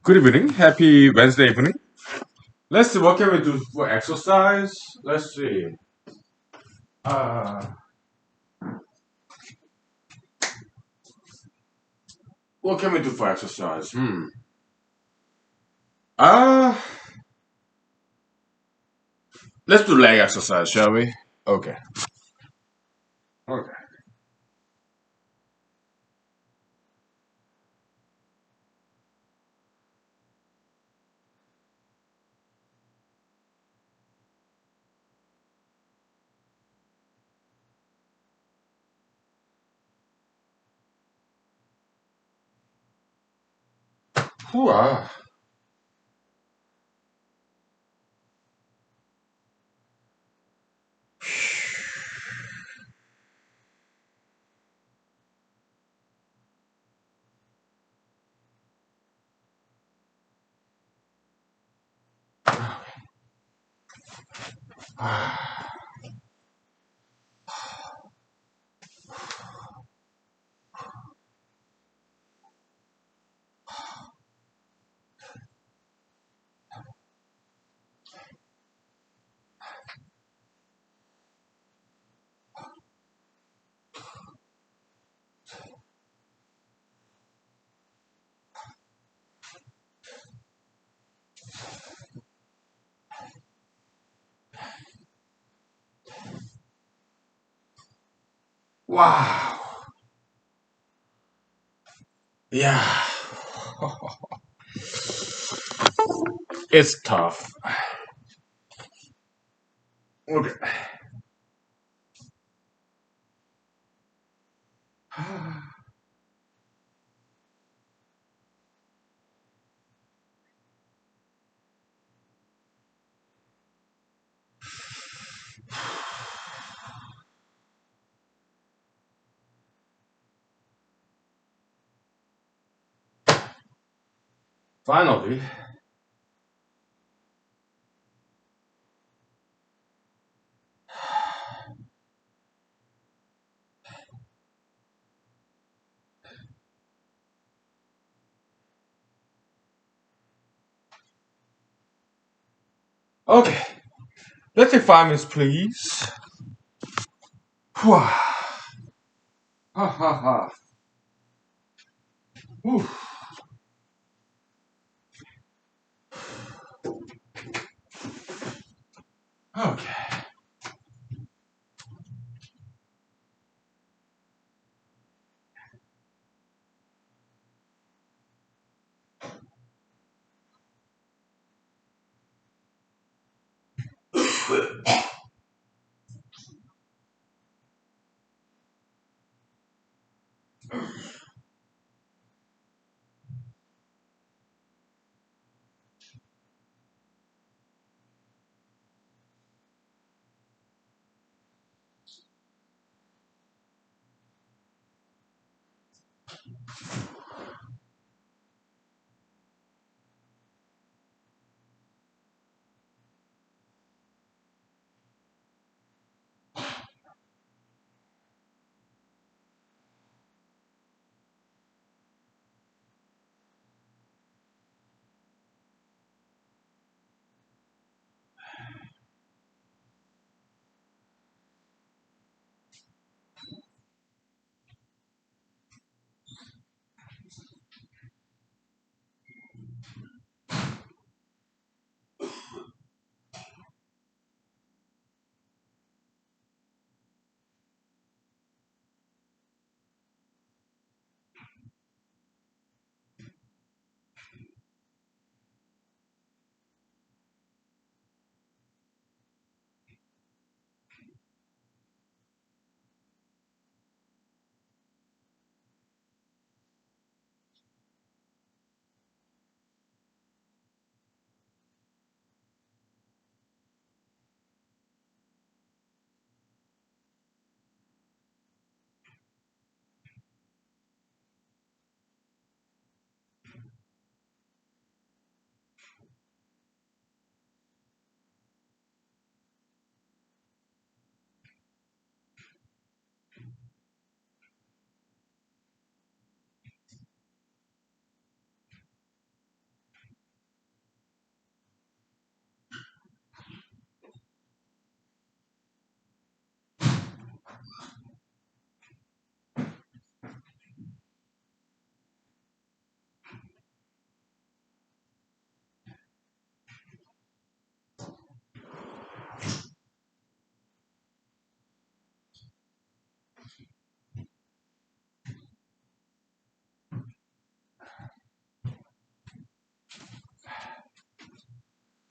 Good evening. Happy Wednesday evening. Let's see what can we do for exercise. Let's see. Uh, what can we do for exercise? Uh, let's do leg exercise, shall we? Okay. Okay. Hooah. Wow. Yeah. It's tough. Okay. Finally. Okay. Let's take 5 minutes, please. Whew. Ha ha ha. Whew. Okay.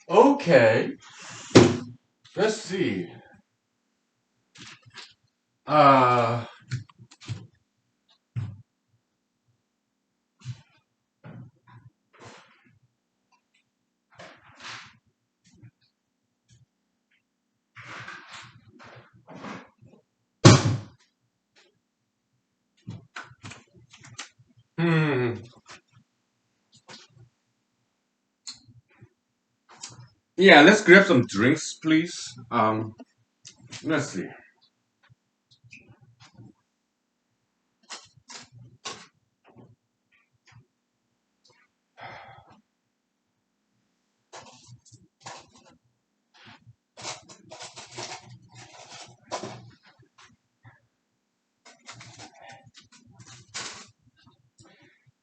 Okay, let's see. Uh, hmm. Yeah, let's grab some drinks, please. Let's see.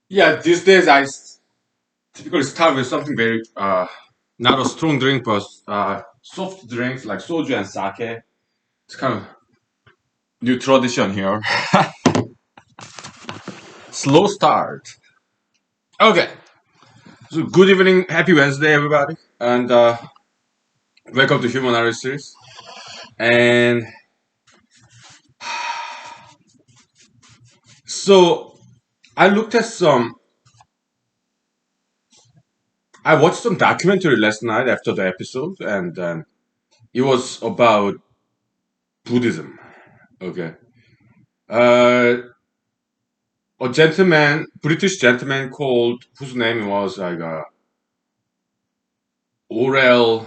Yeah, these days typically start with something very not a strong drink, but soft drinks like soju and sake. It's kind of new tradition here. Slow start. Okay. So good evening, happy Wednesday, everybody, and welcome to Humanology series. And so I looked at some. I watched some documentary last night after the episode, and it was about Buddhism. Okay. Uh, a gentleman, British gentleman called whose name was like Orel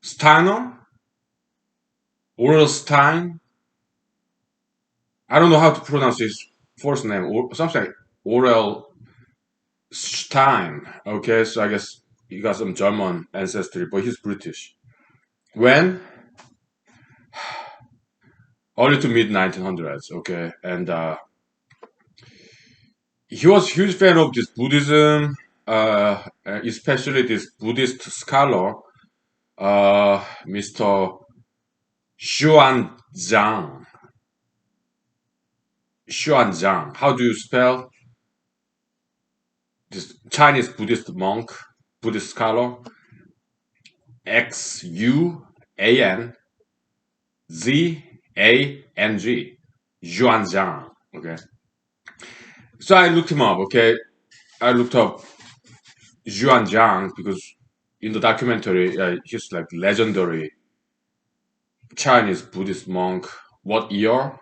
Steiner, Orel Stein. I don't know how to pronounce his first name, or something like Orel Stein. Okay, so I guess he got some German ancestry, but he's British. When early to mid 1900s. Okay, and he was a huge fan of this Buddhism, especially this Buddhist scholar, Mr. Xuanzang. Xuanzang. How do you spell this Chinese Buddhist monk, Buddhist scholar? Xuanzang. Xuanzang. Okay. So I looked him up. Okay. I looked up Xuanzang because in the documentary, he's like legendary Chinese Buddhist monk. What year?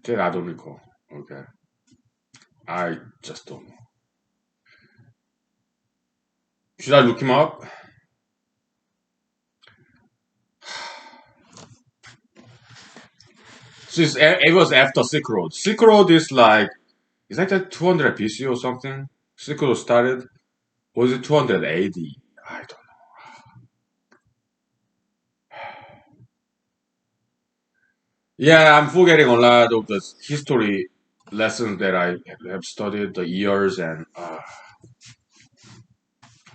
That I don't recall. Okay. I just don't know. Should I look him up? So it was after Silk Road. Silk Road is like, it's like that 200 BC or something. Silk Road started. Was it 200 AD? I don't know. Yeah, I'm forgetting a lot of the history lessons that I have studied, the years, and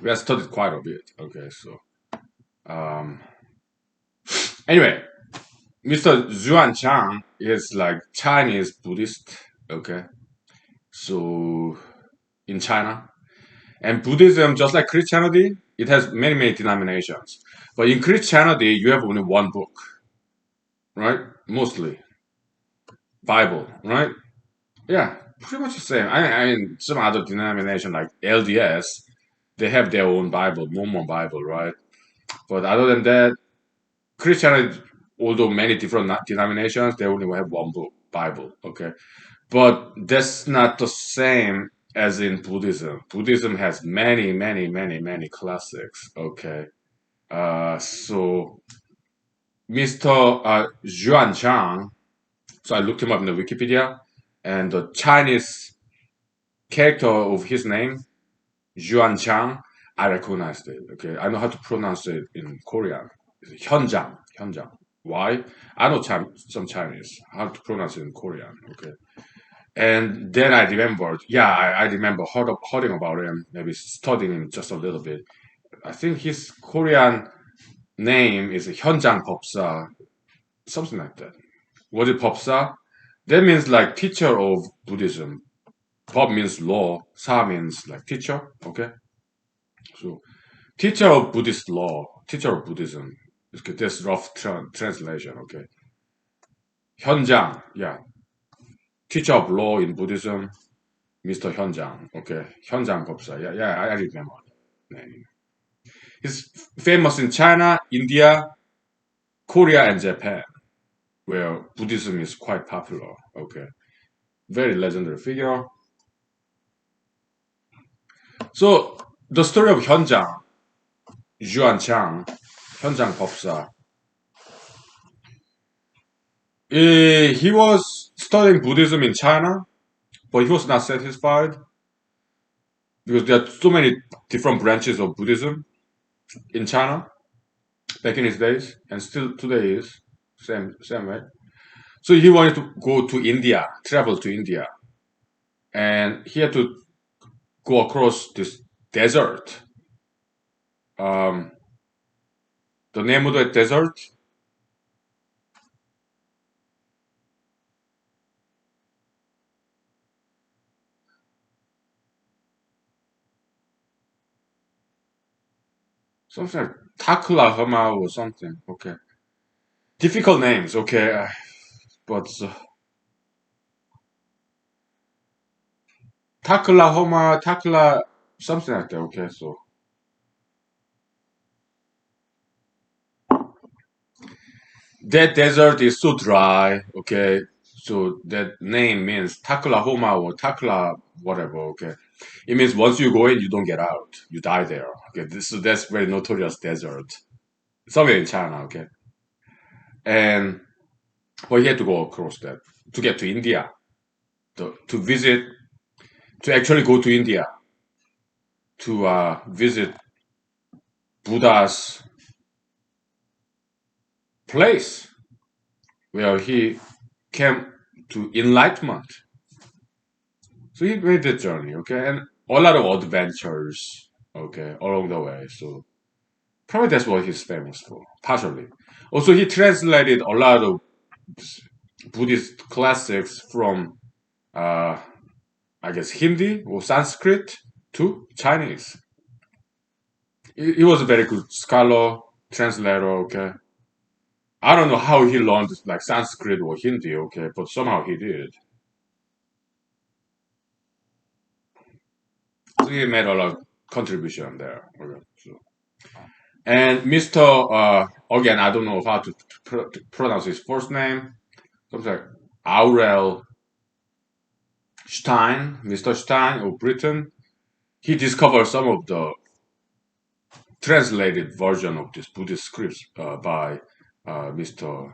we have studied quite a bit. Okay, so um, anyway, Mr. Zhuan Chang is like Chinese Buddhist. Okay, so in China, and Buddhism, just like Christianity, it has many denominations. But in Christianity, you have only one book, right? Mostly Bible, right? Yeah, pretty much the same. I mean, some other denomination like LDS, they have their own Bible, Mormon Bible, right? But other than that, Christianity, although many different denominations, they only have one book, Bible. Okay, but that's not the same as in Buddhism. Buddhism has many classics. Okay, so Mr. Yuan Zhang. So I looked him up in the Wikipedia, and the Chinese character of his name, Yuan Zhang, I recognized it. Okay, I know how to pronounce it in Korean. It's Hyunjang, Hyunjang. Why? I know some Chinese. How to pronounce it in Korean? Okay, and then I remembered. Yeah, I remember hearing about him. Maybe studying him just a little bit. I think his Korean name is Hyunjang Popsa, something like that. What is Popsa? That means like teacher of Buddhism. 법 means law, sa means like teacher. Okay, so teacher of Buddhist law, teacher of Buddhism. Okay, that's rough translation. Okay, 현장, yeah, teacher of law in Buddhism, Mr. 현장. Okay, 현장 법사. Yeah, yeah, I remember the name. He's famous in China, India, Korea, and Japan, where Buddhism is quite popular. Okay, very legendary figure. So the story of 현장, Yuanchang, 현장 법사. He was studying Buddhism in China, but he was not satisfied because there are so many different branches of Buddhism in China back in his days, and still today is same way. So he wanted to go to India, travel to India, and he had to go across this desert. Um, the name of the desert, something like Taklahama or something. Okay, difficult names. Okay, but Taklahoma, Takla, something like that. Okay, so that desert is so dry. Okay, so that name means Taklahoma or Takla, whatever. Okay, it means once you go in, you don't get out. You die there. Okay, so that's very notorious desert somewhere in China. Okay, and but he had to go across that to get to India, to visit, to actually go to India to visit Buddha's place where he came to enlightenment. So he made the journey, okay, and a lot of adventures, okay, along the way. So probably that's what he's famous for, partially. Also, he translated a lot of Buddhist classics from, uh, I guess, Hindi or Sanskrit to Chinese. He was a very good scholar, translator, okay. I don't know how he learned like Sanskrit or Hindi, okay, but somehow he did. So he made a lot of contribution there. Okay, so. And Mr. Again, I don't know how to pronounce his first name. Something like Aurel Stein, Mr. Stein of Britain. He discovered some of the translated version of this Buddhist scripts by Mr.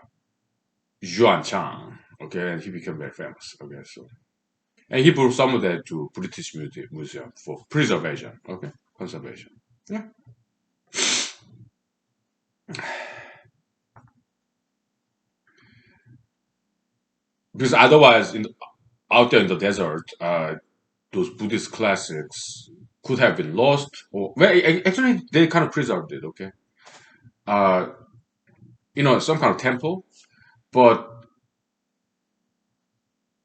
Yuan Chang. Okay, and he became very famous. Okay, so and he brought some of that to British Museum for preservation. Okay, conservation. Yeah, because otherwise, out there in the desert, those Buddhist classics could have been lost, or well, actually they kind of preserved it. Okay, uh, some kind of temple, but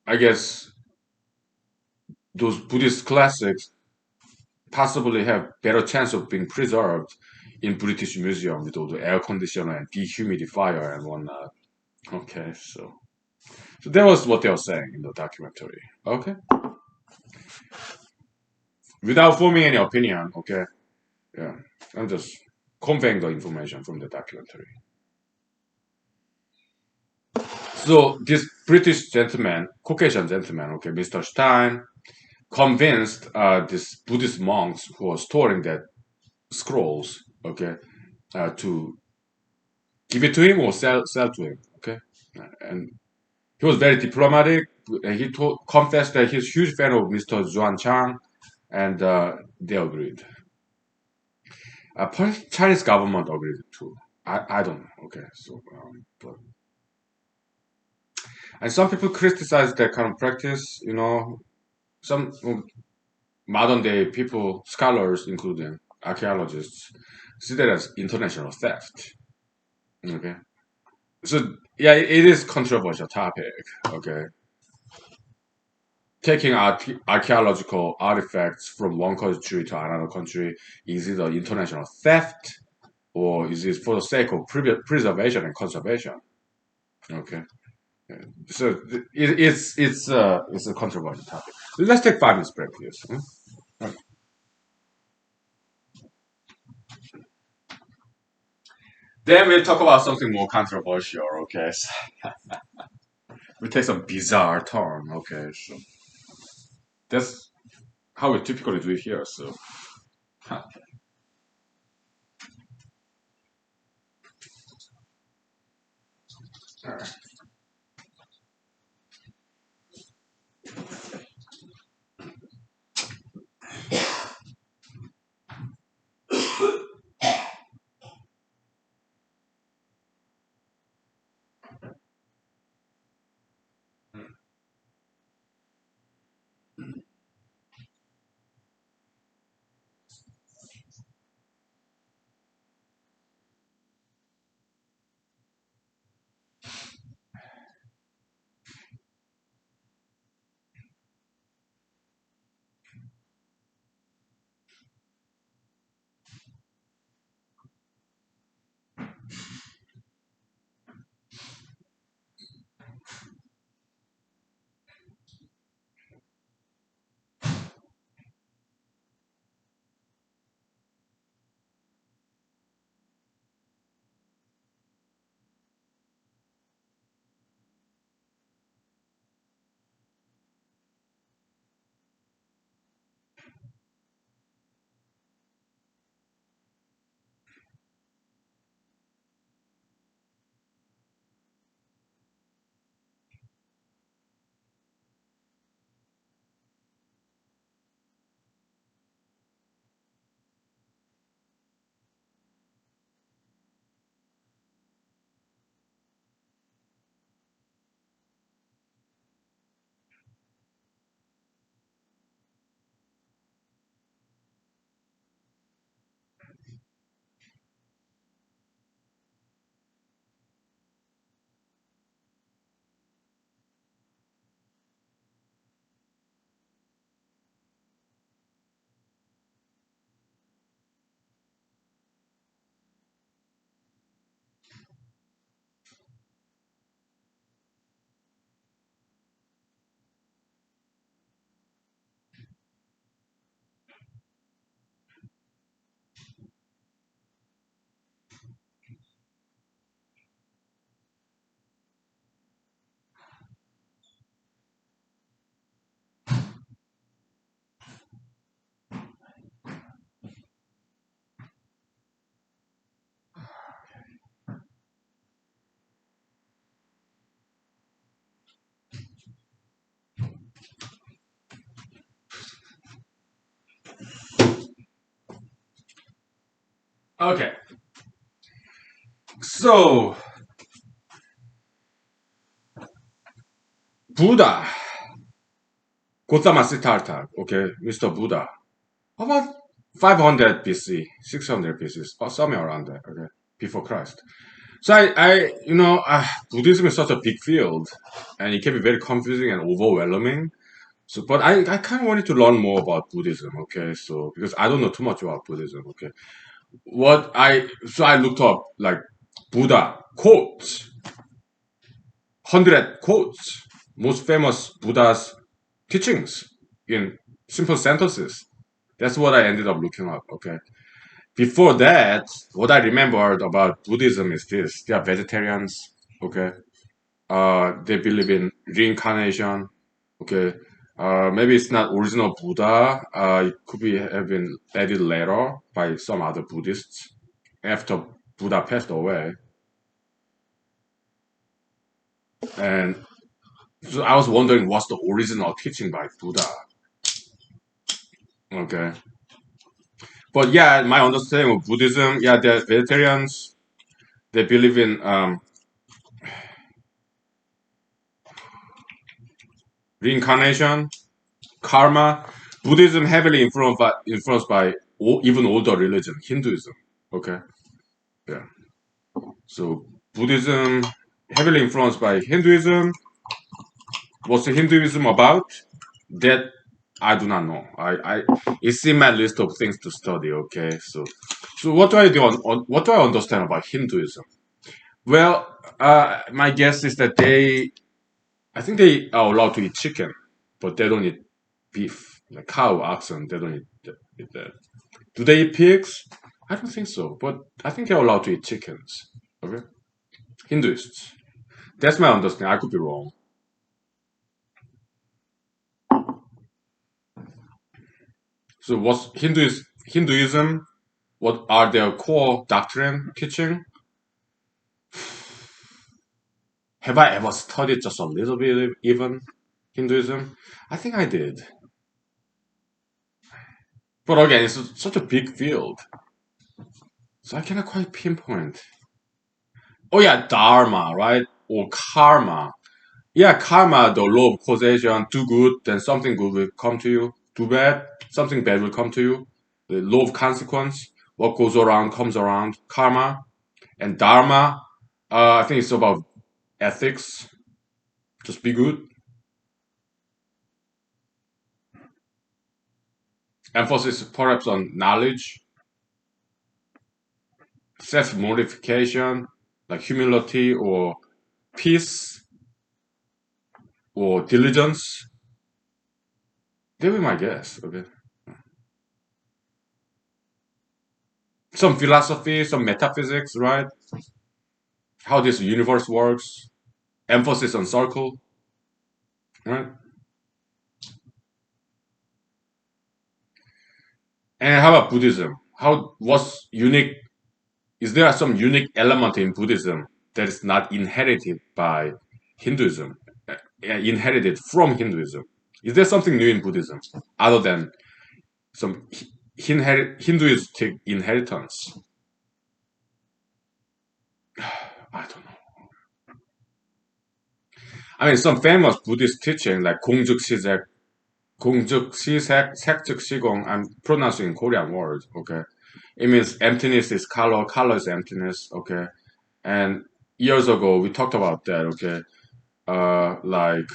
I guess those Buddhist classics possibly have better chance of being preserved in British Museum with all the air conditioner and dehumidifier and whatnot. Okay, so that was what they were saying in the documentary. Okay, without forming any opinion. Okay, yeah, I'm just conveying the information from the documentary. So this British gentleman, Caucasian gentleman, okay, Mr. Stein, convinced this Buddhist monks who were storing that scrolls, okay, to give it to him or sell to him, okay, and he was very diplomatic. And he confessed that he's a huge fan of Mr. Zhuan Chang, and they agreed. Chinese government agreed too. I don't know. Okay, so but and some people criticize that kind of practice. Some modern day people, scholars, including archaeologists, see that as international theft. Okay, so yeah, it is controversial topic. Okay, taking archaeological artifacts from one country to another country, is it an international theft or is it for the sake of preservation and conservation? Okay, so it's a controversial topic. Let's take 5 minutes break, please. Okay. Then we'll talk about something more controversial. Okay, so we take some bizarre turn. Okay, so that's how we typically do it here. So. Okay, so Buddha, Gautama Siddhartha, okay, Mr. Buddha, about 500 BC, 600 BC, or somewhere around there, okay, before Christ. So Buddhism is such a big field, and it can be very confusing and overwhelming. So, but I kind of wanted to learn more about Buddhism, okay? So, because I don't know too much about Buddhism, okay? So I looked up like Buddha quotes, 100 quotes, most famous Buddha's teachings in simple sentences. That's what I ended up looking up, okay? Before that, what I remembered about Buddhism is this: they are vegetarians, okay? They believe in reincarnation, okay? Maybe it's not original Buddha. It could be have been added later by some other Buddhists after Buddha passed away. And so I was wondering what's the original teaching by Buddha. Okay. But yeah, my understanding of Buddhism, yeah, they're vegetarians. They believe in reincarnation, karma. Buddhism heavily influenced by even older religion, Hinduism. Okay. Yeah. So Buddhism heavily influenced by Hinduism. What's Hinduism about? That I do not know. It's in my list of things to study. Okay, so what do I do on what do I understand about Hinduism? Well, my guess is that I think they are allowed to eat chicken, but they don't eat beef, like cow, oxen. They don't eat that. Do they eat pigs? I don't think so, but I think they're allowed to eat chickens. Okay, Hinduists. That's my understanding. I could be wrong. So what's Hinduism? What are their core doctrine teaching? Have I ever studied just a little bit even Hinduism? I think I did. But again, it's such a big field, so I cannot quite pinpoint. Oh yeah, dharma, right? Or karma. Yeah, karma, the law of causation. Do good, then something good will come to you. Do bad, something bad will come to you. The law of consequence. What goes around comes around. Karma and dharma. I think it's about ethics. Just be good. Emphasis perhaps on knowledge, self-mortification, like humility or peace or diligence. They were my guess. Okay. Some philosophy, some metaphysics, right? How this universe works. Emphasis on circle, right? And how about Buddhism? How what's unique? Is there some unique element in Buddhism that is not inherited by Hinduism, inherited from Hinduism? Is there something new in Buddhism other than some Hinduistic inheritance? I don't know. I mean, some famous Buddhist teaching like 공즉시색, 공즉시색, 색즉시공. I'm pronouncing Korean words. Okay, it means emptiness is color, color is emptiness. Okay, and years ago we talked about that. Okay, like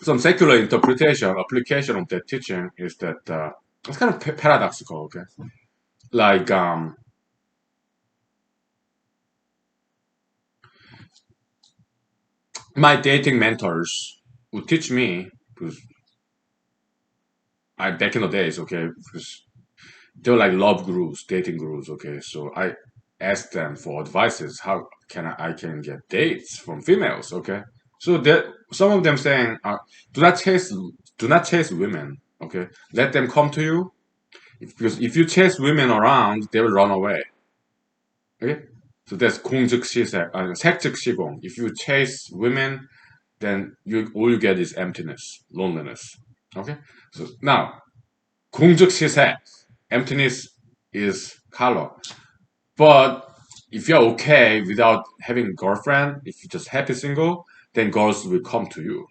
some secular interpretation, application of that teaching is that it's kind of paradoxical. Okay, like my dating mentors would teach me because I back in the days, okay, because they were like love gurus, dating gurus, okay. So I asked them for advices. How can I can get dates from females, okay? So that some of them saying, do not chase women, okay. Let them come to you because if you chase women around, they will run away, okay. So that's 공즉시색, 색즉시공. If you chase women, then you all you get is emptiness, loneliness, okay. So now 공즉시색, emptiness is color. But if you're okay without having a girlfriend, if you're just happy single, then girls will come to you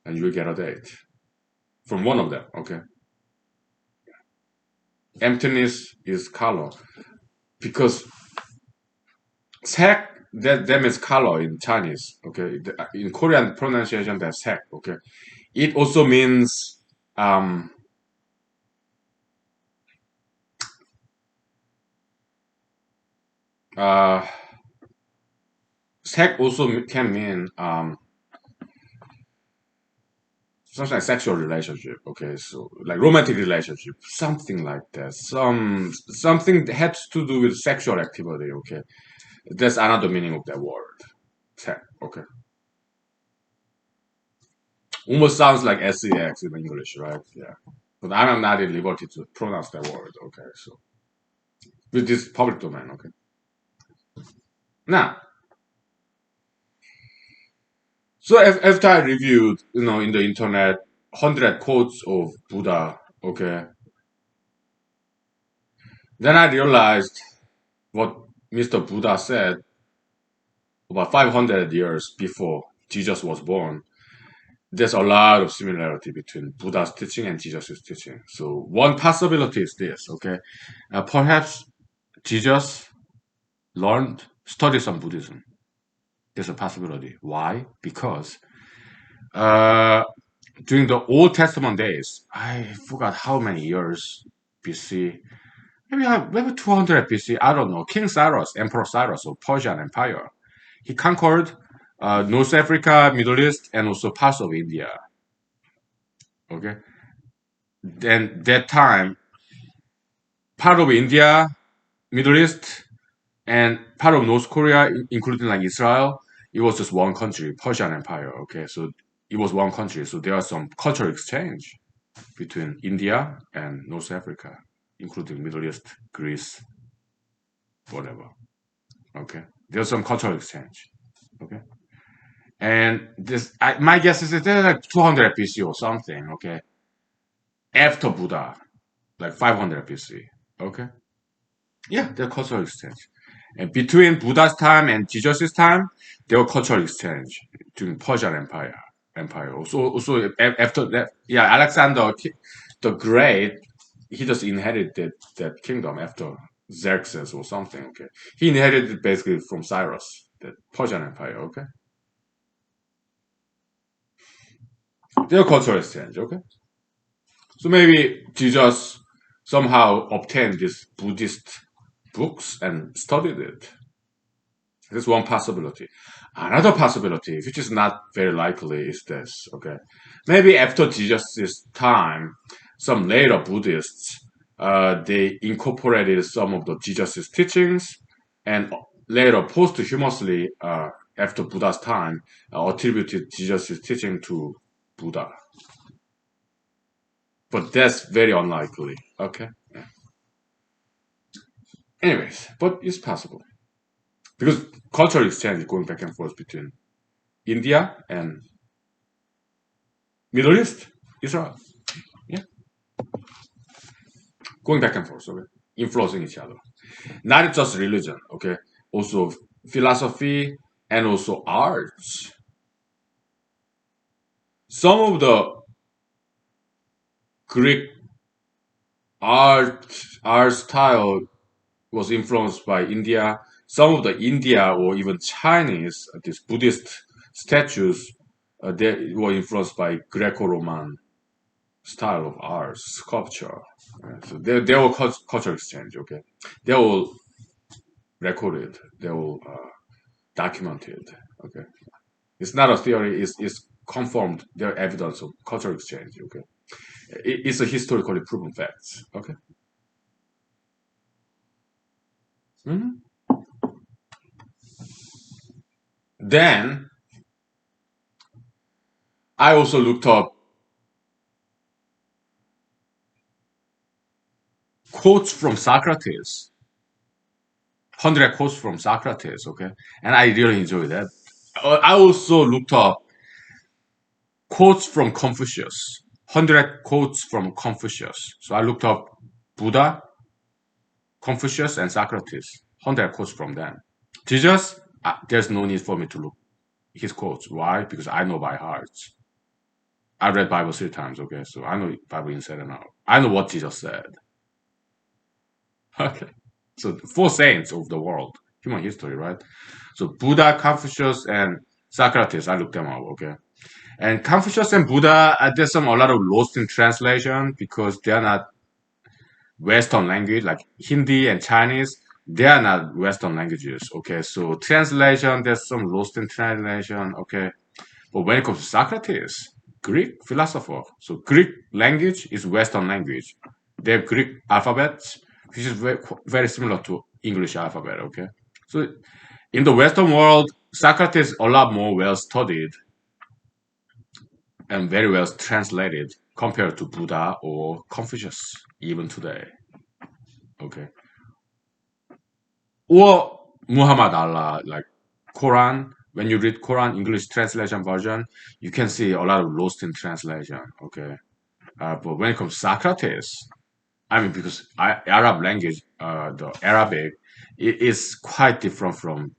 and you will get a date from one of them. Okay. Emptiness is color because 색 that means color in Chinese. Okay. In Korean pronunciation, that's 색. Okay. It also means uh, 색 also can mean something like sexual relationship. Okay, so like romantic relationship, something like that. Something that has to do with sexual activity. Okay, that's another meaning of that word. Okay, almost sounds like sex in English, right? Yeah, but I'm not at liberty to pronounce that word. Okay, so with this public domain. Okay, now so after I reviewed, in the internet, 100 quotes of Buddha. Okay, then I realized what Mr. Buddha said about 500 years before Jesus was born, there's a lot of similarity between Buddha's teaching and Jesus' teaching. So one possibility is this, okay? Perhaps Jesus studied some Buddhism. There's a possibility. Why? Because Uh, during the Old Testament days, I forgot how many years BC. Maybe 200 BC. I don't know. King Cyrus, Emperor Cyrus of Persian Empire. He conquered North Africa, Middle East, and also parts of India. Okay. Then that time, part of India, Middle East, and part of North Korea, including like Israel, it was just one country, Persian Empire. Okay, so it was one country. So there are some cultural exchange between India and North Africa, including Middle East, Greece, whatever. Okay, there's some cultural exchange. Okay, and my guess is that they're like 200 BC or something. Okay, after Buddha, like 500 BC. Okay, yeah, they're cultural exchange. And between Buddha's time and Jesus' time, there were cultural exchange during Persian Empire. Also after that, yeah, Alexander the Great, he just inherited that kingdom after Xerxes or something. Okay, he inherited it basically from Cyrus, the Persian Empire. Okay, their cultural exchange. Okay, so maybe Jesus somehow obtained these Buddhist books and studied it. That's one possibility. Another possibility, which is not very likely, is this. Okay, maybe after Jesus' time, some later Buddhists they incorporated some of the Jesus' teachings, and later posthumously after Buddha's time attributed Jesus' teaching to Buddha. But that's very unlikely. Okay. Anyways, but it's possible because cultural exchange is going back and forth between India and Middle East, Israel. Yeah, going back and forth, okay, influencing each other. Not just religion, okay, also philosophy and also arts. Some of the Greek art art style was influenced by India. Some of the India or even Chinese, these Buddhist statues, they were influenced by Greco-Roman style of art, sculpture. So they were cultural exchange. Okay, they were recorded, they were documented. Okay, it's not a theory. It's confirmed. They're evidence of cultural exchange. Okay, it's a historically proven facts. Okay. Mhm. Then I also looked up quotes from Socrates, 100 quotes from Socrates. Okay, and I really enjoy that. I also looked up quotes from Confucius, 100 quotes from Confucius. So I looked up Buddha, Confucius, and Socrates, 100 quotes from them. Jesus, there's no need for me to look his quotes. Why? Because I know by heart. I read Bible 3 times, okay? So I know Bible inside and out. I know what Jesus said. Okay. So the four saints of the world, human history, right? So Buddha, Confucius, and Socrates, I looked them up, okay? And Confucius and Buddha, there's a lot of lost in translation because they are not Western language, like Hindi and Chinese. They are not Western languages. Okay, so translation, there's some lost in translation. Okay, but when it comes to Socrates, Greek philosopher, so Greek language is Western language. They have Greek alphabet, which is very similar to English alphabet. Okay, so in the Western world, Socrates a lot more well studied and very well translated compared to Buddha or Confucius even today. Okay, or Muhammad Allah, like Quran. When you read Quran English translation version, you can see a lot of lost in translation. Okay, but when it comes to Socrates, I mean, because Arab language, the Arabic, is quite different from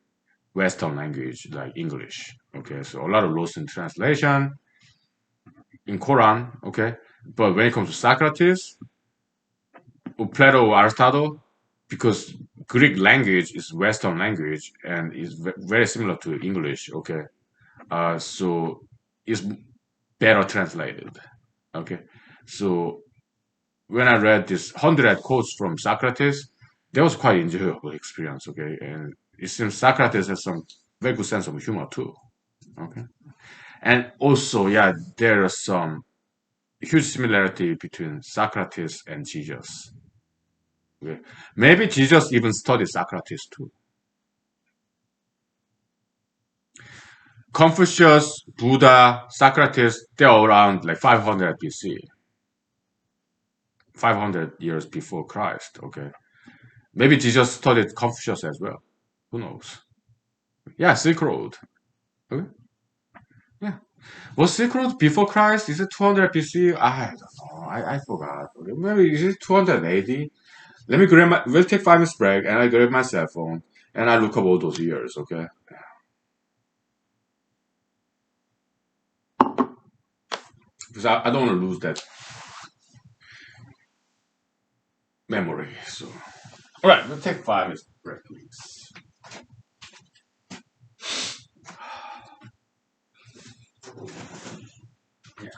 Western language like English. Okay, so a lot of lost in translation in Quran. Okay, but when it comes to Socrates, Plato, Aristotle, because Greek language is Western language and is very similar to English. Okay, so it's better translated. Okay, so when I read this 100 quotes from Socrates, that was quite enjoyable experience. Okay, and it seems Socrates has some very good sense of humor too. Okay, and also yeah, there are some huge similarity between Socrates and Jesus. Okay, maybe Jesus even studied Socrates too. Confucius, Buddha, Socrates, they're around like 500 BC, 500 years before Christ. Okay, maybe Jesus studied Confucius as well. Who knows? Yeah, Silk Road. Okay. Yeah. Was Silk Road before Christ? Is it 200 BC? I don't know. I forgot. Okay. Maybe is it 200 AD? Let me grab my. We'll take 5 minutes break, and I grab my cell phone and I look up all those years. Okay. Because I don't want to lose that memory. So, all right, we'll take 5 minutes break, please. Yeah.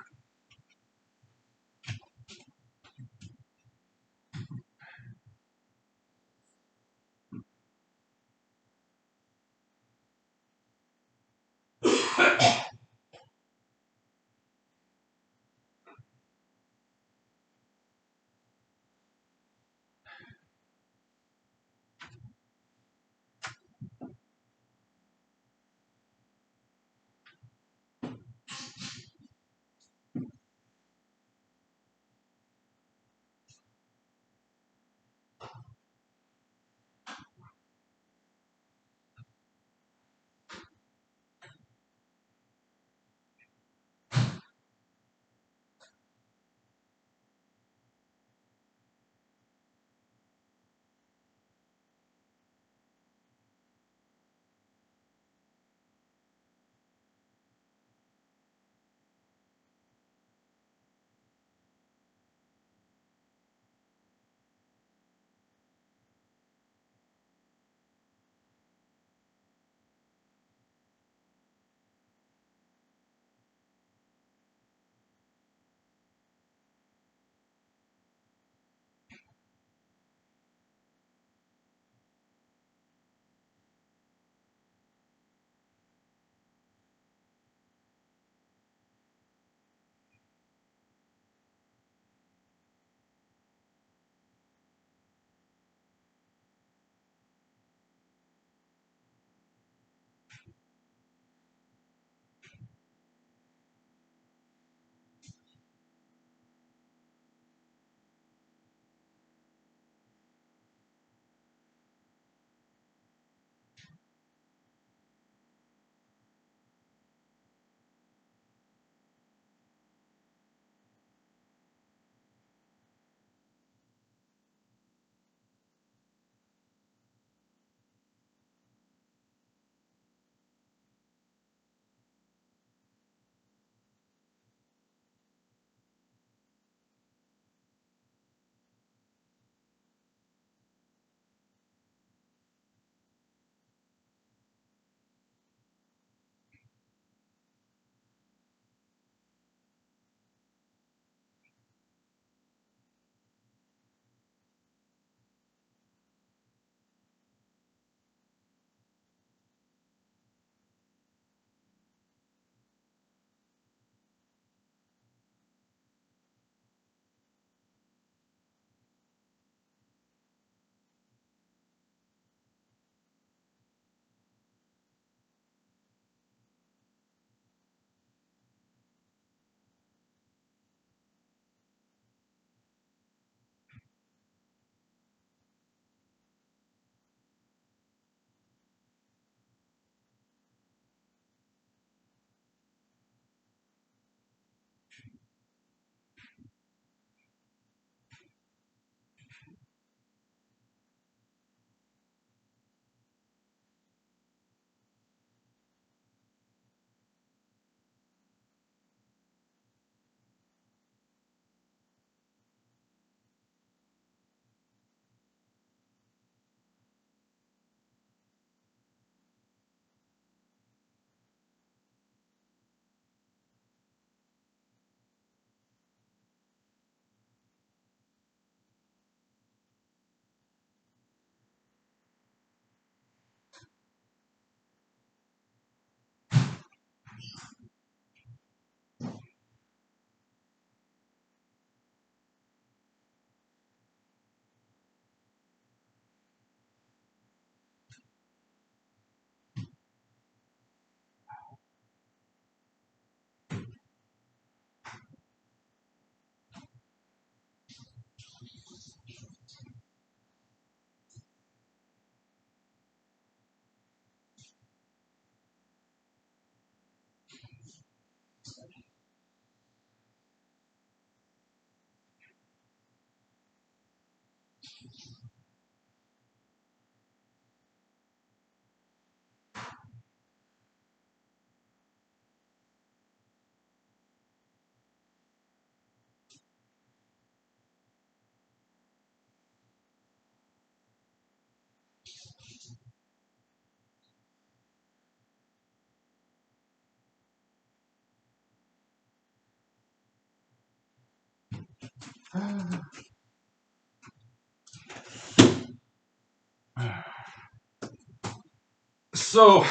So,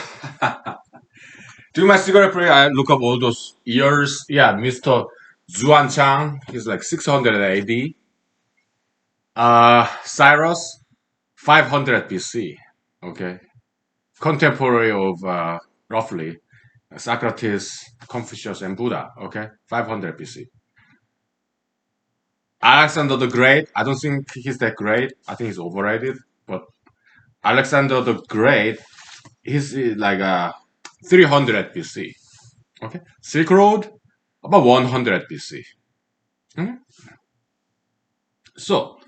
during my cigarette break, I look up all those years. Yeah, Mr. Zhuan he's like 600 AD. Cyrus, 500 BC. Okay, contemporary of roughly Socrates, Confucius, and Buddha. Okay, 500 BC. Alexander the Great, I don't think he's that great. I think he's overrated. But Alexander the Great, he's like 300 BC. Okay, Silk Road, about 100 BC. Mhm. So,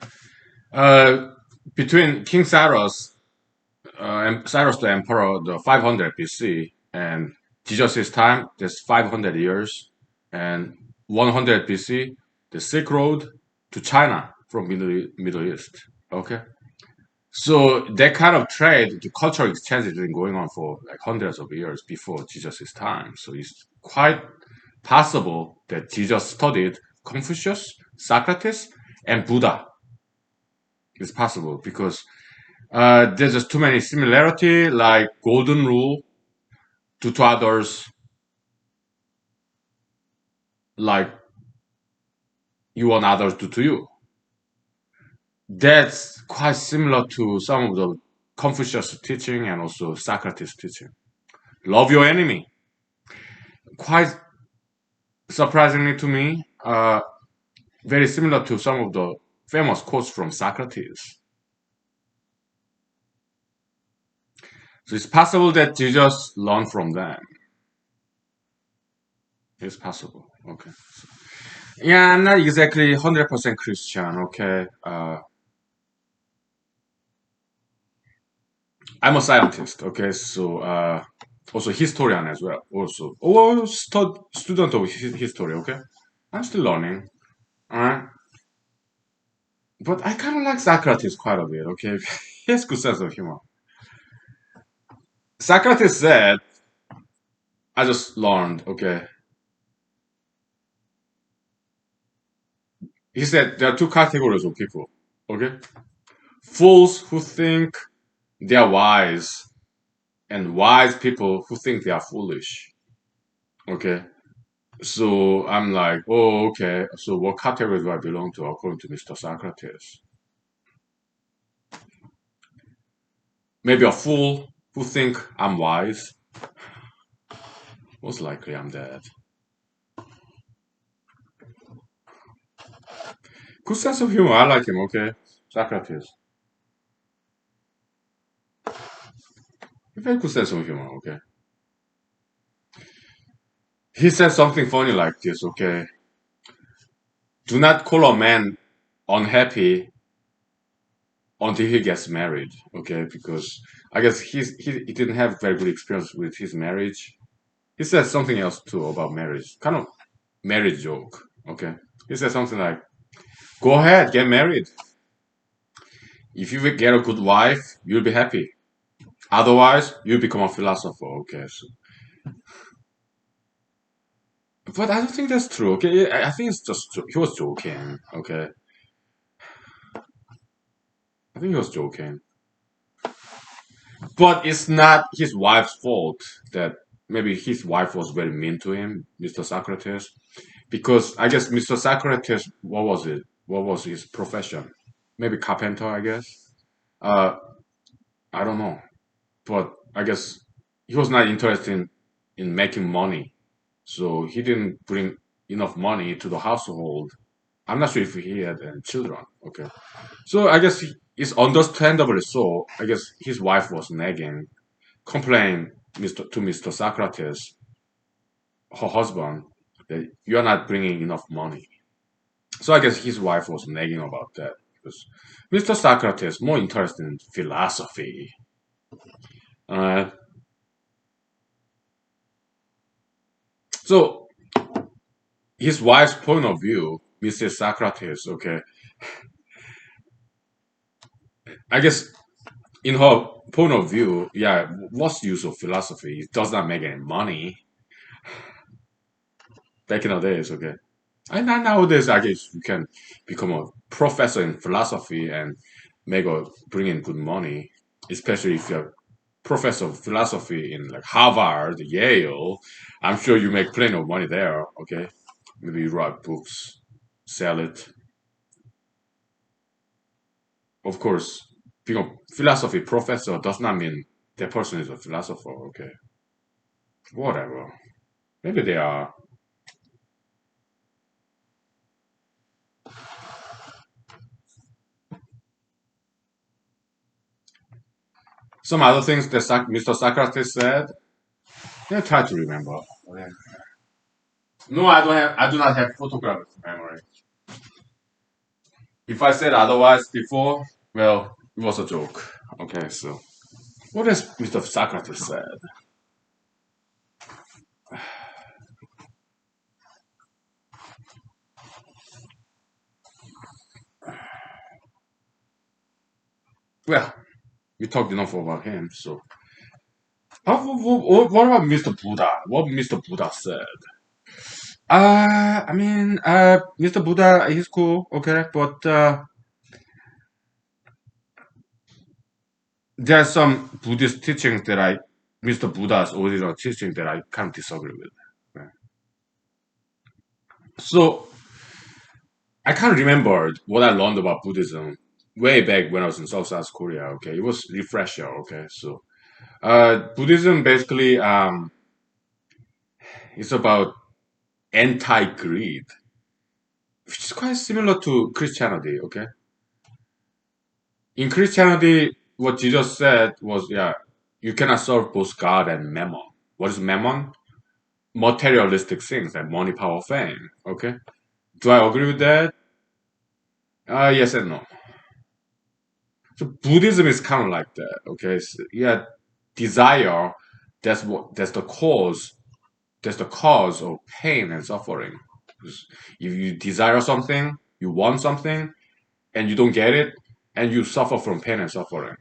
uh, between King Cyrus, and Cyrus the Emperor, the 500 BC, and Jesus' time, there's 500 years, and 100 BC, the Silk Road to China from Middle East. Okay, so that kind of trade, the cultural exchange has been going on for like hundreds of years before Jesus' time. So it's quite possible that Jesus studied Confucius, Socrates, and Buddha. It's possible because there's just too many similarity, like golden rule, do to others like you want others to do to you. That's quite similar to some of the Confucius teaching and also Socrates teaching. Love your enemy. Quite surprisingly to me, very similar to some of the famous quotes from Socrates. So it's possible that Jesus learned from them. It's possible. Okay. Yeah, I'm not exactly 100% Christian. Okay. I'm a scientist. Okay. So, also historian as well. Also, or student of history. Okay. I'm still learning. Alright. But I kind of like Socrates quite a bit. Okay. He has good sense of humor. Socrates said, I just learned. Okay. He said there are two categories of people. Okay. Fools who think they are wise and wise people who think they are foolish. Okay. So I'm like, oh, okay. So what category do I belong to according to Mr. Socrates? Maybe a fool who think I'm wise. Most likely I'm that. Good sense of humor. I like him. Okay. Socrates. Very good sense of humor. Okay. He said something funny like this. Okay. Do not call a man unhappy until he gets married. Okay. Because I guess he didn't have very good experience with his marriage. He said something else too about marriage, kind of marriage joke. Okay, he said something like, "Go ahead, get married. If you get a good wife, you'll be happy. Otherwise, you'll become a philosopher." Okay, so, but I don't think that's true. Okay, I think it's just he was joking. Okay, I think he was joking, but it's not his wife's fault that maybe his wife was very mean to him, Mr. Socrates, because I guess Mr. Socrates, what was it? What was his profession? Maybe carpenter, I guess. Uh, I don't know, but I guess he was not interested in making money, so he didn't bring enough money to the household. I'm not sure if he had any children. Okay, so I guess it's understandably so. I guess his wife was nagging, complaining to Mr. Socrates, her husband, that you are not bringing enough money. So I guess his wife was nagging about that because Mr. Socrates more interested in philosophy. Uh, so his wife's point of view, Mrs. Socrates, okay, I guess in her point of view, yeah, what's the use of philosophy? It does not make any money back in the days, okay. And now nowadays, I guess you can become a professor in philosophy and bring in good money, especially if you're professor of philosophy in like Harvard, Yale. I'm sure you make plenty of money there. Okay, maybe you write books, sell it. Of course, being a philosophy professor does not mean that person is a philosopher. Okay, whatever. Maybe they are. Some other things that Mr. Socrates said. Yeah, try to remember. Okay. No, I don't have. I do not have photographic memory. If I said otherwise before, well, it was a joke. Okay, so what has Mr. Socrates said? Well, we talked enough about him. So, what about Mr. Buddha? What Mr. Buddha said? I mean, Mr. Buddha, he's cool, okay, but there's some Buddhist teachings that Mr. Buddha's original teaching that I kind of disagree with. Yeah. So I kind of remembered what I learned about Buddhism way back when I was in South Korea. Okay, it was refresher. Okay, so Buddhism basically is about anti-greed, which is quite similar to Christianity. Okay, in Christianity, what Jesus said was, yeah, you cannot serve both God and mammon. What is mammon? Materialistic things like money, power, fame. Okay, do I agree with that? Yes and no. So Buddhism is kind of like that. Okay, so, yeah, desire. That's the cause. That's the cause of pain and suffering. Because if you desire something, you want something, and you don't get it, and you suffer from pain and suffering.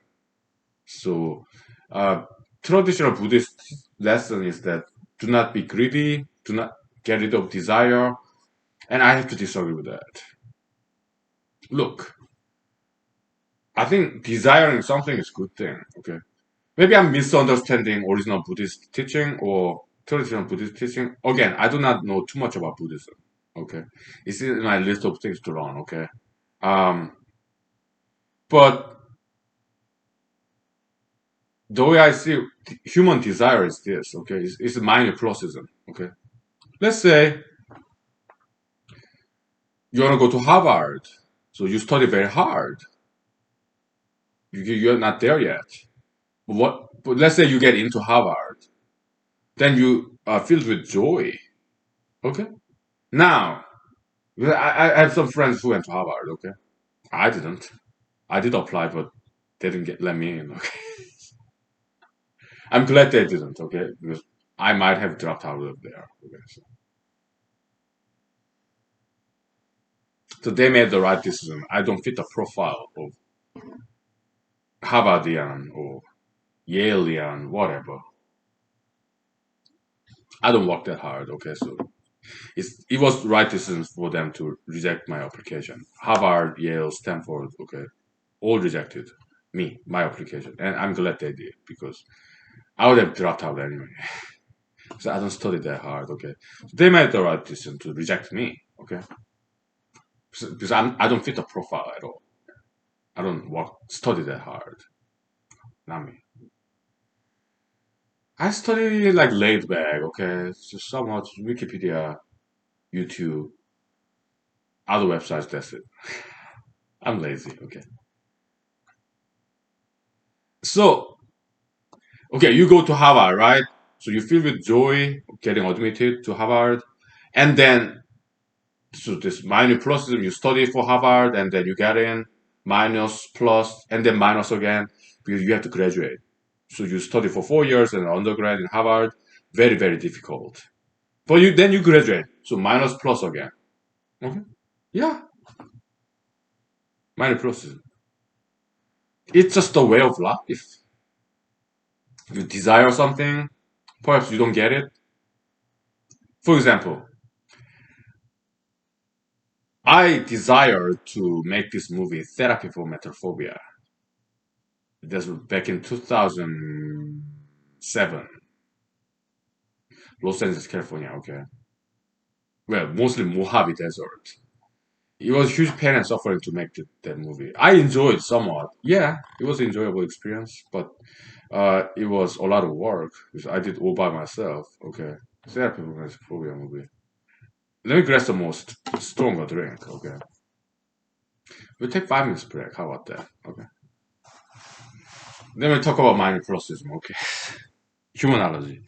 So, uh, traditional Buddhist lesson is that do not be greedy, do not get rid of desire, and I have to disagree with that. Look, I think desiring something is a good thing. Okay, maybe I'm misunderstanding original Buddhist teaching or traditional Buddhist teaching. Again, I do not know too much about Buddhism. Okay, it's in my list of things to learn. Okay, um, but the way I see human desire is this. Okay, it's a minor processing. Okay, let's say you want to go to Harvard, so you study very hard. You're not there yet. But let's say you get into Harvard, then you are filled with joy. Okay, now I have some friends who went to Harvard. Okay, I didn't. I did apply, but they didn't let me in. Okay, I'm glad they didn't. Okay, because I might have dropped out of there. Okay, so they made the right decision. I don't fit the profile of Harvardian or Yalean, whatever. I don't work that hard. Okay, so it was the right decision for them to reject my application. Harvard, Yale, Stanford, okay, all rejected my application, and I'm glad they did because I would have dropped out anyway. So I don't study that hard. Okay, so they made the right decision to reject me. Okay, because I don't fit the profile at all. I don't study that hard. Not me. I study like laid back. Okay, it's just so much Wikipedia, YouTube, other websites. That's it. I'm lazy. Okay, so okay, you go to Harvard, right? So you feel with joy of getting admitted to Harvard, and then so this minor process, you study for Harvard, and then you get in minus plus, and then minus again because you have to graduate. So you study for 4 years and undergrad in Harvard, very difficult. But you graduate, so minus plus again. Okay, yeah, minor process. It's just a way of life. You desire something, perhaps you don't get it. For example, I desire to make this movie Therapy for Metaphobia. This was back in 2007, Los Angeles, California. Okay, well, mostly Mojave Desert. It was huge pain and suffering to make that movie. I enjoyed somewhat. Yeah, it was an enjoyable experience, but it was a lot of work because I did all by myself. Okay, Therapy for Metaphobia movie. Let me grab some more stronger drink. Okay, we'll take 5 minutes break. How about that? Okay. Then we talk about mind processing. Okay, humanology.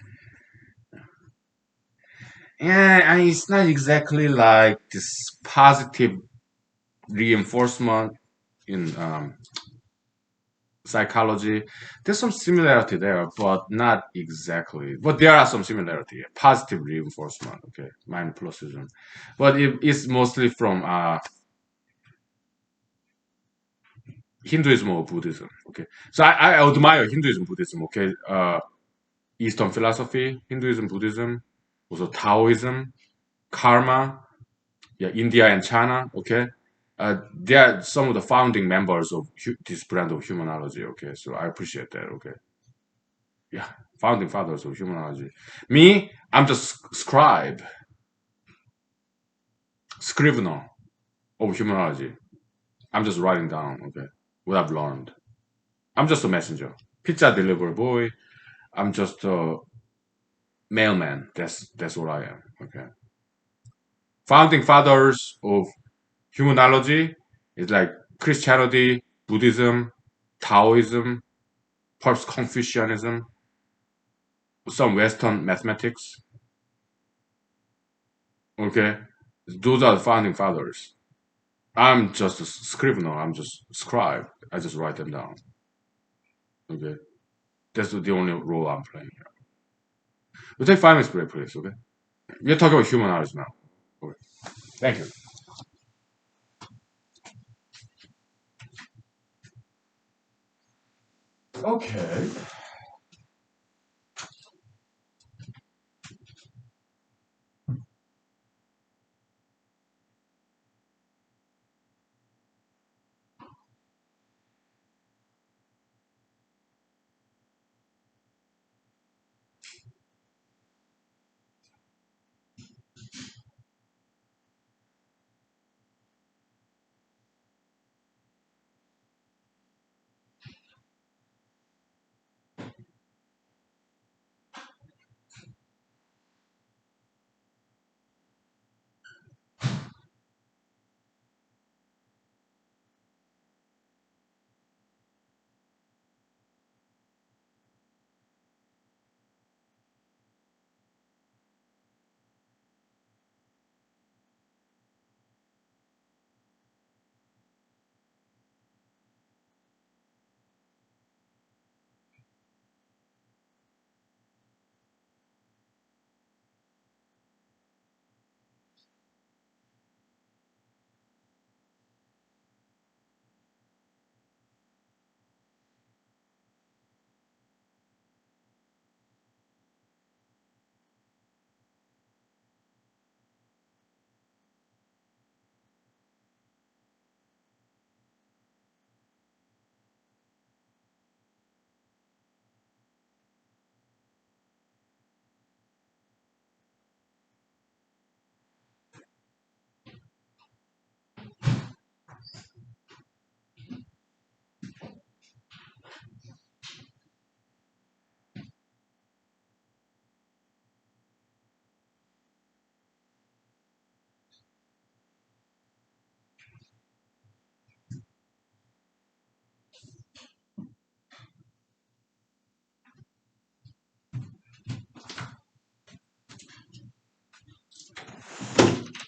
Yeah, I mean, it's not exactly like this positive reinforcement in psychology. There's some similarity there, but not exactly. But there are some similarity. Positive reinforcement, okay, mind processing, but it's mostly from Hinduism or Buddhism. Okay, so I admire Hinduism, Buddhism. Okay, Eastern philosophy, Hinduism, Buddhism, also Taoism, karma. Yeah, India and China. Okay, they are some of the founding members of this brand of humanology. Okay, so I appreciate that. Okay, yeah, founding fathers of humanology. Me, I'm just scribe, scrivener of humanology. I'm just writing down. Okay, what I've learned. I'm just a messenger, pizza delivery boy. I'm just a mailman. That's what I am. Okay, founding fathers of humanology is like Christianity, Buddhism, Taoism, perhaps Confucianism, some Western mathematics. Okay, those are the founding fathers. I'm just a scrivener. I'm just scribe. I just write them down. Okay, that's the only role I'm playing here. We'll take 5 minutes break, please. Okay, we're talking about human knowledge now. Okay, thank you. Okay.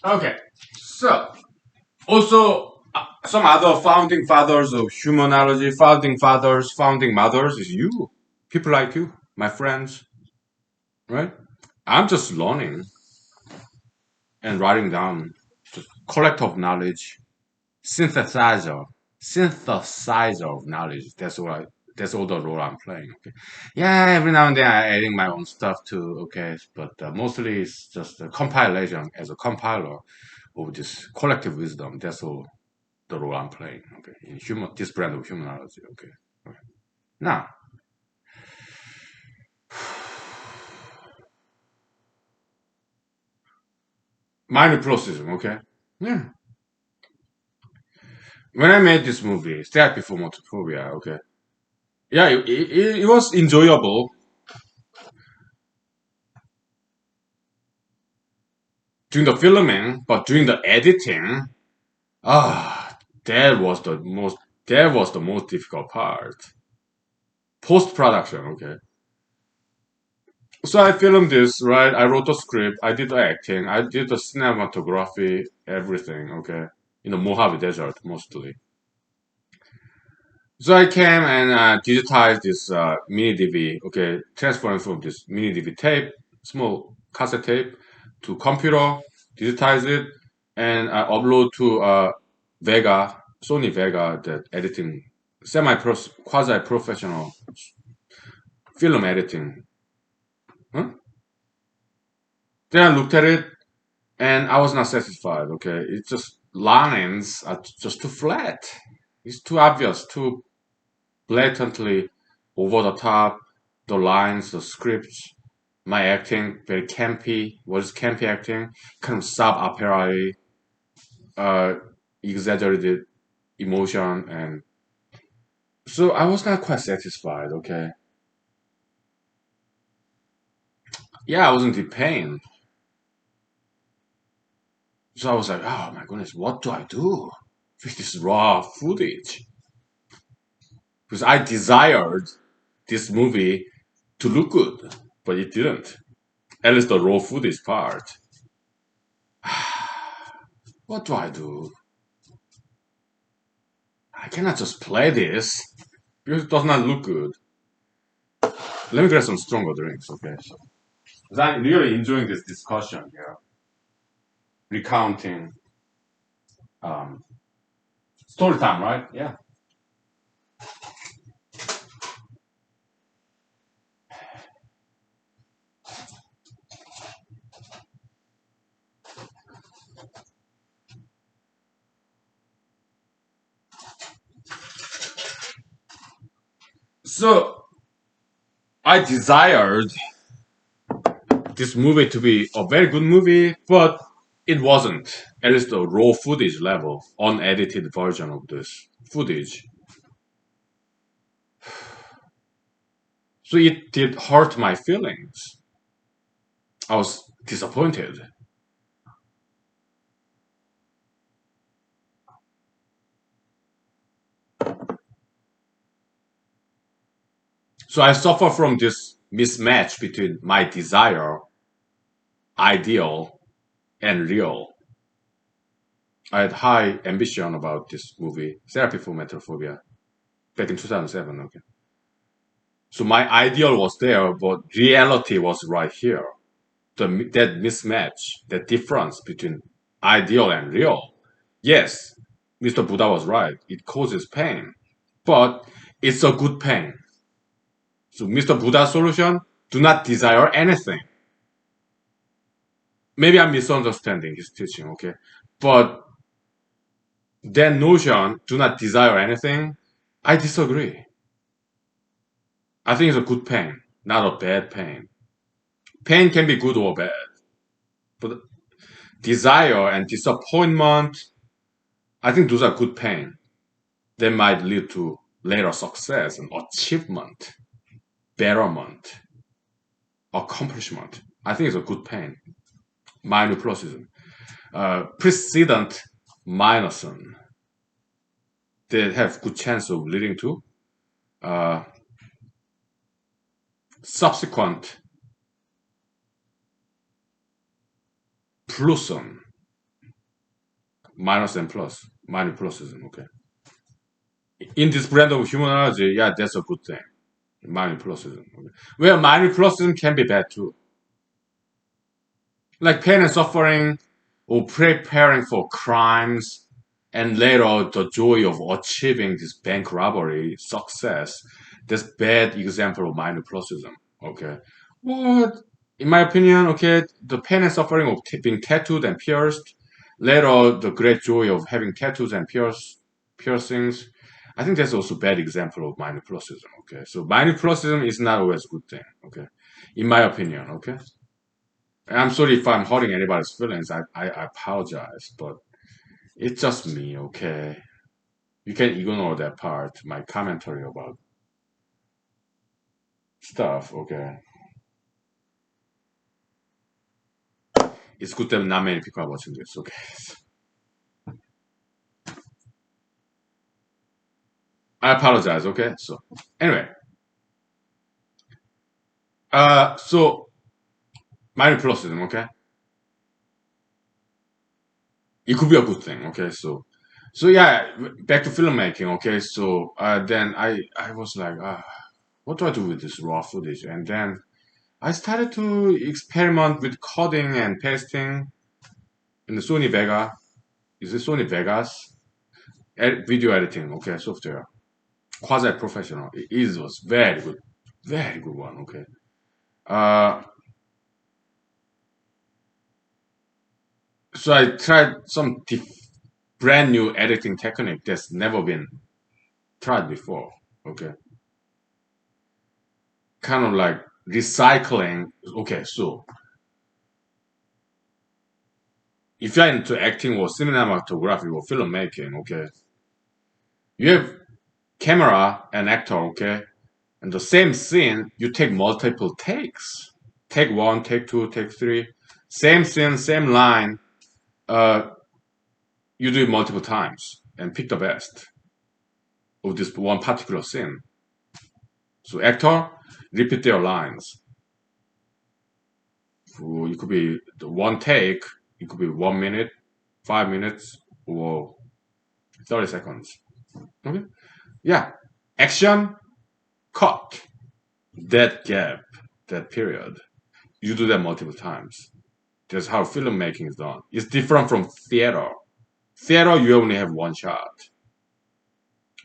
Okay. So also some other founding fathers of humanology, founding fathers, founding mothers is you, people like you, my friends, right? I'm just learning and writing down, just collector of knowledge, synthesizer, synthesizer of knowledge. That's all the role I'm playing. Okay. Yeah, every now and then I'm adding my own stuff too. Okay, but mostly it's just a compilation as a compiler of this collective wisdom. That's all the role I'm playing. Okay, in this brand of humanology. Okay. Okay. Now, minor processing. Okay. Yeah. When I made this movie, Therapy for Motophobia. Okay. Yeah, it was enjoyable during the filming, but during the editing, that was the most difficult part. Post production, okay. So I filmed this, right? I wrote the script, I did the acting, I did the cinematography, everything, okay. In the Mojave Desert, mostly. So I came and digitized this mini DV, okay, transferring from this mini DV tape, small cassette tape, to computer, digitize it, and I upload to Vega, Sony Vega, that editing, quasi-professional film editing. Huh? Then I looked at it, and I was not satisfied, okay. It's just lines are just too flat. It's too obvious, too blatantly over the top, the lines, the scripts, my acting very campy. What is campy acting? Kind of sub opera, uh, exaggerated emotion, and so I was not quite satisfied. Okay, yeah, I wasn't in pain, so I was like, oh my goodness, what do I do with this raw footage? Because I desired this movie to look good, but it didn't. At least the raw footage part. What do I do? I cannot just play this because it does not look good. Let me get some stronger drinks, okay? Because I'm really enjoying this discussion here, recounting um, story time, right? Yeah. So I desired this movie to be a very good movie, but it wasn't. At least the raw footage level, unedited version of this footage. So it did hurt my feelings. I was disappointed. So I suffer from this mismatch between my desire, ideal, and real. I had high ambition about this movie, Therapy for Metrophobia, back in 2007. Okay. So my ideal was there, but reality was right here. That mismatch, that difference between ideal and real. Yes, Mr. Buddha was right. It causes pain, but it's a good pain. So Mr. Buddha's solution, do not desire anything. Maybe I'm misunderstanding his teaching, okay? But that notion, do not desire anything, I disagree. I think it's a good pain, not a bad pain. Pain can be good or bad, but desire and disappointment, I think those are good pain. They might lead to later success and achievement, betterment, accomplishment. I think it's a good pain. Minor processing. Precedent minusen they have good chance of leading to uh, subsequent pluson, minus and plus, minor plussism, okay. In this brand of humanology, yeah, that's a good thing. Minor plussism. Okay. Well, minor plussism can be bad too. Like pain and suffering or preparing for crimes and later the joy of achieving this bank robbery success. That's bad example of minor processism. Okay. What? In my opinion, okay, the pain and suffering of being tattooed and pierced, later the great joy of having tattoos and piercings. I think that's also bad example of minor processism. Okay, so minor processism is not always a good thing. Okay, in my opinion. Okay, I'm sorry if I'm hurting anybody's feelings. I apologize, but it's just me. Okay, you can ignore that part. My commentary about stuff. Okay, it's good that not many people are watching this. Okay, I apologize. Okay, so anyway, so minor processism. Okay, it could be a good thing. Okay, so yeah, back to filmmaking. Okay, so then I was like, what do I do with this raw footage? And then I started to experiment with coding and pasting in the Sony Vega. Is it Sony Vegas? Video editing, okay, software. Quasi professional. It was very good one. Okay. Uh, so I tried some brand new editing technique that's never been tried before. Okay. Kind of like recycling. Okay, so if you're into acting or cinematography or filmmaking, okay, you have camera and actor, okay, and the same scene, you take multiple takes. Take one, take two, take three. Same scene, same line. Uh, you do it multiple times and pick the best of this one particular scene. So actor, repeat their lines. So it could be the one take. It could be 1 minute, 5 minutes, or 30 seconds. Okay. Yeah. Action, cut. That gap, that period. You do that multiple times. That's how filmmaking is done. It's different from theater. Theater, you only have one shot.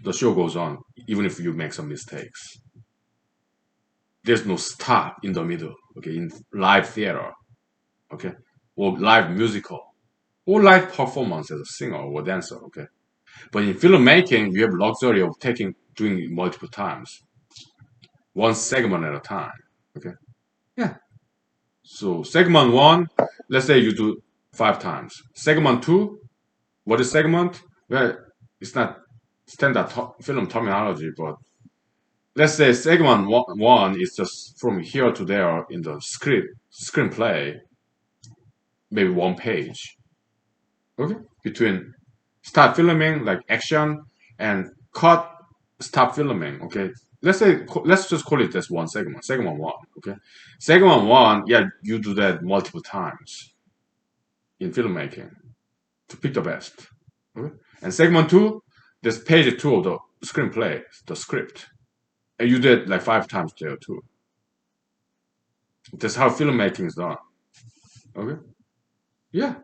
The show goes on, even if you make some mistakes. There's no stop in the middle. Okay, in live theater, okay, or live musical, or live performance as a singer or dancer. Okay, but in filmmaking, you have luxury of doing it multiple times, one segment at a time. Okay, yeah. So segment one, let's say you do 5 times. Segment two, what is segment? Well, it's not standard film terminology, but let's say segment one is just from here to there in the screenplay, maybe 1 page. Okay, between start filming like action and cut, stop filming. Okay, let's just call it as one segment. Segment one. Okay, segment one. Yeah, you do that multiple times in filmmaking to pick the best. Okay, and segment two, there's page two of the screenplay, the script, and you did like 5 times there too. That's how filmmaking is done. Okay. Yeah.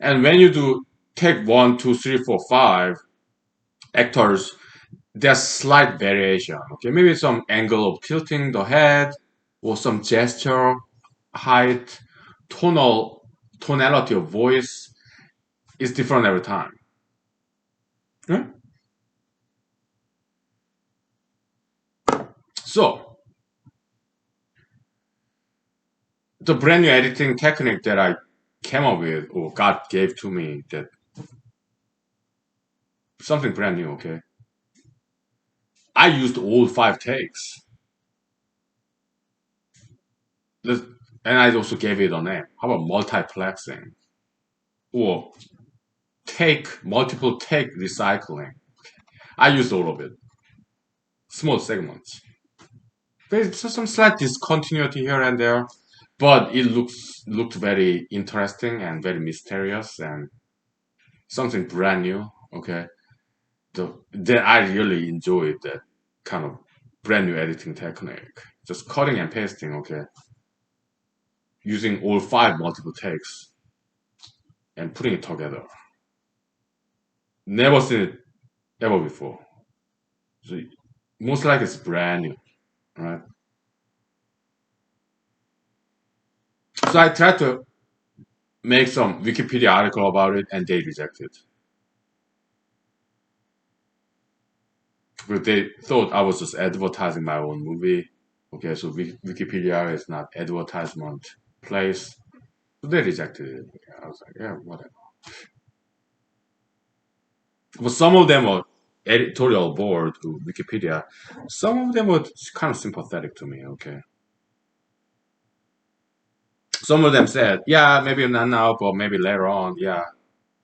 And when you do take one, two, three, four, five actors, there's slight variation. Okay. Maybe some angle of tilting the head or some gesture, height, tonality of voice is different every time. Yeah? So the brand new editing technique that I came up with or God gave to me that something brand new, okay? I used all 5 takes. This- and I also gave it a name. How about multiplexing? Or multiple take recycling. I used all of it. Small segments. There's some slight discontinuity here and there, but it looked very interesting and very mysterious and something brand new. Okay, then I really enjoyed that kind of brand new editing technique. Just cutting and pasting. Okay, using all 5 multiple takes and putting it together. Never seen it ever before. So Most like it's brand new, right? So I tried to make some Wikipedia article about it, and they rejected because they thought I was just advertising my own movie. Okay, so Wikipedia is not advertisement place, so they rejected it. I was like, yeah, whatever. But some of them were editorial board to Wikipedia. Some of them were kind of sympathetic to me. Okay, some of them said, yeah, maybe not now, but maybe later on. Yeah,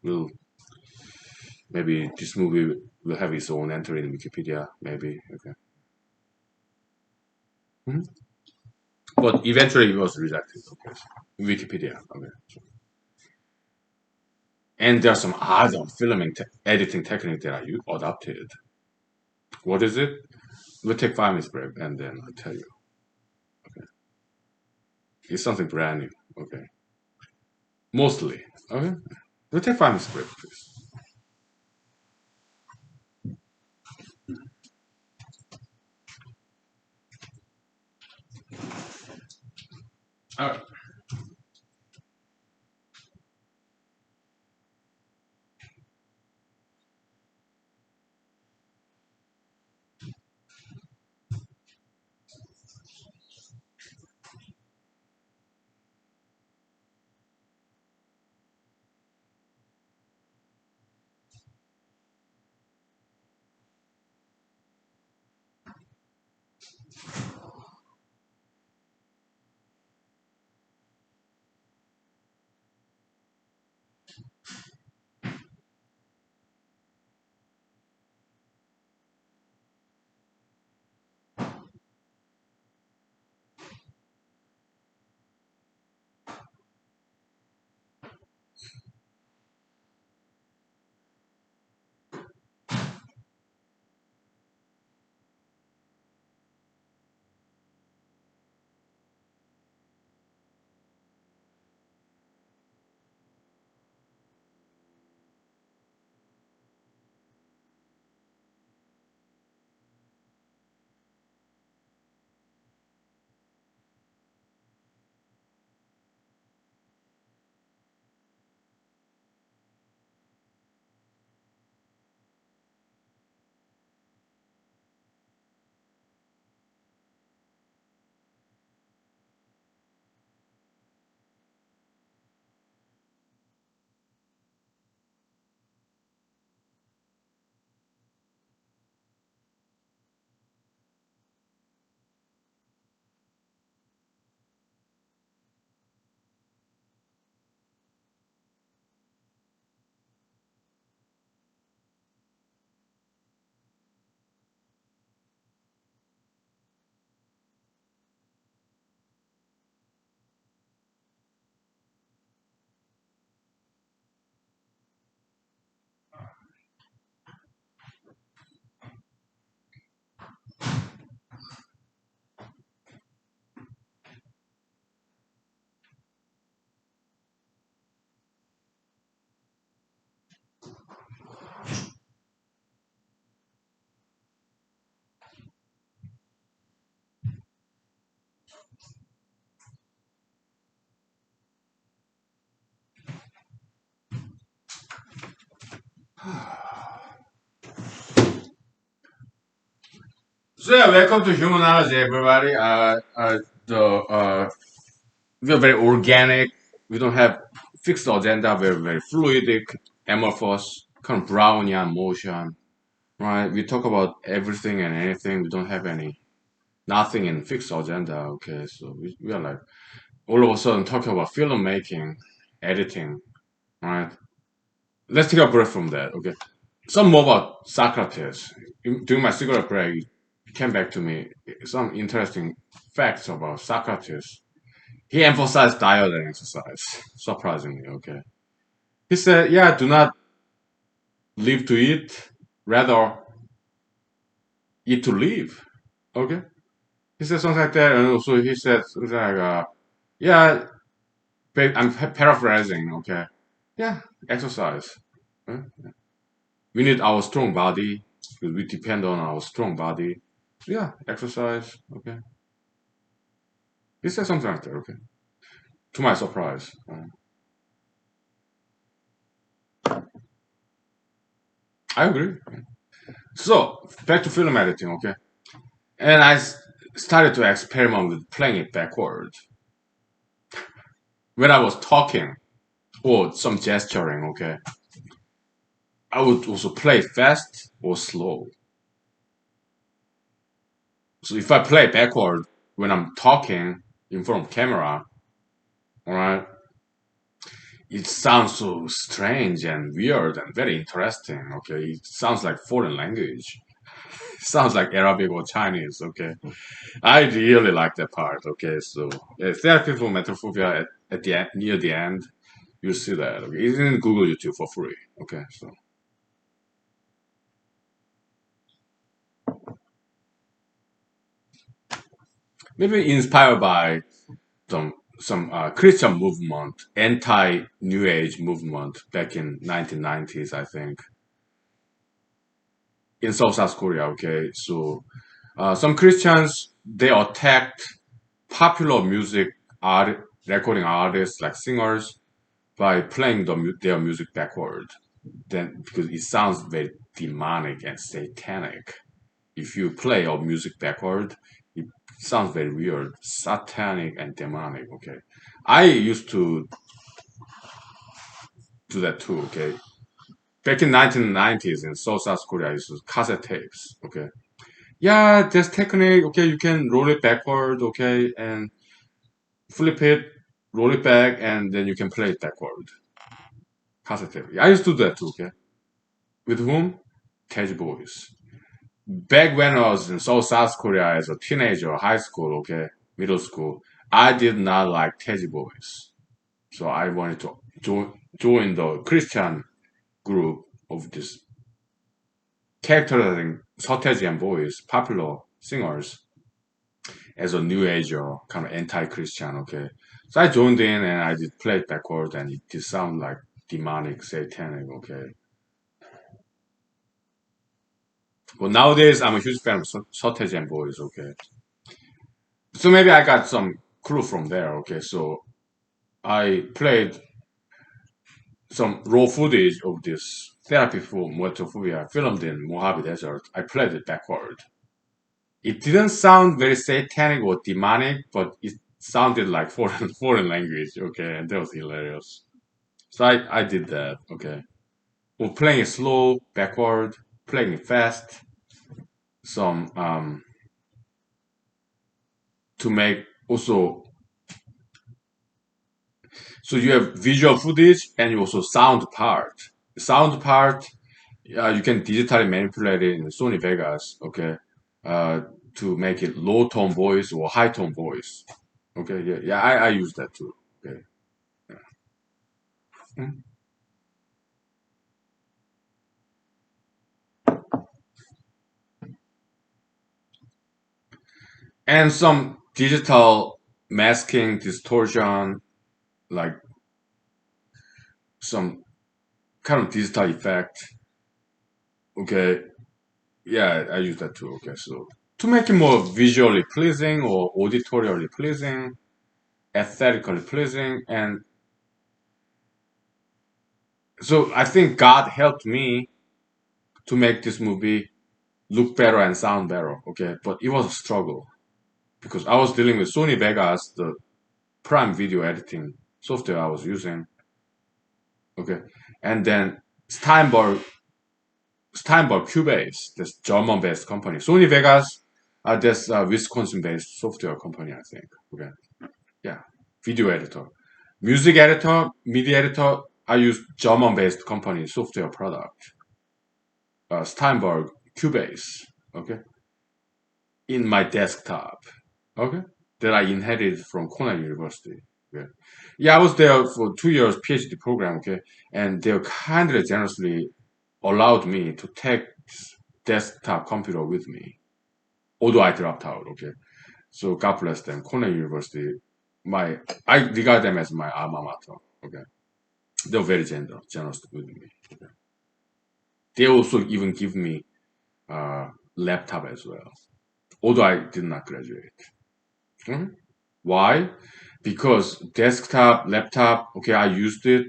we'll maybe this movie will have its own entry in Wikipedia. Maybe okay. Mhm. But eventually it was rejected. Okay, so Wikipedia. Okay, so. And there are some other editing technique that I adopted. What is it? We'll take 5 minutes break and then I'll tell you. Okay, it's something brand new. Okay, mostly. Okay, we'll take 5 minutes break, please. All right. So yeah, welcome to humanology, everybody. We're very organic. We don't have fixed agenda. We're very fluidic, amorphous, kind of Brownian motion, right? We talk about everything and anything. We don't have nothing in fixed agenda. Okay, so we are like all of a sudden talking about filmmaking, editing, right? Let's take a break from that. Okay, some more about Socrates. During my cigarette break, he came back to me some interesting facts about Socrates. He emphasized diet and exercise, surprisingly, okay. He said, yeah, do not live to eat, rather eat to live, okay. He said something like that, and also he said something like, yeah, I'm paraphrasing, okay. Yeah, exercise. Huh? We need our strong body, because we depend on our strong body. Yeah, exercise. Okay, he said something like that. Okay, to my surprise. I agree. So back to film editing. Okay, and started to experiment with playing it backwards when I was talking or some gesturing. Okay, I would also play fast or slow. So if I play backward when I'm talking in front of camera, all right, it sounds so strange and weird and very interesting. Okay, it sounds like foreign language. It sounds like Arabic or Chinese. Okay, I really like that part. Okay, so yeah, therapy for metaphobia at the end, near the end, you see that. Okay, it's in Google YouTube for free. Okay, so maybe inspired by some Christian movement, anti New Age movement back in 1990s, I think, in South Korea. Okay, so some Christians they attacked popular music recording artists like singers by playing their music backward. Then because it sounds very demonic and satanic. If you play our music backward, it sounds very weird, satanic and demonic. Okay, I used to do that too. Okay, back in 1990s in South Korea, I used to cassette tapes. Okay, yeah, this technique. Okay, you can roll it backward. Okay, and flip it, roll it back, and then you can play it backward. Cassette tape. I used to do that too. Okay, with whom? Cage Boys. Back when I was in South Korea as a teenager, high school, okay, middle school, I did not like Teddy Boys. So I wanted to join the Christian group of this characterizing Sotegi and boys, popular singers, as a new age or kind of anti-Christian, okay. So I joined in and I did play it backward and it did sound like demonic, satanic, okay. But nowadays I'm a huge fan of Sotegi and boys, okay. So maybe I got some clue from there, okay. So I played some raw footage of this therapy for Muertophobia filmed in Mojave Desert. I played it backward. It didn't sound very satanic or demonic, but it sounded like foreign foreign language. Okay, and that was hilarious. So I did that. Okay, well, playing it slow, backward, playing it fast. Some to make also so you have visual footage and you also sound part. The sound part you can digitally manipulate it in Sony Vegas, okay, uh, to make it low tone voice or high tone voice. Okay, yeah, yeah, I use that too. Okay. Mm. And some digital masking, distortion, like some kind of digital effect. Okay, yeah, I use that too. Okay, so to make it more visually pleasing or auditorially pleasing, aesthetically pleasing, and so I think God helped me to make this movie look better and sound better. Okay, but it was a struggle because I was dealing with Sony Vegas, the prime video editing software I was using. Okay, and then Steinberg, Steinberg Cubase, this German-based company. Sony Vegas, this Wisconsin-based software company, I think. Okay, yeah, video editor, music editor, media editor. I use German-based company software product, Steinberg Cubase. Okay, in my desktop. Okay, that I inherited from Cornell University. Okay. Yeah, I was there for 2 years PhD program. Okay, and they kindly generously allowed me to take this desktop computer with me, although I dropped out. Okay, so God bless them, Cornell University. My I regard them as my alma mater. Okay, they're very generous with me. Okay. They also even give me laptop as well. although I did not graduate. Hmm? Why? Because desktop, laptop, okay, I used it,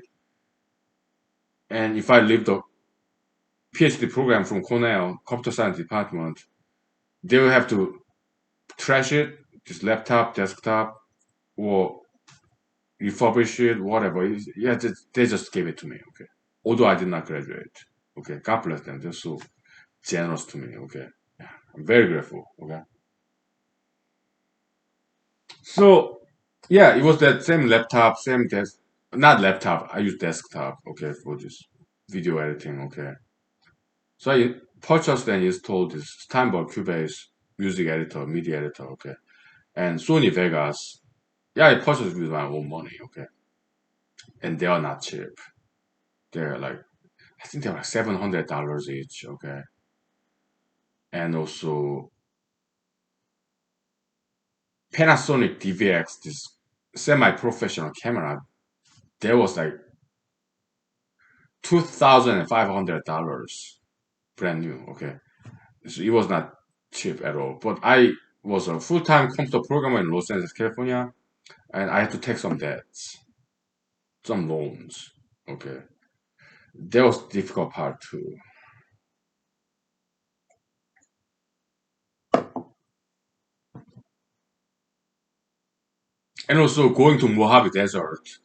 and if I leave the PhD program from Cornell computer science department, they will have to trash it, this laptop, desktop, or refurbish it, whatever. Yeah, they just gave it to me. Okay, although I did not graduate. Okay, God bless them. They're so generous to me. Okay, yeah, I'm very grateful. Okay, so yeah, it was that same laptop, same desk, not laptop. I use desktop. Okay, for this video editing. Okay, so I purchased and installed this Steinberg Cubase music editor, MIDI editor. Okay, and Sony Vegas. Yeah, I purchased with my own money. Okay, and they are not cheap. They're like I think they're like $700 each. Okay, and also Panasonic DVX, this semi-professional camera, that was like $2,500 brand new. Okay, so it was not cheap at all. But I was a full-time computer programmer in Los Angeles, California, and I had to take some debts, some loans. Okay, that was the difficult part too. And also going to Mojave Desert,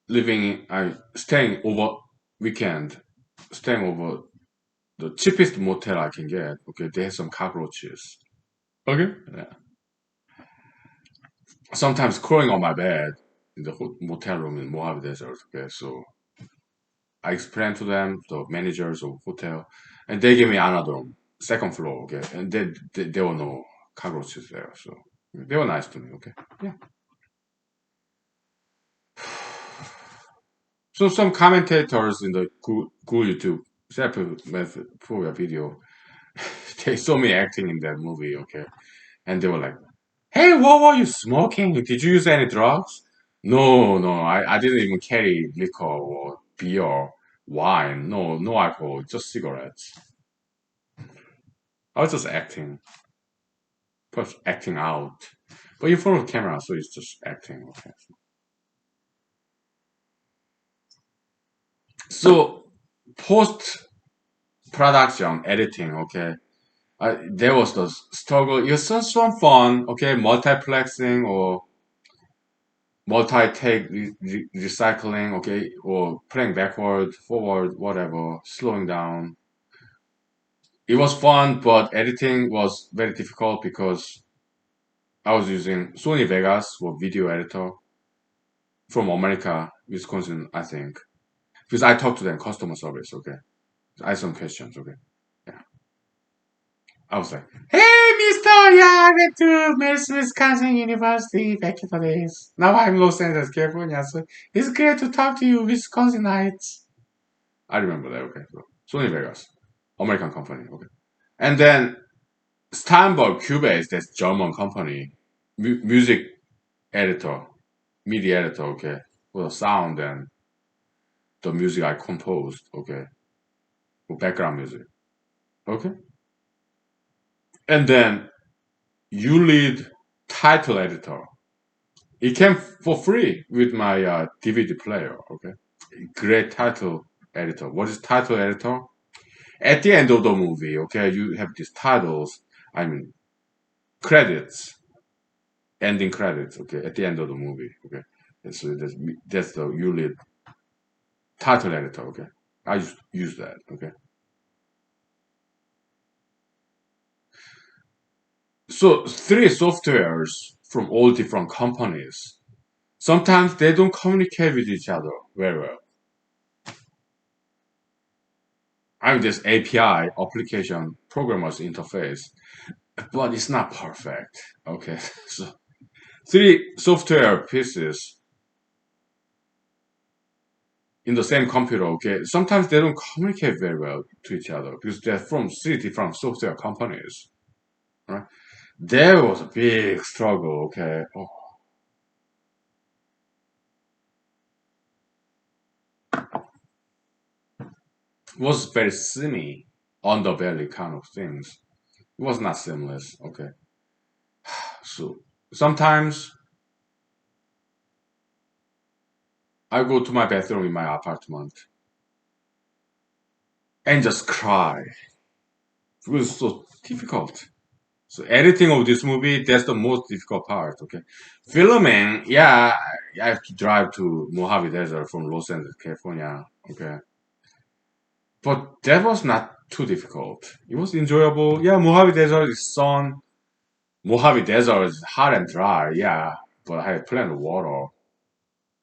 I staying over weekend, staying over the cheapest motel I can get. Okay, they have some cockroaches. Okay, yeah. Sometimes crawling on my bed in the motel room in Mojave Desert. Okay, so I explained to them, the managers of hotel, and they gave me another room, second floor. Okay, and there were no cockroaches there, so they were nice to me. Okay, yeah. So some commentators in the Google YouTube for a video, they saw me acting in that movie. Okay, and they were like, "Hey, what were you smoking? Did you use any drugs?" No, no, I didn't even carry liquor or beer, wine. No, no alcohol, just cigarettes. I was just acting, just acting out. But in front of the camera, so it's just acting. Okay. So post production editing. Okay. There was the struggle. It was such fun. Okay, multiplexing or multi-take recycling, okay, or playing backward, forward, whatever, slowing down. It was fun, but editing was very difficult because I was using Sony Vegas for video editor from America, Wisconsin, I think. Because I talked to them, customer service, okay. I had some questions, okay. Yeah. I was like, hey, Mister, yeah, I went to Madison, Wisconsin University back in the days. Now I'm in Los Angeles, California, so it's great to talk to you, Wisconsinites. I remember that. Okay, so Sony Vegas, American company. Okay, and then Steinberg Cubase, that's German company, music editor, MIDI editor. Okay, for the sound and the music I composed. Okay, for background music. Okay, and then you lead title editor. It came for free with my DVD player. Okay, great title editor. What is title editor? At the end of the movie, okay, you have these titles. I mean, credits, ending credits, okay, at the end of the movie, okay. And so that's the usually title editor, okay. I use that, okay. So three softwares from all different companies. Sometimes they don't communicate with each other very well. I mean, this API application programmers interface, but it's not perfect. Okay, so three software pieces in the same computer, okay, sometimes they don't communicate very well to each other because they're from three different software companies, right? There was a big struggle, okay. Oh, it was very semi underbelly kind of things. It was not seamless. Okay. So sometimes I go to my bathroom in my apartment and just cry. It was so difficult. So editing of this movie, that's the most difficult part. Okay. Filming, yeah, I have to drive to Mojave Desert from Los Angeles, California. Okay. But that was not too difficult. It was enjoyable. Yeah, Mojave Desert is sun. Mojave Desert is hot and dry. Yeah. But I had plenty of water,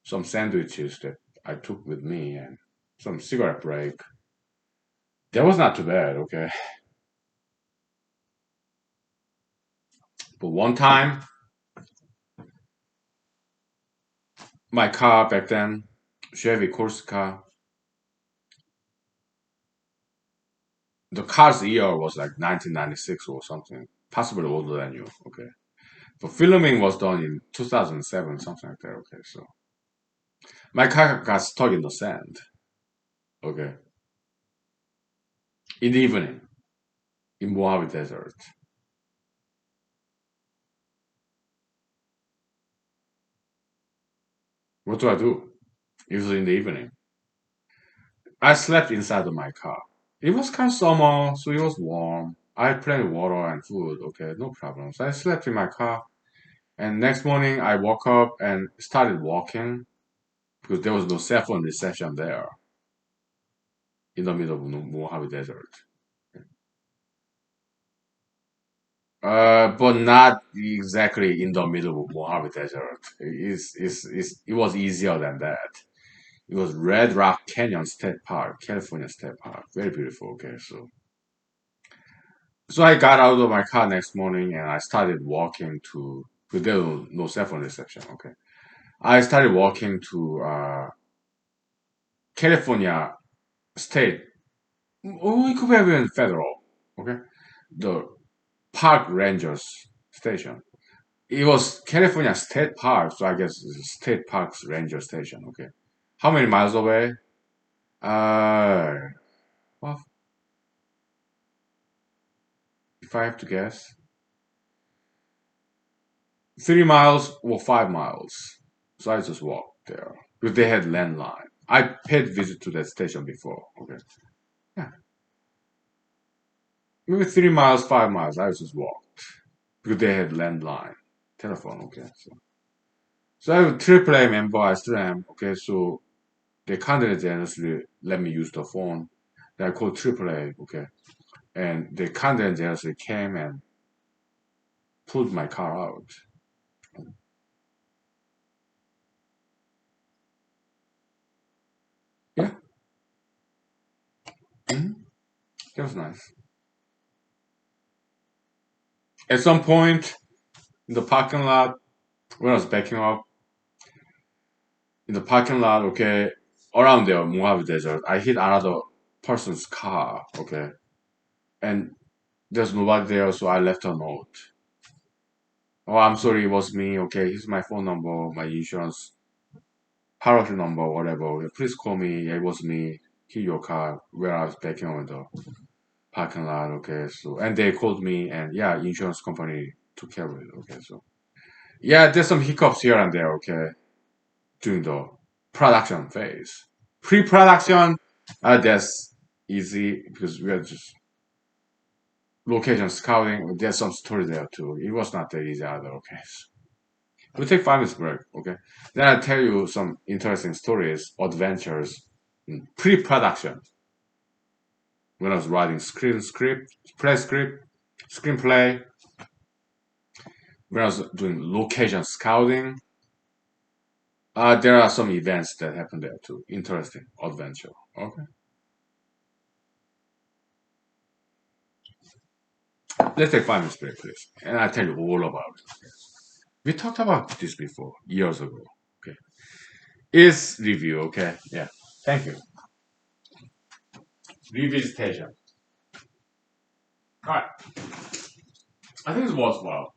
some sandwiches that I took with me, and some cigarette break. That was not too bad. Okay. But one time, my car back then, Chevy Corsica, the car's year was like 1996 or something, possibly older than you. Okay. But filming was done in 2007, something like that. Okay. So my car got stuck in the sand. Okay. In the evening, in Mojave Desert. What do I do? Usually in the evening. I slept inside of my car. It was kind of summer, so it was warm. I had plenty of water and food. Okay, no problems. I slept in my car. And next morning, I woke up and started walking because there was no cell phone reception there in the middle of Mojave Desert. But not exactly in the middle of Mojave Desert. It was easier than that. It was Red Rock Canyon State Park, California State Park. Very beautiful. Okay, so I got out of my car next morning and I started walking to. Because there was no cell phone reception. Okay, I started walking to California State. Oh, it could have been federal. Okay, the Park Rangers Station. It was California State Park, so I guess it's State Parks Ranger Station. Okay, how many miles away? Uh, well, if I have to guess, 3 miles or 5 miles. So I just walked there because they had landline. I paid visit to that station before. Okay, yeah, maybe 3 miles, 5 miles. I just walked because they had landline telephone. Okay, so I was AAA member. I still am. Okay, so they kindly generously let me use the phone. Then I called AAA. Okay, and they kindly and generously came and pulled my car out. Yeah, mhm, that was nice. At some point in the parking lot, when I was backing up in the parking lot, okay, around there, Mojave Desert, I hit another person's car, okay, and there's nobody there, so I left a note. Oh, I'm sorry, it was me, okay, here's my phone number, my insurance policy number, whatever. Okay, please call me, it was me, hit your car, where I was backing up in the parking lot, okay, so, and they called me, and yeah, insurance company took care of it, okay, so. Yeah, there's some hiccups here and there, okay, during the production phase. Pre-production, that's easy because we are just location scouting. There's some story there too. It was not that easy either. Okay, so we'll take 5 minutes break. Okay, then I'll tell you some interesting stories, adventures in pre-production when I was writing screenplay. When I was doing location scouting, there are some events that happen there too. Interesting adventure. Okay, let's take 5 minutes break, please, and I'll tell you all about it. We talked about this before, years ago. Okay. Is review, okay? Yeah. Thank you. Revisitation. Alright. I think it's worthwhile.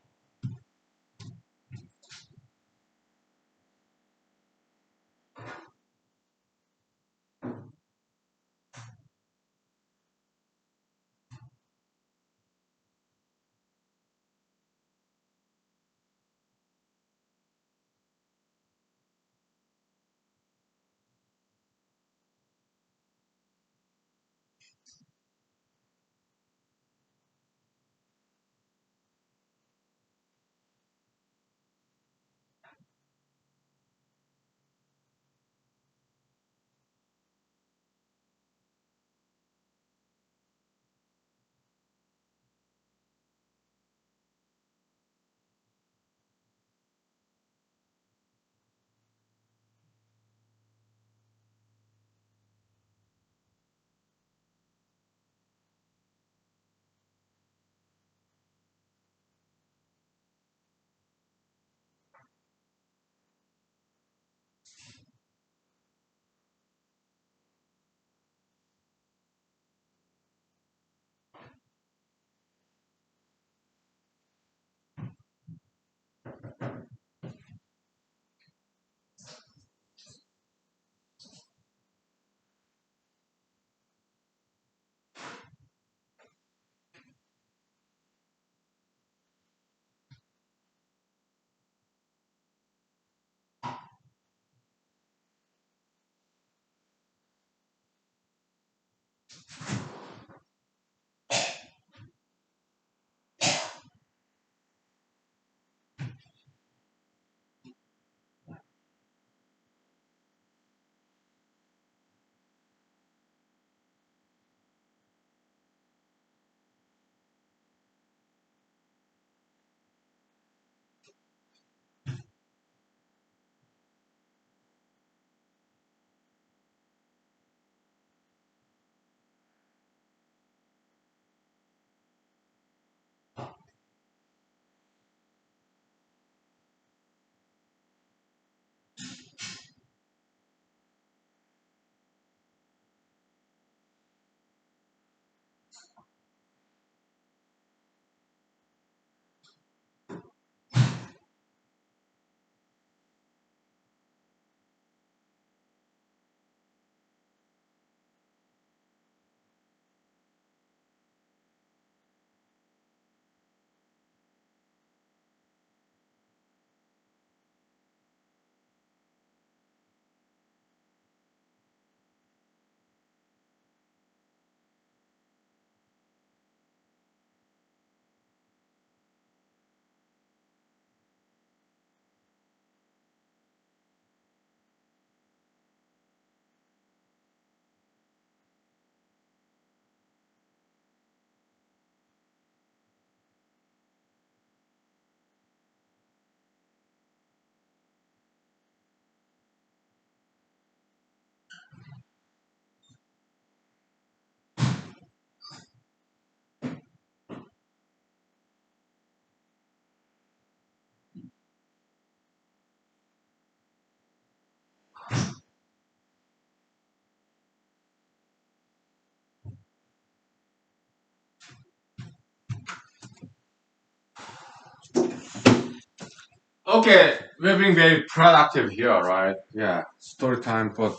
Okay, we're being very productive here, right? Yeah, story time, but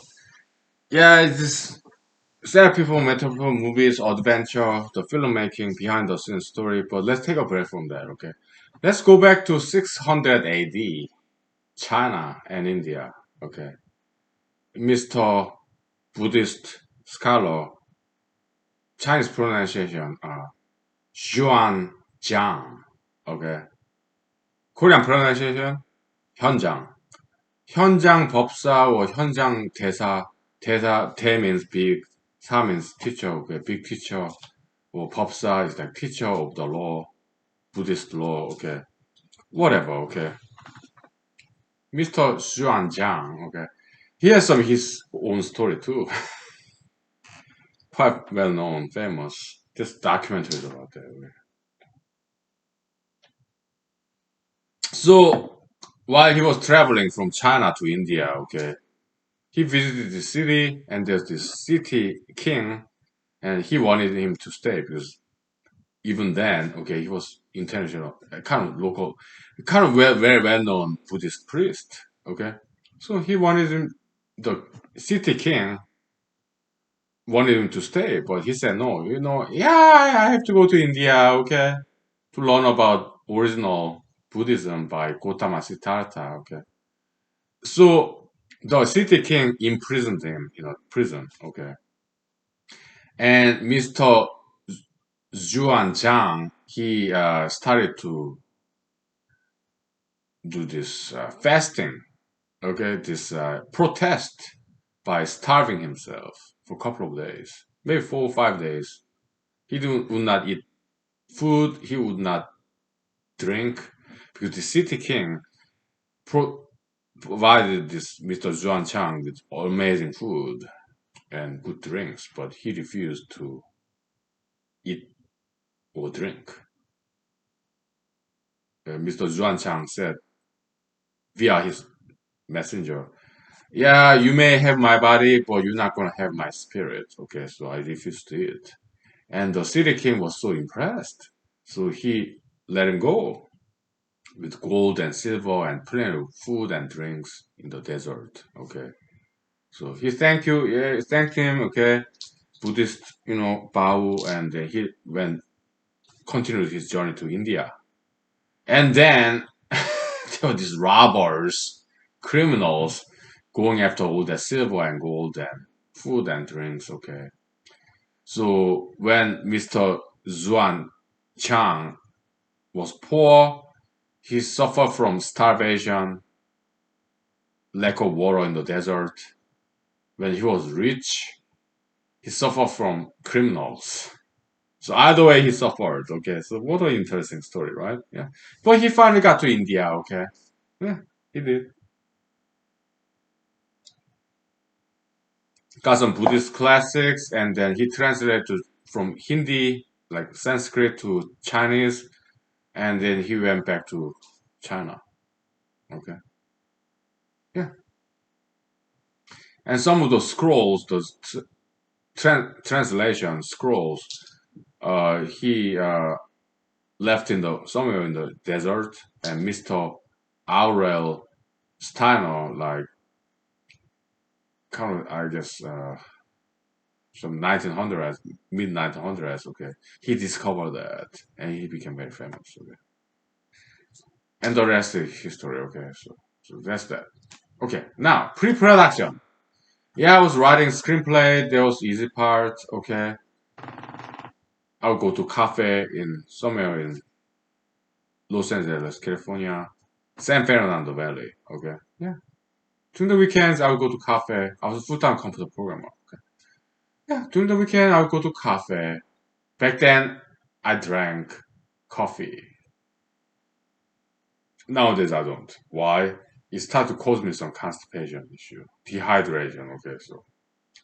yeah, it's just therapy for mental people, movies, adventure, the filmmaking, behind the scenes story. But let's take a break from that, okay? Let's go back to 600 AD, China and India, okay? Mr. Buddhist scholar, Chinese pronunciation, Xuan Jiang, okay? Korean pronunciation, 현장. 현장 법사 or 현장 대사, 대 means big, 사 means teacher, okay, big teacher, or 법사 is like teacher of the law, Buddhist law, okay, whatever, okay. Mr. Xuanjiang, okay, he has some his own story too, quite well known, famous. This documentary is about that. Okay. So while he was traveling from China to India, okay, he visited the city, and there's this city king, and he wanted him to stay because even then, okay, he was international, kind of local, kind of very well known Buddhist priest. Okay, so he wanted him, the city king wanted him to stay, but he said no. Yeah, I have to go to India. Okay, to learn about original Buddhism by Gautama Siddhartha. Okay, so the city king imprisoned him in a prison. Okay, and Mr. Zhuan Zhang, he started to do this fasting, okay, this protest by starving himself for a couple of days, maybe 4 or 5 days. Would not eat food, he would not drink, because the city king provided this Mr. Zhuan Chang with amazing food and good drinks, but he refused to eat or drink. Mr. Zhuan Chang said via his messenger, yeah, you may have my body, but you're not gonna have my spirit. Okay, so I refused to eat. And the city king was so impressed. So he let him go with gold and silver and plenty of food and drinks in the desert. Okay. So he thanked him, okay. Buddhist, bow, and he went continued his journey to India. And then there were these robbers, criminals, going after all the silver and gold and food and drinks. Okay, so when Mr. Zuan Chang was poor, he suffered from starvation, lack of water in the desert. When he was rich, he suffered from criminals. So either way, he suffered. Okay, so what an interesting story, right? Yeah, but he finally got to India. Okay, yeah, he did. Got some Buddhist classics, and then he translated from Hindi, like Sanskrit, to Chinese, and then he went back to China. Okay, yeah, and some of those scrolls, those translation scrolls, he left in the somewhere in the desert, and Mr. Aurel Steiner, like kind of, I guess, some 1900s, mid 1900s. Okay, he discovered that, and he became very famous. Okay. And the rest is history. Okay, so that's that. Okay, now pre-production. Yeah, I was writing screenplay. There was easy part. Okay, I'll go to cafe in somewhere in Los Angeles, California, San Fernando Valley. Okay, yeah. During the weekends, I would go to cafe. I was a full-time computer programmer. Okay, yeah. During the weekend, I would go to cafe. Back then, I drank coffee. Nowadays, I don't. Why? It started to cause me some constipation issue, dehydration. Okay, so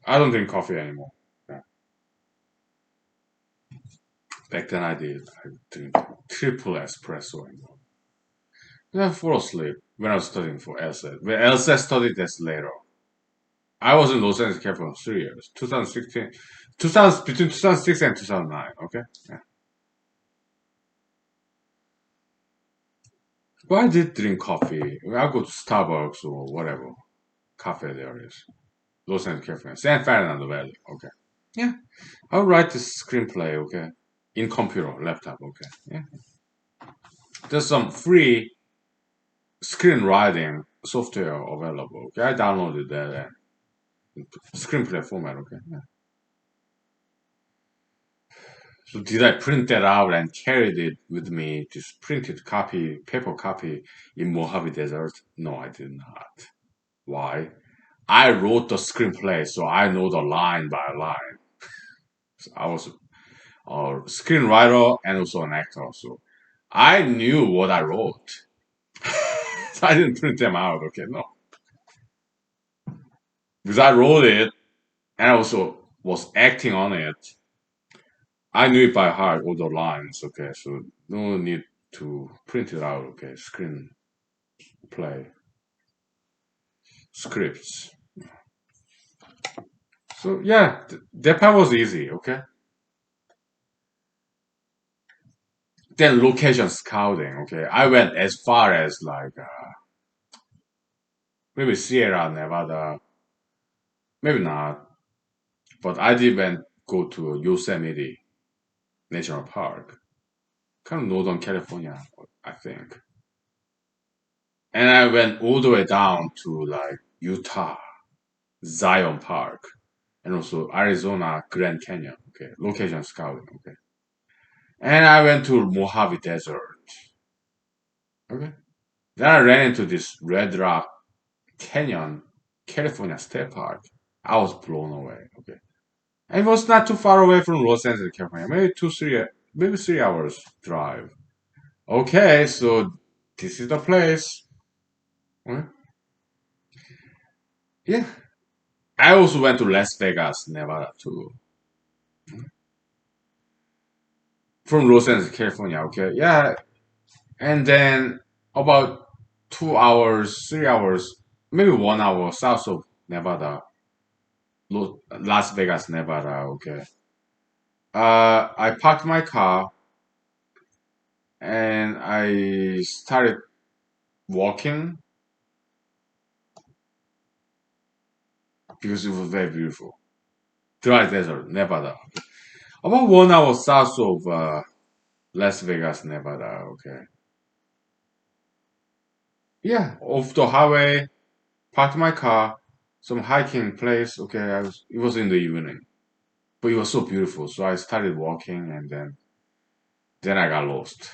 I don't drink coffee anymore. Yeah. Back then I did. I drink triple espresso and then I fall asleep when I was studying for LSAT. When LSAT studied this later. I was in Los Angeles California for 3 years. 2016, 2000, between 2006 and 2009. Okay. Yeah. But I did drink coffee. I go to Starbucks or whatever cafe there is. Los Angeles, California. San Fernando Valley. Okay. Yeah. I'll write the screenplay, okay? In computer, laptop, okay. Yeah. There's some free screenwriting software available. Okay. I downloaded that and screenplay format, okay. Yeah. So did I print that out and carried it with me, this printed copy, paper copy in Mojave Desert? No, I did not. Why? I wrote the screenplay, so I know the line by line. So I was a screenwriter and also an actor, so I knew what I wrote. So I didn't print them out, okay? No. Because I wrote it and I also was acting on it. I knew it by heart, all the lines, okay? So no need to print it out, okay? Screenplay, scripts. So yeah, that part was easy, okay? Then location scouting, okay? I went as far as like maybe Sierra Nevada, maybe not, but I did not go to Yosemite National Park, kind of Northern California, I think. And I went all the way down to like Utah, Zion Park, and also Arizona Grand Canyon. Okay, location scouting. Okay, and I went to Mojave Desert. Okay, then I ran into this Red Rock Canyon, California State Park. I was blown away. Okay, and it was not too far away from Los Angeles, California. Maybe maybe 3 hours drive. Okay, so this is the place. Okay. Yeah, I also went to Las Vegas, Nevada too. From Los Angeles, California. Okay, yeah, and then about 2 hours, 3 hours, maybe 1 hour south of Nevada, Las Vegas, Nevada. Okay, I parked my car and I started walking because it was very beautiful. Dry desert, Nevada. About 1 hour south of Las Vegas, Nevada. Okay, yeah, off the highway, parked my car, some hiking place. Okay, it was in the evening, but it was so beautiful. So I started walking, and then I got lost.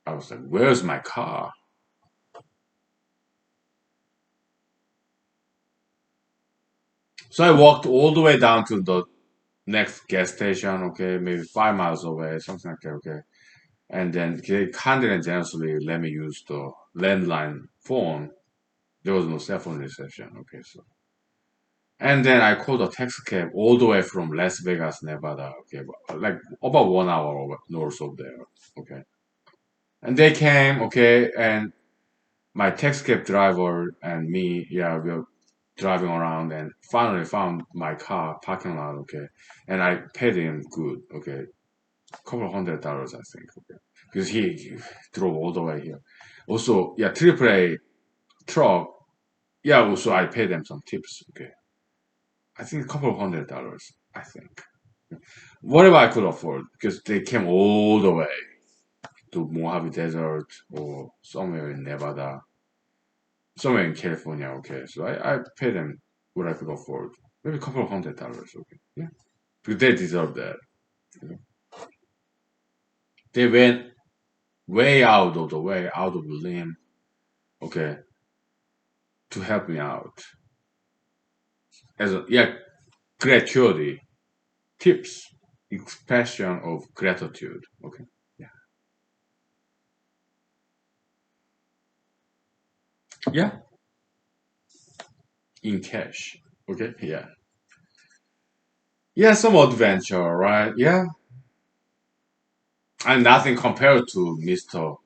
I was like, "Where's my car?" So I walked all the way down to the next gas station. Okay, maybe 5 miles away, something like that. Okay, and then they kindly and generously let me use the landline phone. There was no cell phone reception. Okay, so and then I called a taxi cab all the way from Las Vegas, Nevada. Okay, like about 1 hour north of there. Okay, and they came. Okay, and my taxi cab driver and me, yeah, we were driving around and finally found my car parking lot. Okay, and I paid him good. Okay, couple of $100, I think. Okay, because he drove all the way here. Also, yeah, AAA truck. Yeah, also I paid them some tips. Okay, I think a couple of $100. I think whatever I could afford because they came all the way to Mojave Desert or somewhere in Nevada, somewhere in California. Okay, so I paid them what I could afford, maybe a couple of $100. Okay, yeah, because they deserve that. You know? They went way out of the way, out of the limb. Okay, to help me out as a yeah gratuity, tips, expression of gratitude. Okay, yeah, yeah, in cash. Okay, yeah. Yeah, some adventure, right? Yeah, and nothing compared to Mr.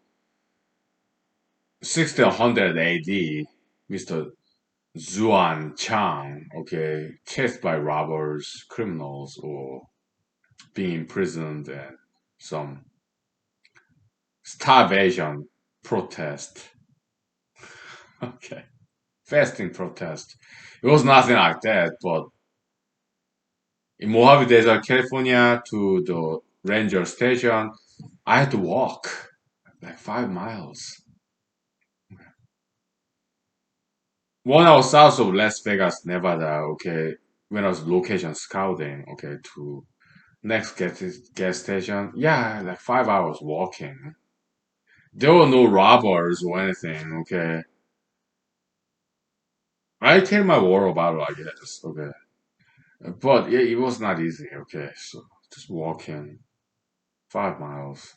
1600 AD, Mr. Zuan Chang, okay, chased by robbers, criminals, or being imprisoned and some starvation protest. Okay. Fasting protest. It was nothing like that, but in Mojave Desert, California to the ranger station, I had to walk like 5 miles. 1 hour south of Las Vegas, Nevada, okay, when I was location scouting, okay, to next gas station. Yeah, like 5 hours walking. There were no robbers or anything, okay. I tell my war about it, I guess, okay. But yeah, it was not easy, okay. So just walking 5 miles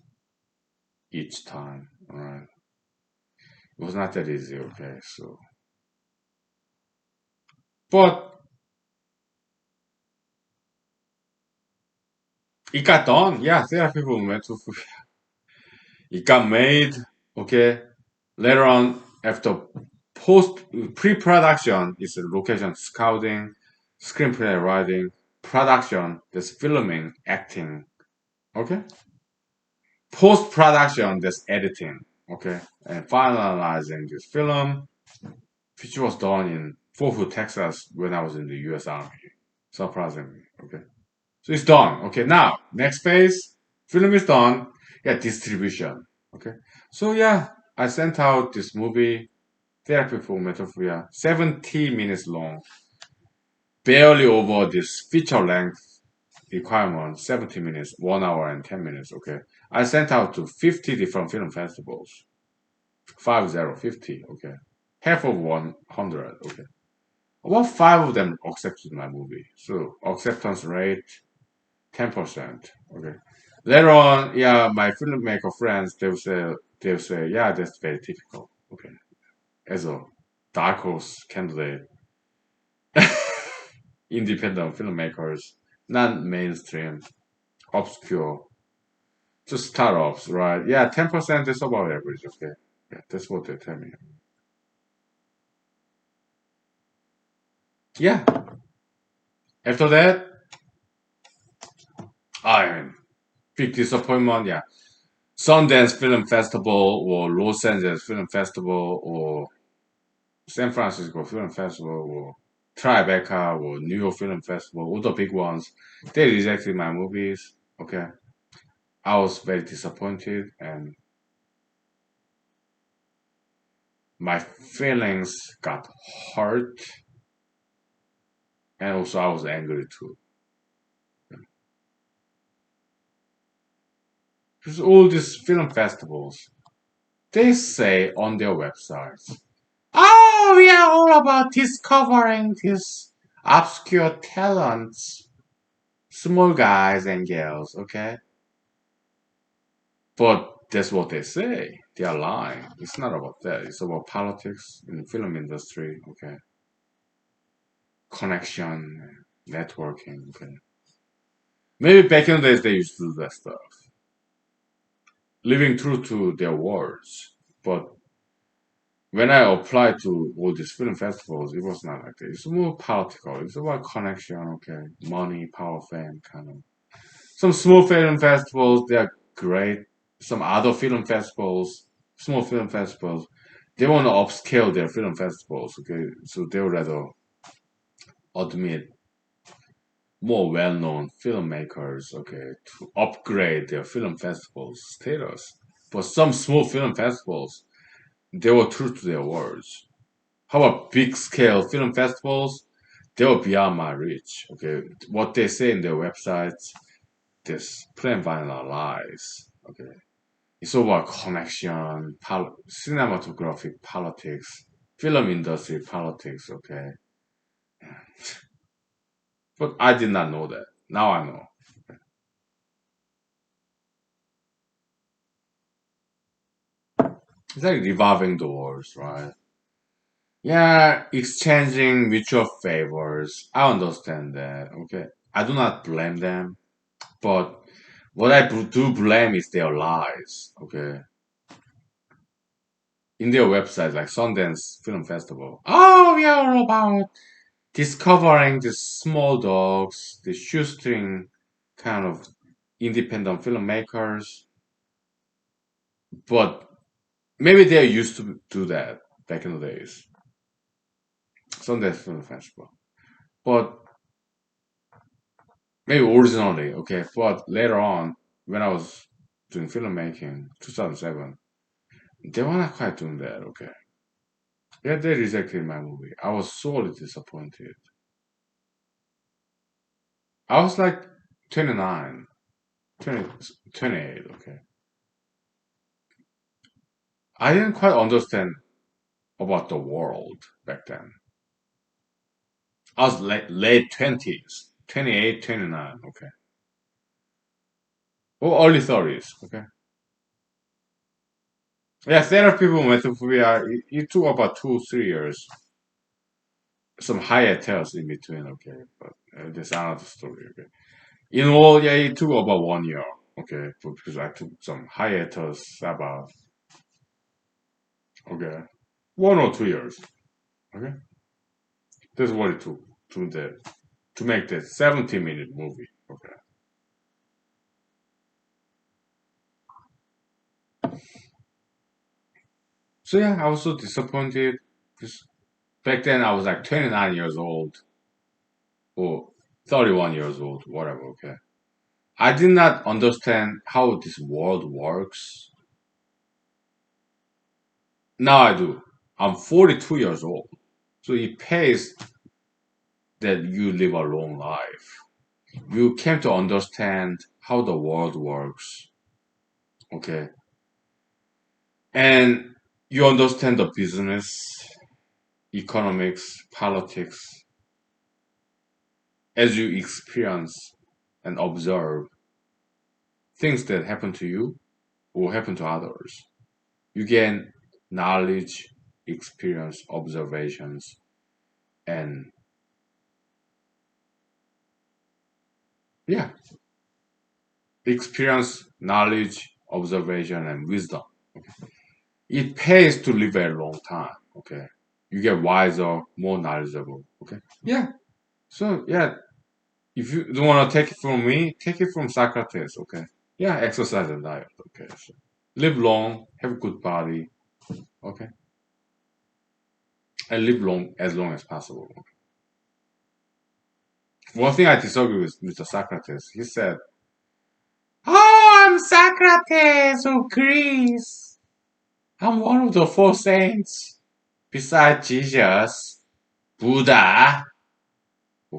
each time, alright. It was not that easy, okay. So, but it got done. Yeah, therapy movement. It got made, okay. Later on, after post pre-production is location scouting, screenplay writing, production, there's filming, acting, okay. Post-production, there's editing, okay, and finalizing this film, which was done in Fort Hood, Texas, when I was in the U.S. Army. Surprisingly, okay. So it's done. Okay, now next phase, film is done. Yeah, distribution. Okay, so yeah, I sent out this movie, Therapy for Metaphoria, 70 minutes long, barely over this feature length requirement, 70 minutes, 1 hour and 10 minutes. Okay, I sent out to 50 different film festivals, 50, okay, half of 100. Okay, about five of them accepted my movie. So acceptance rate 10%. Okay. Later on, yeah, my filmmaker friends they'll say, yeah, that's very typical. Okay. As a dark horse candidate, independent filmmakers, not mainstream, obscure, just startups, right? Yeah, 10% is about average. Okay. Yeah, that's what they tell me. Yeah. After that, I mean, big disappointment. Yeah. Sundance Film Festival or Los Angeles Film Festival or San Francisco Film Festival or Tribeca or New York Film Festival, all the big ones, they rejected my movies. Okay. I was very disappointed and my feelings got hurt and also I was angry too. Because all these film festivals, they say on their websites, oh, we are all about discovering these obscure talents, small guys and girls, okay? But that's what they say. They are lying. It's not about that. It's about politics in the film industry. Okay, connection, networking. Okay, maybe back in the days they used to do that stuff, living true to their words. But when I applied to all these film festivals, it was not like that. It's more political. It's about connection. Okay, money, power, fame, kind of. Some small film festivals, they are great. Some other film festivals, small film festivals, they want to upscale their film festivals. Okay, so they would rather admit more well-known filmmakers. Okay, to upgrade their film festival status. But some small film festivals, they were true to their words. How about big-scale film festivals? They were beyond my reach. Okay, what they say in their websites, this plain vanilla lies. Okay, it's all about connection, cinematographic politics, film industry politics. Okay, but I did not know that. Now I know. It's like revolving doors, right? Yeah, exchanging mutual favors. I understand that. Okay, I do not blame them, but what I do blame is their lies. Okay, in their website, like Sundance Film Festival. Oh, we are all about discovering the small dogs, the shoestring kind of independent filmmakers. But maybe they used to do that back in the days. Sunday film festival. But maybe originally, okay. But later on, when I was doing filmmaking, 2007, they were not quite doing that, okay. Yeah, they rejected my movie. I was sorely disappointed. I was like 29, 20, 28, okay. I didn't quite understand about the world back then. I was late 20s, 28, 29, okay. Or early 30s, okay. Yeah, there are people with phobia. It took about 2, 3 years. Some hiatus in between, okay. But that's another story, okay. In all, yeah, it took about 1 year, okay. Because I took some hiatus about, okay, 1 or 2 years, okay. That's what it took to the to make the 70-minute movie, okay. So yeah, I was so disappointed because back then I was like 29 years old or 31 years old, whatever, okay. I did not understand how this world works. Now I do. I'm 42 years old. So it pays that you live a long life. You came to understand how the world works, okay? And you understand the business, economics, politics as you experience and observe things that happen to you or happen to others. You gain knowledge, experience, observations, and yeah, experience, knowledge, observation, and wisdom. It pays to live a long time. Okay, you get wiser, more knowledgeable. Okay, yeah. So yeah, if you don't want to take it from me, take it from Socrates. Okay, yeah, exercise and diet. Okay, so live long, have a good body. Okay, and live long as possible. One thing I disagree with Mr. Socrates, he said, "Oh, I'm Socrates of Greece. I'm one of the four saints. Besides Jesus, Buddha,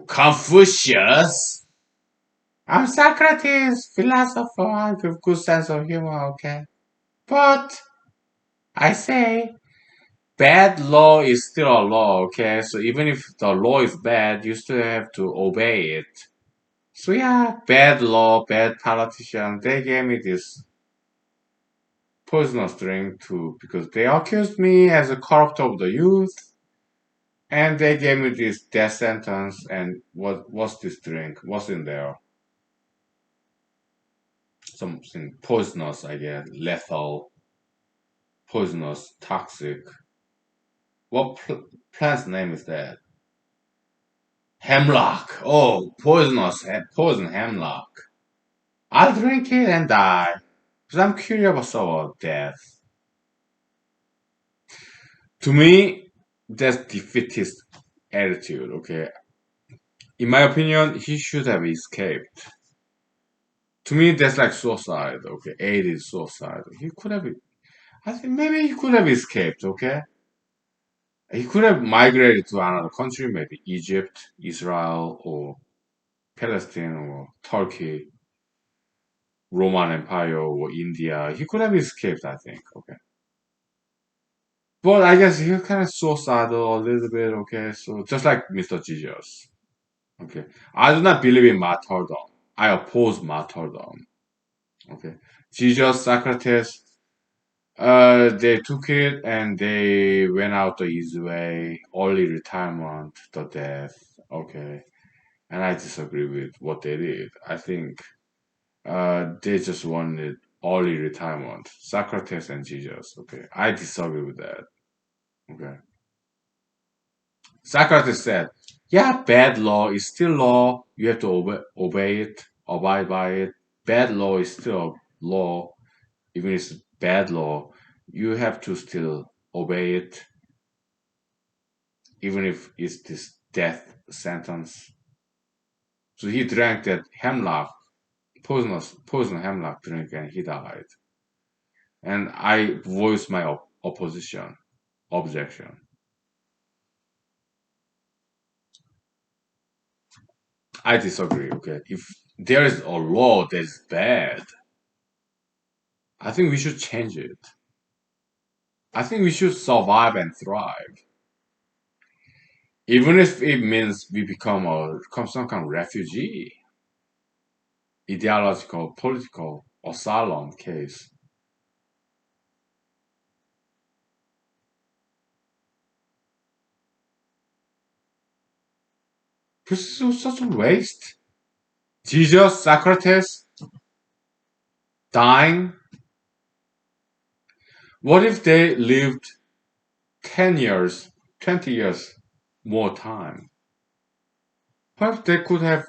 Confucius. I'm Socrates, philosopher with good sense of humor, okay? But I say bad law is still a law, okay? So even if the law is bad, you still have to obey it. So yeah, bad law, bad politician, they gave me this poisonous drink too because they accused me as a corrupt of the youth. And they gave me this death sentence. And what's this drink? What's in there? Something poisonous, I guess, lethal, poisonous, toxic. What plant's name is that? Hemlock. Oh, poisonous, poison hemlock. I'll drink it and die. Because I'm curious about death. To me, that's defeatist attitude, okay? In my opinion, he should have escaped. To me, that's like suicide, okay? Aided suicide. He could have, I think maybe he could have escaped, okay? He could have migrated to another country, maybe Egypt, Israel, or Palestine, or Turkey, Roman Empire, or India. He could have escaped, I think, okay? But I guess he kind of suicidal a little bit, okay? So just like Mr. Jesus, okay? I do not believe in martyrdom. I oppose martyrdom, okay? Jesus, Socrates, they took it and they went out the easy way, early retirement, the death, okay? And I disagree with what they did. I think they just wanted early retirement. Socrates and Jesus. Okay, I disagree with that. Okay, Socrates said, "Yeah, bad law is still law. You have to obey it, abide by it. Bad law is still law, even if it's bad law, you have to still obey it, even if it's this death sentence. So he drank that hemlock, poison hemlock drink, and he died. And I voiced my opposition, objection. I disagree. Okay, if there is a law that's bad, I think we should change it. I think we should survive and thrive, even if it means we become some kind of refugee, ideological, political asylum case. This is such a waste. Jesus, Socrates, dying. What if they lived 10 years, 20 years more time? Perhaps they could have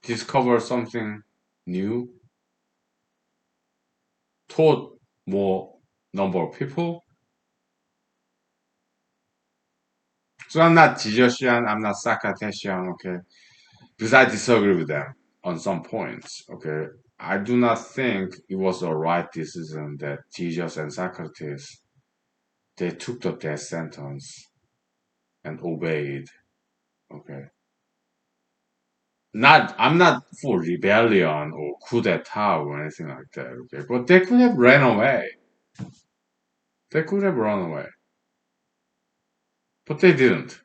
discovered something new, taught more number of people. So I'm not Jesusian, I'm not Socratesian, okay? Because I disagree with them on some points, okay? I do not think it was a right decision that Jesus and Socrates they took the death sentence and obeyed, okay? Not I'm not for rebellion or coup d'etat or anything like that, okay? But they could have ran away. They could have run away. But they didn't.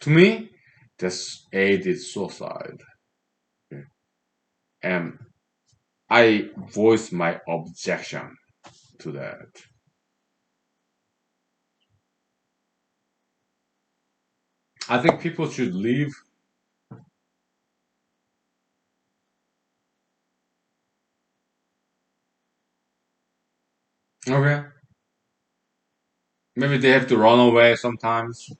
To me, that's aided suicide. Okay? And I voiced my objection to that. I think people should leave. Okay. Maybe they have to run away sometimes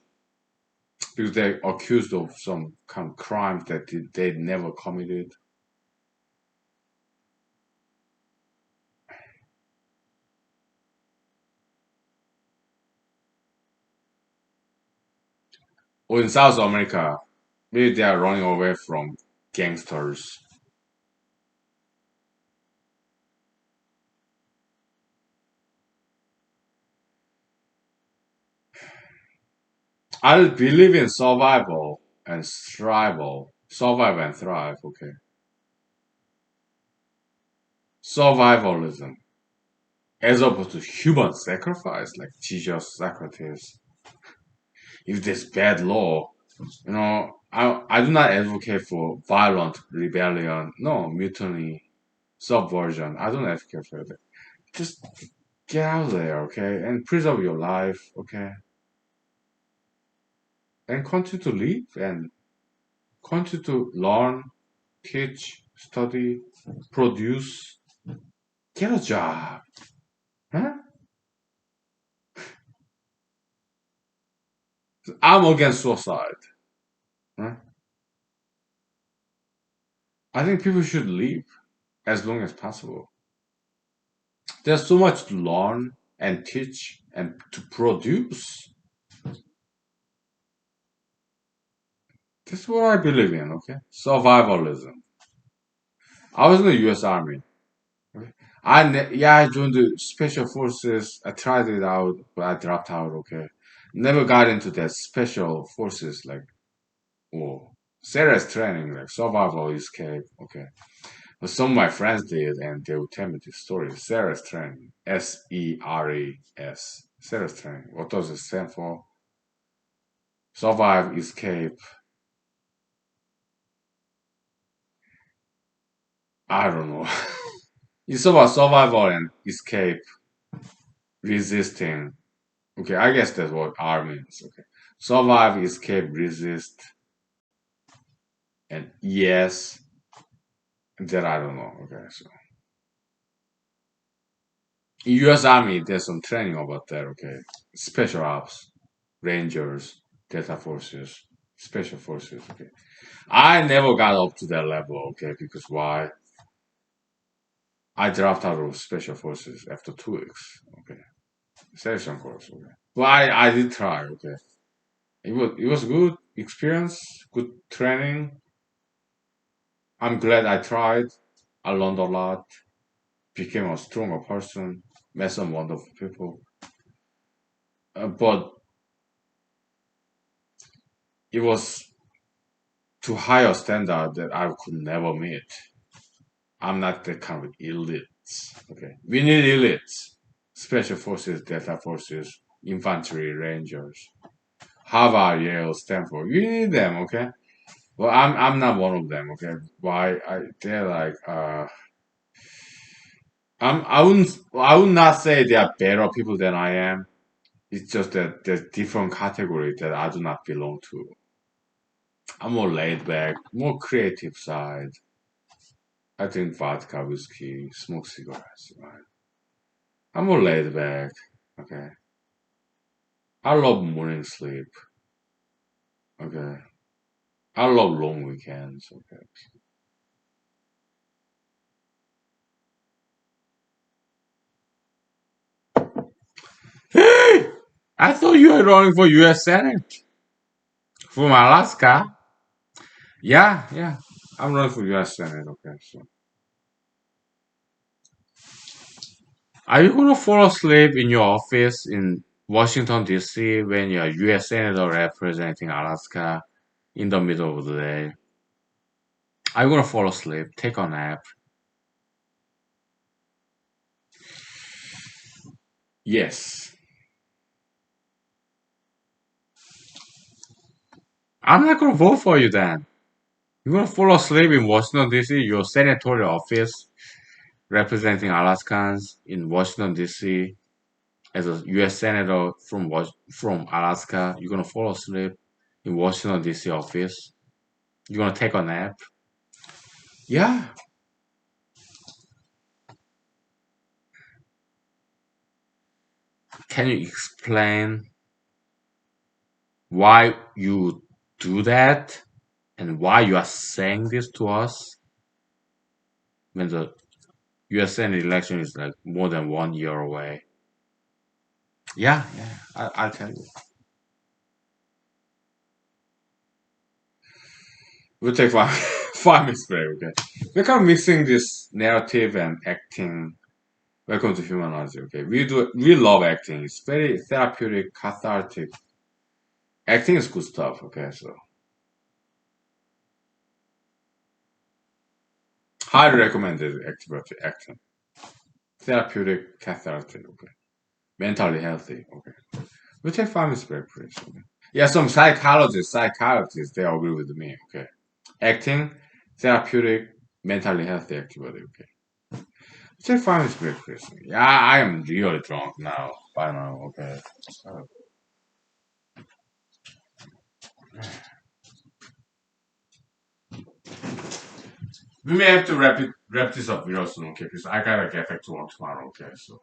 because they're accused of some kind of crimes that they never committed. Or in South America, maybe they are running away from gangsters. I believe in survival and thrival. Survive and thrive, okay. Survivalism. As opposed to human sacrifice, like Jesus, Socrates. If there's bad law, I do not advocate for violent rebellion, no, mutiny, subversion. I don't advocate for that. Just get out there, okay, and preserve your life, okay, and continue to live and continue to learn, teach, study, produce, get a job, huh? I'm against suicide, huh? I think people should live as long as possible. There's so much to learn and teach and to produce. That's what I believe in, okay? Survivalism. I was in the US Army. Okay? Yeah, I joined the special forces. I tried it out, but I dropped out, okay? Never got into that special forces like, oh, serious training, like survival escape, okay? But some of my friends did, and they would tell me this story. Serious training. SERES. Serious training. What does it stand for? Survive, escape. I don't know. It's about survival and escape, resisting. Okay, I guess that's what R means. Okay. Survive, escape, resist, and yes, that I don't know. Okay, so in US Army, there's some training about that. Okay, special ops, Rangers, Delta Forces, Special Forces. Okay, I never got up to that level. Okay, because why? I dropped out of special forces after 2 weeks. Okay, selection course. Okay, but I did try. Okay, it was good experience, good training. I'm glad I tried. I learned a lot, became a stronger person, met some wonderful people. But it was to higher standard that I could never meet. I'm not that kind of elite. Okay, we need elites, special forces, delta forces, infantry, rangers, Harvard, Yale, Stanford. We need them. Okay, well, I'm not one of them. Okay, why? They're like I would not say they are better people than I am. It's just that there's different category that I do not belong to. I'm more laid back, more creative side. I drink vodka, whiskey, smoke cigarettes. Right? I'm more laid back. Okay. I love morning sleep. Okay. I love long weekends. Okay. Hey, I thought you were running for U.S. Senate from Alaska. Yeah, yeah. I'm running for U.S. Senate. Okay. So, are you gonna fall asleep in your office in Washington D.C. when you're a U.S. Senator representing Alaska in the middle of the day? Are you gonna fall asleep? Take a nap? Yes. I'm not gonna vote for you then. You're gonna fall asleep in Washington D.C. Your senatorial office representing Alaskans in Washington D.C. as a U.S. senator from Alaska. You're gonna fall asleep in Washington D.C. office. You're gonna take a nap. Yeah. Can you explain why you do that and why you are saying this to us when the U.S. Senate election is like more than 1 year away? Yeah, yeah. I'll tell you. We'll take 5 minutes break, okay? We're kind of mixing this narrative and acting. Welcome to humanology, okay? We love acting. It's very therapeutic, cathartic. Acting is good stuff, okay? So highly recommended activity acting. Therapeutic, cathartic, okay? Mentally healthy, okay? We'll take 5 minutes break, please. Okay? Yeah, some psychologists, they agree with me, okay? Acting, therapeutic, mentally healthy activity, okay? Take 5 minutes break, please. Yeah, I am really drunk now. By now, okay. Uh, we may have to wrap this up real soon, okay? Because I gotta get back to work tomorrow, okay? So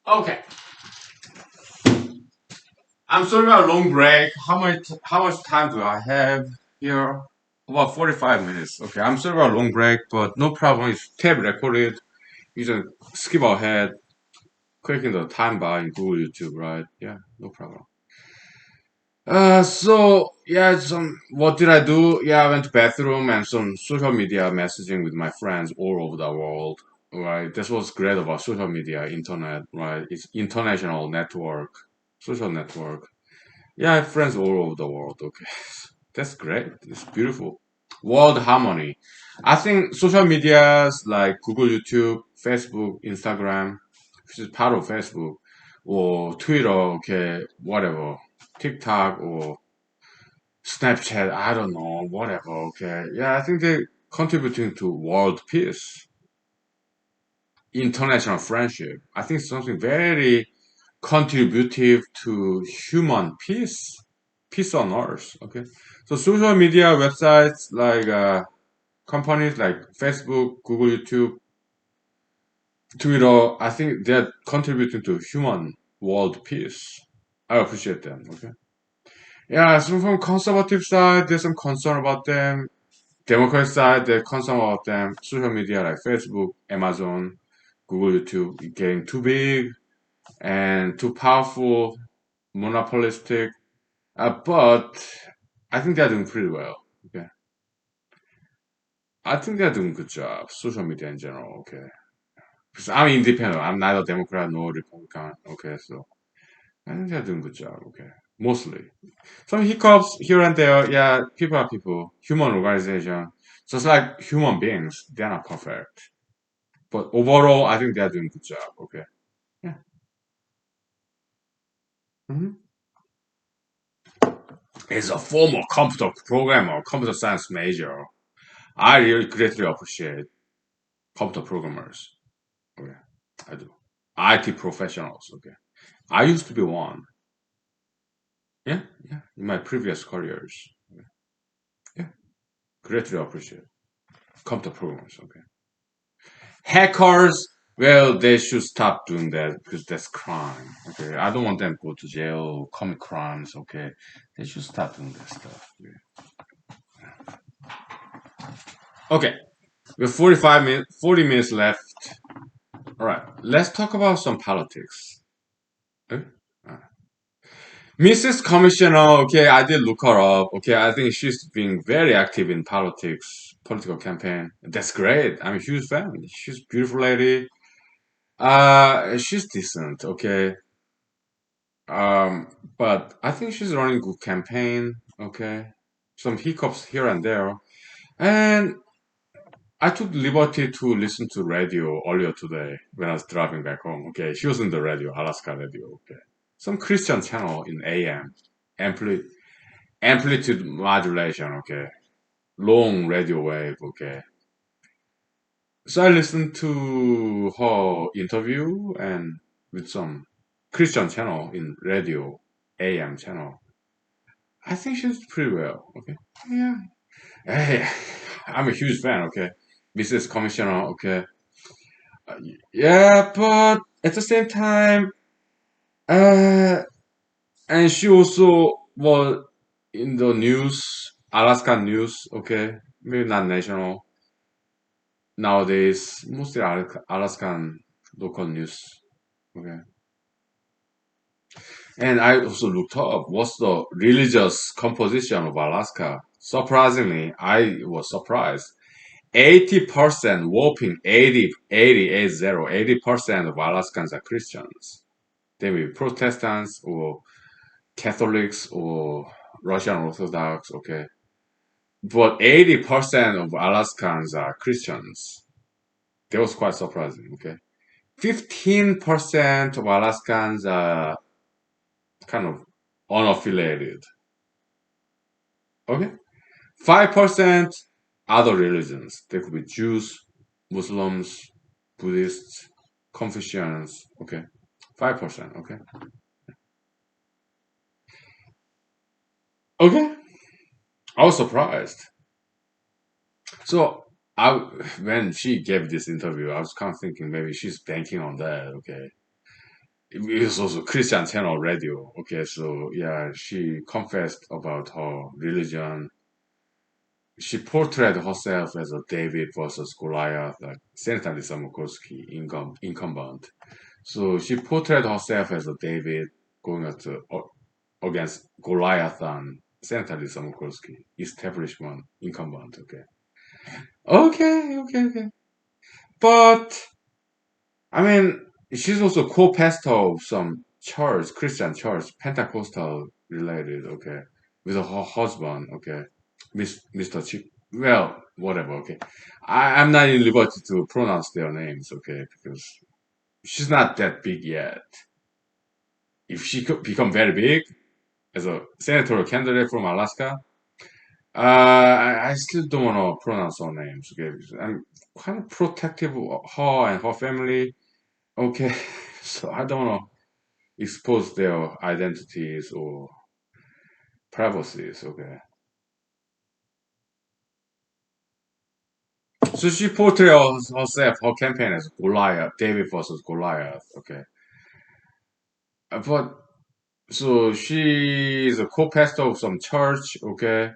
Okay, I'm sorry about a long break. How much time do I have here? About 45 minutes. Okay, I'm sorry about a long break, but no problem. It's tape recorded. You just skip ahead, clicking the time bar in Google YouTube, right? Yeah, no problem. So yeah, what did I do? Yeah, I went to bathroom and some social media messaging with my friends all over the world. Right, that's what's great about social media, internet, right? It's international network, social network. Yeah, I have friends all over the world. Okay, that's great. It's beautiful. World harmony. I think social medias like Google, YouTube, Facebook, Instagram, which is part of Facebook, or Twitter, okay, whatever, TikTok or Snapchat, I don't know, whatever, okay. Yeah, I think they're contributing to world peace, international friendship. I think something very contributive to human peace, peace on earth, okay. So social media websites like companies like Facebook, Google, YouTube, Twitter, I think they're contributing to human world peace. I appreciate them, okay. Yeah, so from conservative side, there's some concern about them. Democrat side, they're concerned about them. Social media like Facebook, Amazon, Google, YouTube getting too big and too powerful, monopolistic. But I think they're doing pretty well. Okay, I think they're doing a good job. Social media in general. Okay, because I'm independent. I'm neither Democrat nor Republican. Okay, so I think they're doing a good job. Okay, mostly. Some hiccups here and there. Yeah, people are people. Human organization, just like human beings, they're not perfect. But overall, I think they're doing a good job. Okay. Yeah. hmm As a former computer programmer, computer science major, I really greatly appreciate computer programmers. Okay. I do. IT professionals. Okay. I used to be one. Yeah. Yeah. In my previous careers. Okay. Yeah. Greatly appreciate computer programmers. Okay. Hackers, well, they should stop doing that because that's crime. Okay, I don't want them to go to jail, commit crimes. Okay, they should stop doing that stuff. Okay, we have 40 minutes left. All right, let's talk about some politics. Okay? Uh, Mrs. Commissioner, okay, I did look her up. Okay, I think she's being very active in politics, political campaign. That's great. I'm a huge fan. She's a beautiful lady. She's decent. Okay, Um, but I think she's running a good campaign. Okay, some hiccups here and there, and I took liberty to listen to radio earlier today when I was driving back home. Okay, she was in the radio, Alaska radio. Okay, some Christian channel in AM, ampli amplitude modulation. Okay, long radio wave. Okay, so I listened to her interview and with some Christian channel in radio, AM channel. I think she's pretty well. Okay. Yeah. Hey, I'm a huge fan. Okay. Mrs. Commissioner. Okay. Uh, yeah, but at the same time, uh, and she also was in the news, Alaska news. Okay. Maybe not national nowadays. Mostly Alaskan local news. Okay. And I also looked up what's the religious composition of Alaska. Surprisingly, I was surprised. 80%, whopping 80% of Alaskans are Christians. They may be Protestants or Catholics or Russian Orthodox, okay. But 80% of Alaskans are Christians. That was quite surprising, okay. 15% of Alaskans are kind of unaffiliated, okay. 5% other religions. They could be Jews, Muslims, Buddhists, Confucians. Okay, 5%. Okay, okay. I was surprised. So I, when she gave this interview, I was kind of thinking maybe she's banking on that. Okay, it was also Christian channel radio. Okay, so yeah, she confessed about her religion. She portrayed herself as a David versus Goliath, like Senator Lisa Murkowski, incumbent. So she portrayed herself as a David going against Goliath and Senator Lisa Murkowski, establishment incumbent. Okay. Okay, okay, okay. But I mean, she's also co-pastor of some church, Christian church, Pentecostal related. Okay, with her husband. Okay, Mr. Chip. Well, whatever. Okay, I'm not in liberty to pronounce their names. Okay, because she's not that big yet. If she could become very big as a senatorial candidate from Alaska, I still don't want to pronounce her names. Okay, because I'm kind of protective of her and her family. Okay, so I don't want to expose their identities or privacies. Okay, so she portrays herself, her campaign as Goliath, David versus Goliath. Okay, but so she is a co-pastor of some church. Okay,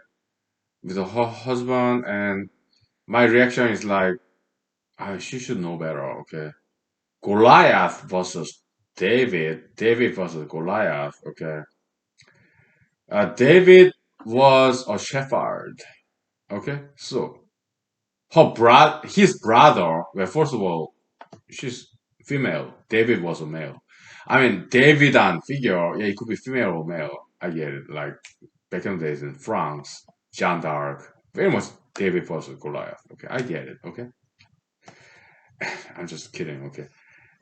with her husband, and my reaction is like, she should know better. Okay, Goliath versus David versus Goliath. Okay, David was a shepherd. Okay, so his brother. Well, first of all, she's female. David was a male. I mean, David and figure, yeah, it could be female or male. I get it. Like back in the days in France, Jeanne d'Arc, very much David versus Goliath. Okay, I get it. Okay, I'm just kidding. Okay.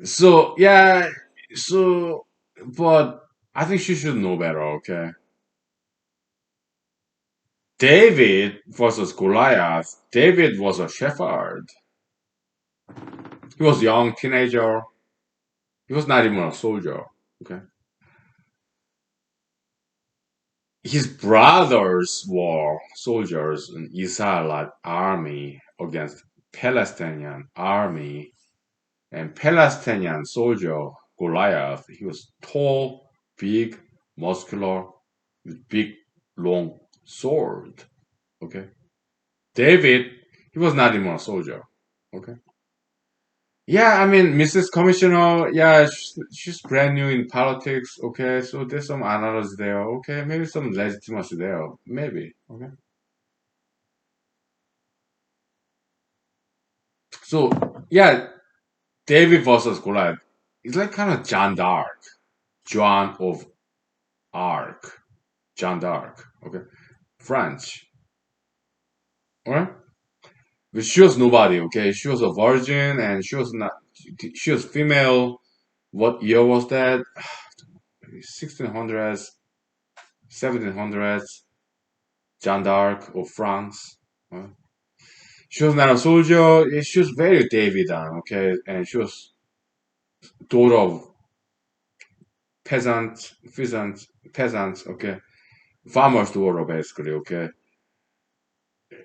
So yeah. So, but I think she should know better. Okay. David versus Goliath. David was a shepherd. He was young teenager. He was not even a soldier. Okay. His brothers were soldiers in Israelite army against Palestinian army, and Palestinian soldier Goliath. He was tall, big, muscular, with big, long sword. Okay. David, he was not even a soldier. Okay. Yeah, I mean, Mrs. Commissioner, yeah, she's brand new in politics. Okay, so there's some analysis there. Okay, maybe some legitimacy there. Maybe. Okay. So, yeah, David versus Goliath. It's like kind of John d'Arc. Joan of Arc. John d'Arc. Okay. French. Alright? But she was nobody, okay? She was a virgin and she was not, she was female. What year was that? 1600s, 1700s. Jeanne d'Arc of France. Uh, She was not a soldier. She was very Davidan, okay? And she was daughter of peasants, okay? Farmer's daughter, basically, okay?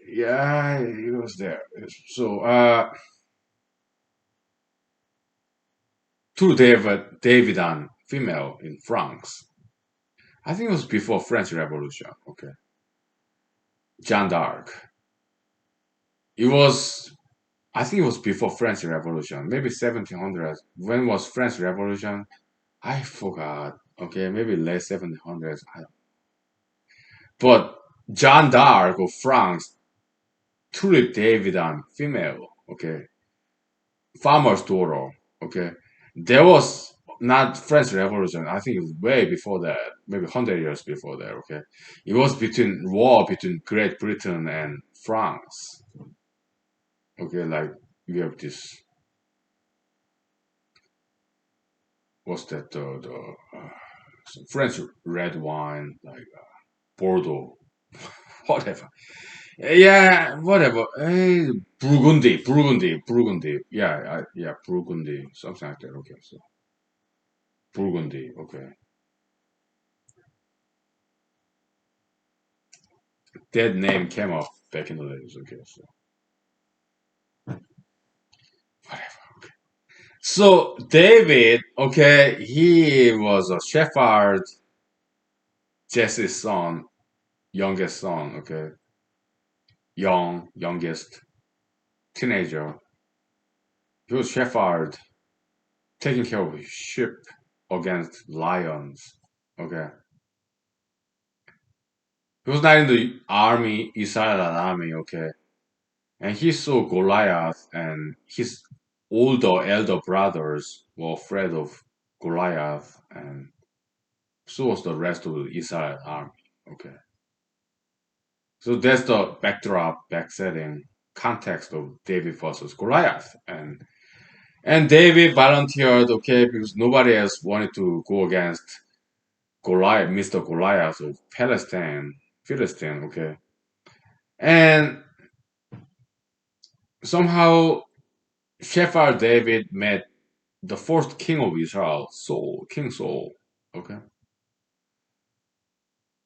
Yeah, he was there. So, two Davidan female in France. I think it was before French Revolution, okay? Jeanne d'Arc. It was, I think it was before French Revolution, maybe 1700s. When was French Revolution? I forgot. Okay, maybe late 1700s. But Jeanne d'Arc of France, truly Davidan female. Okay, farmer's daughter. Okay, there was not French Revolution. I think it was way before that, maybe 100 years before that. Okay, it was between war between Great Britain and France. Okay, like we have this. What's that? Some French red wine, like Bordeaux, whatever. Yeah, whatever. Burgundy. Yeah, Burgundy, something like that. Okay, so Burgundy. Okay, that name came up back in the days. Okay, so whatever. So David, okay, he was a shepherd, Jesse's son, youngest son. Okay, youngest teenager. He was shepherd, taking care of his sheep against lions. Okay, he was not in the army, Israel army. Okay, and he saw Goliath, and his older elder brothers were afraid of Goliath, and so was the rest of the Israel army. Okay, so that's the backdrop, backsetting, context of David versus Goliath, and David volunteered. Okay, because nobody else wanted to go against Goliath, Mr. Goliath of Philistine. Okay, and somehow Shepherd David met the first king of Israel, King Saul. Okay.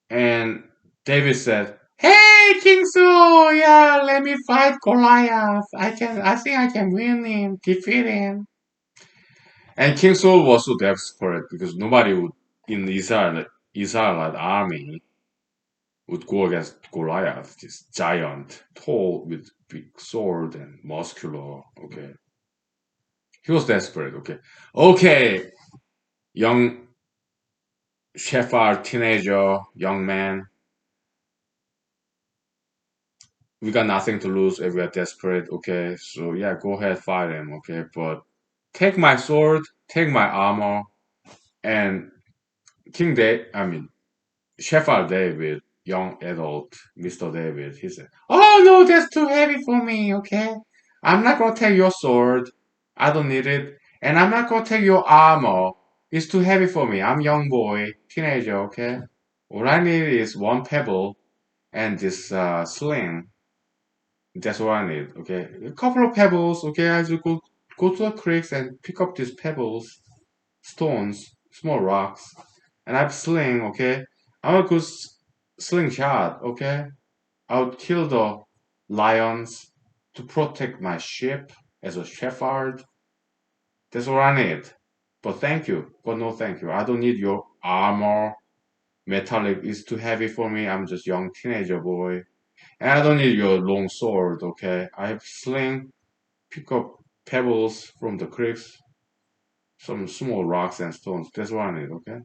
And David said, "Hey, King Saul, yeah, let me fight Goliath. I think I can win him, defeat him." And King Saul was so desperate because nobody would in the Israelite army would go against Goliath, this giant, tall with big sword and muscular. Okay. He was desperate. Okay. Okay, young shepherd, teenager, young man, we got nothing to lose if we are desperate. Okay, so yeah, go ahead, fight him. Okay, but take my sword, take my armor, and I mean, Shepherd David, young adult Mr. David, he said, "Oh no, that's too heavy for me. Okay, I'm not gonna take your sword. I don't need it. And I'm not gonna take your armor. It's too heavy for me. I'm young boy, teenager, okay? All I need is one pebble and this sling. That's what I need, okay? A couple of pebbles, okay? I just go to the creeks and pick up these pebbles, stones, small rocks, and I have sling, okay? I'm a good slingshot, okay? I would kill the lions to protect my ship as a shepherd. That's what I need. But thank you, but no thank you. I don't need your armor. Metallic is too heavy for me. I'm just young teenager boy. And I don't need your long sword, okay? I have sling, pick up pebbles from the creeks, some small rocks and stones. That's what I need, okay?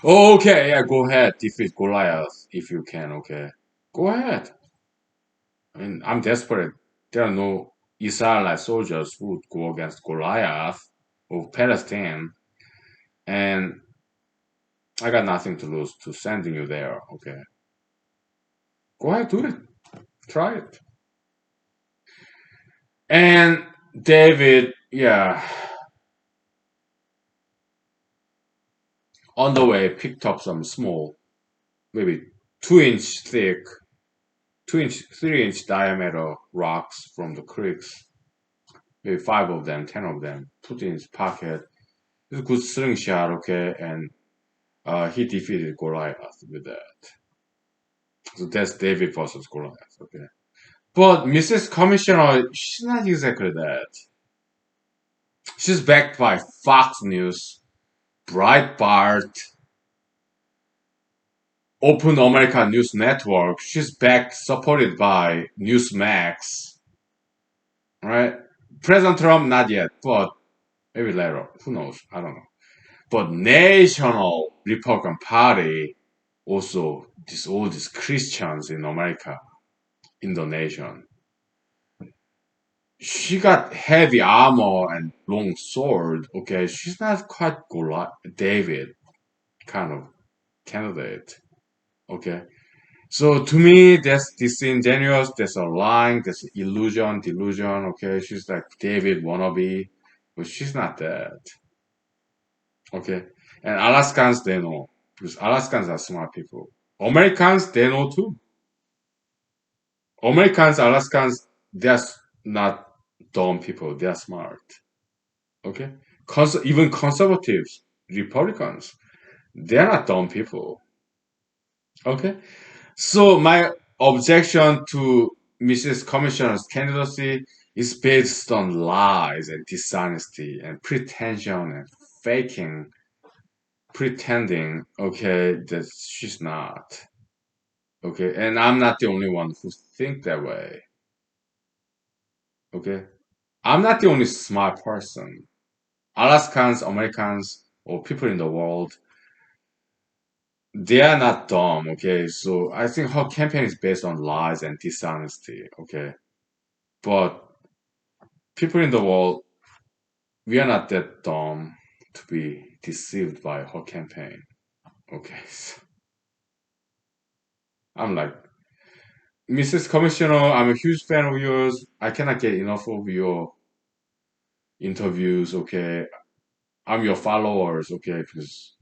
Okay, yeah, go ahead. Defeat Goliath if you can, okay? Go ahead. I mean, I'm desperate. There are no Israelite soldiers who would go against Goliath of Palestine, and I got nothing to lose to sending you there, okay? Go ahead, do it. Try it. And David, yeah, on the way picked up some small, maybe 2 inch thick, 2 inch, 3 inch diameter rocks from the creeks, maybe five of them, 10 of them, put in his pocket. It's a good slingshot, okay, and he defeated Goliath with that. So that's David versus Goliath, okay. But Mrs. Commissioner, she's not exactly that. She's backed by Fox News, Breitbart, Open America News Network. She's backed, supported by Newsmax, right? President Trump, not yet, but maybe later. Who knows? I don't know. But National Republican Party, also all these Christians in America, in the nation. She got heavy armor and long sword. Okay, she's not quite Goliath, David kind of candidate. Okay, so to me, that's disingenuous. That's a lie. That's illusion, delusion. Okay, she's like David wannabe, but she's not that. Okay, and Alaskans they know because Alaskans are smart people. Americans they know too. Americans, Alaskans, they're not dumb people. They're smart. Okay, even conservatives, Republicans, they're not dumb people. Okay, so my objection to Mrs. Commissioner's candidacy is based on lies and dishonesty and pretension and faking, pretending, okay, that she's not. Okay, and I'm not the only one who think that way. Okay, I'm not the only smart person. Alaskans, Americans, or people in the world, they are not dumb. Okay, so I think her campaign is based on lies and dishonesty. Okay, but people in the world, we are not that dumb to be deceived by her campaign. Okay, so I'm like, Mrs. Commissioner, I'm a huge fan of yours. I cannot get enough of your interviews. Okay, I'm your followers. Okay, because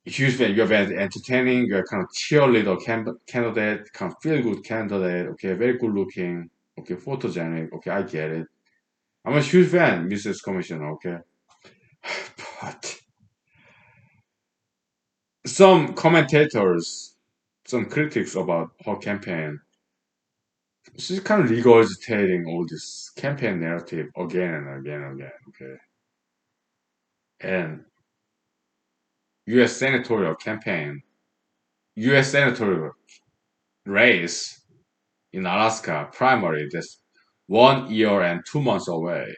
huge fan. You're very entertaining. You're kind of cheerleader candidate, kind of feel good candidate. Okay, very good looking. Okay, photogenic. Okay, I get it. I'm a huge fan, Mrs. Commissioner. Okay, but some commentators, some critics about her campaign, she's kind of regurgitating all this campaign narrative again and again and again. Okay, and U.S. senatorial campaign, U.S. senatorial race in Alaska primary that's 1 year and 2 months away.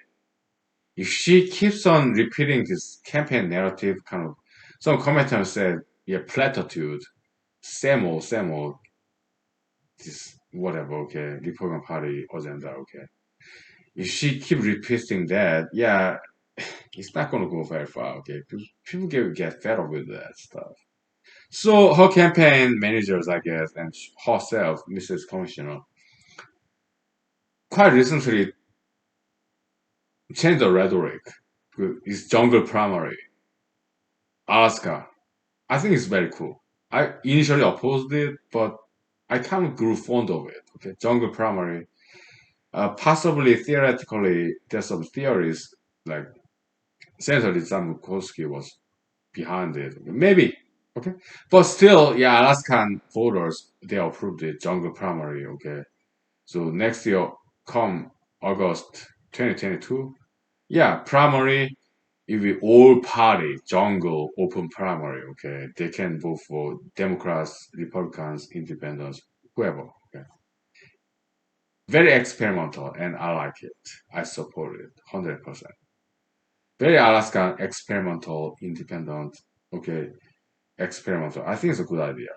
If she keeps on repeating this campaign narrative, kind of, some commentators said, yeah, platitude, same old, this whatever, okay, Republican Party agenda, okay. If she keep repeating that, yeah, it's not gonna go very far, okay. People get fed up with that stuff. So her campaign managers, I guess, and herself, Mrs. Commissioner, quite recently changed the rhetoric. It's jungle primary, Alaska. I think it's very cool. I initially opposed it, but I kind of grew fond of it. Okay, jungle primary. Possibly theoretically, there's some theories like Senator Zamkowski was behind it. Maybe. Okay. But still, yeah, Alaskan voters, they approved the jungle primary. Okay. So next year, come August 2022, yeah, primary, it will be all party, jungle, open primary. Okay. They can vote for Democrats, Republicans, Independents, whoever. Okay. Very experimental, and I like it. I support it 100%. Very Alaskan, experimental, independent. Okay, experimental. I think it's a good idea.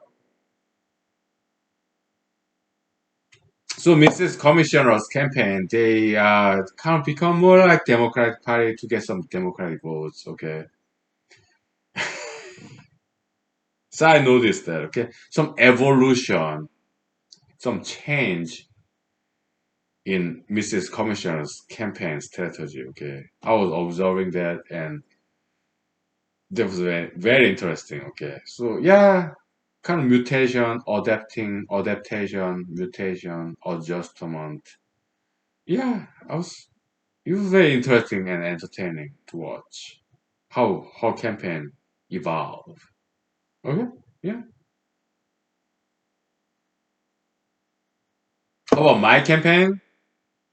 So Mrs. Commissioner's campaign, they kind of become more like Democratic Party to get some Democratic votes. Okay, so I noticed that. Okay, some evolution, some change in Mrs. Commissioner's campaign strategy. Okay, I was observing that, and that was very interesting. Okay, so yeah, kind of mutation, adaptation, mutation, adjustment. Yeah, it was very interesting and entertaining to watch how campaign evolve. Okay, yeah. How about my campaign?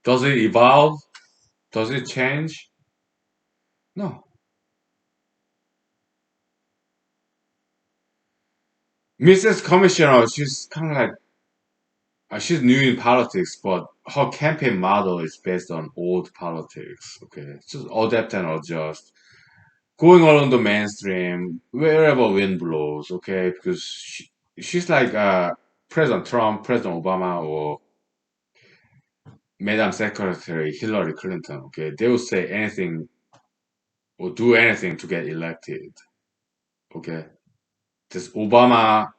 Does it evolve? Does it change? No. Mrs. Commissioner, she's kind of like she's new in politics, but her campaign model is based on old politics. Okay, just adapt and adjust, going along the mainstream wherever wind blows. Okay, because she's like President Trump, President Obama, or Madam Secretary Hillary Clinton. Okay, they will say anything or do anything to get elected. Okay, this Obama,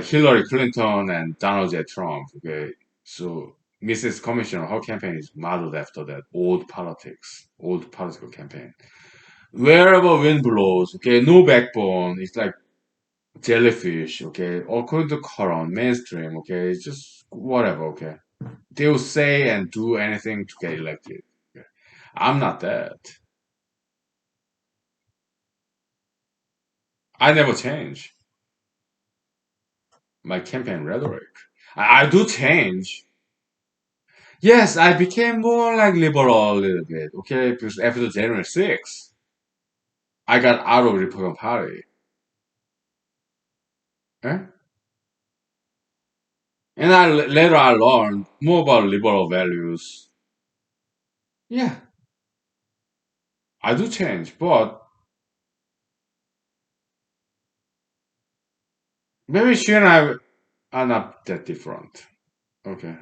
Hillary Clinton, and Donald J. Trump. Okay, so Mrs. Commissioner, her campaign is modeled after that old politics, old political campaign. Wherever wind blows, okay, no backbone. It's like jellyfish, okay, according to current mainstream, okay, it's just whatever, okay. They'll say and do anything to get elected. Okay. I'm not that. I never change my campaign rhetoric. I do change. Yes, I became more like liberal a little bit, okay, because after January 6th, I got out of Republican Party. Eh? And later I learned more about liberal values. Yeah, I do change, but maybe she and I are not that different. Okay.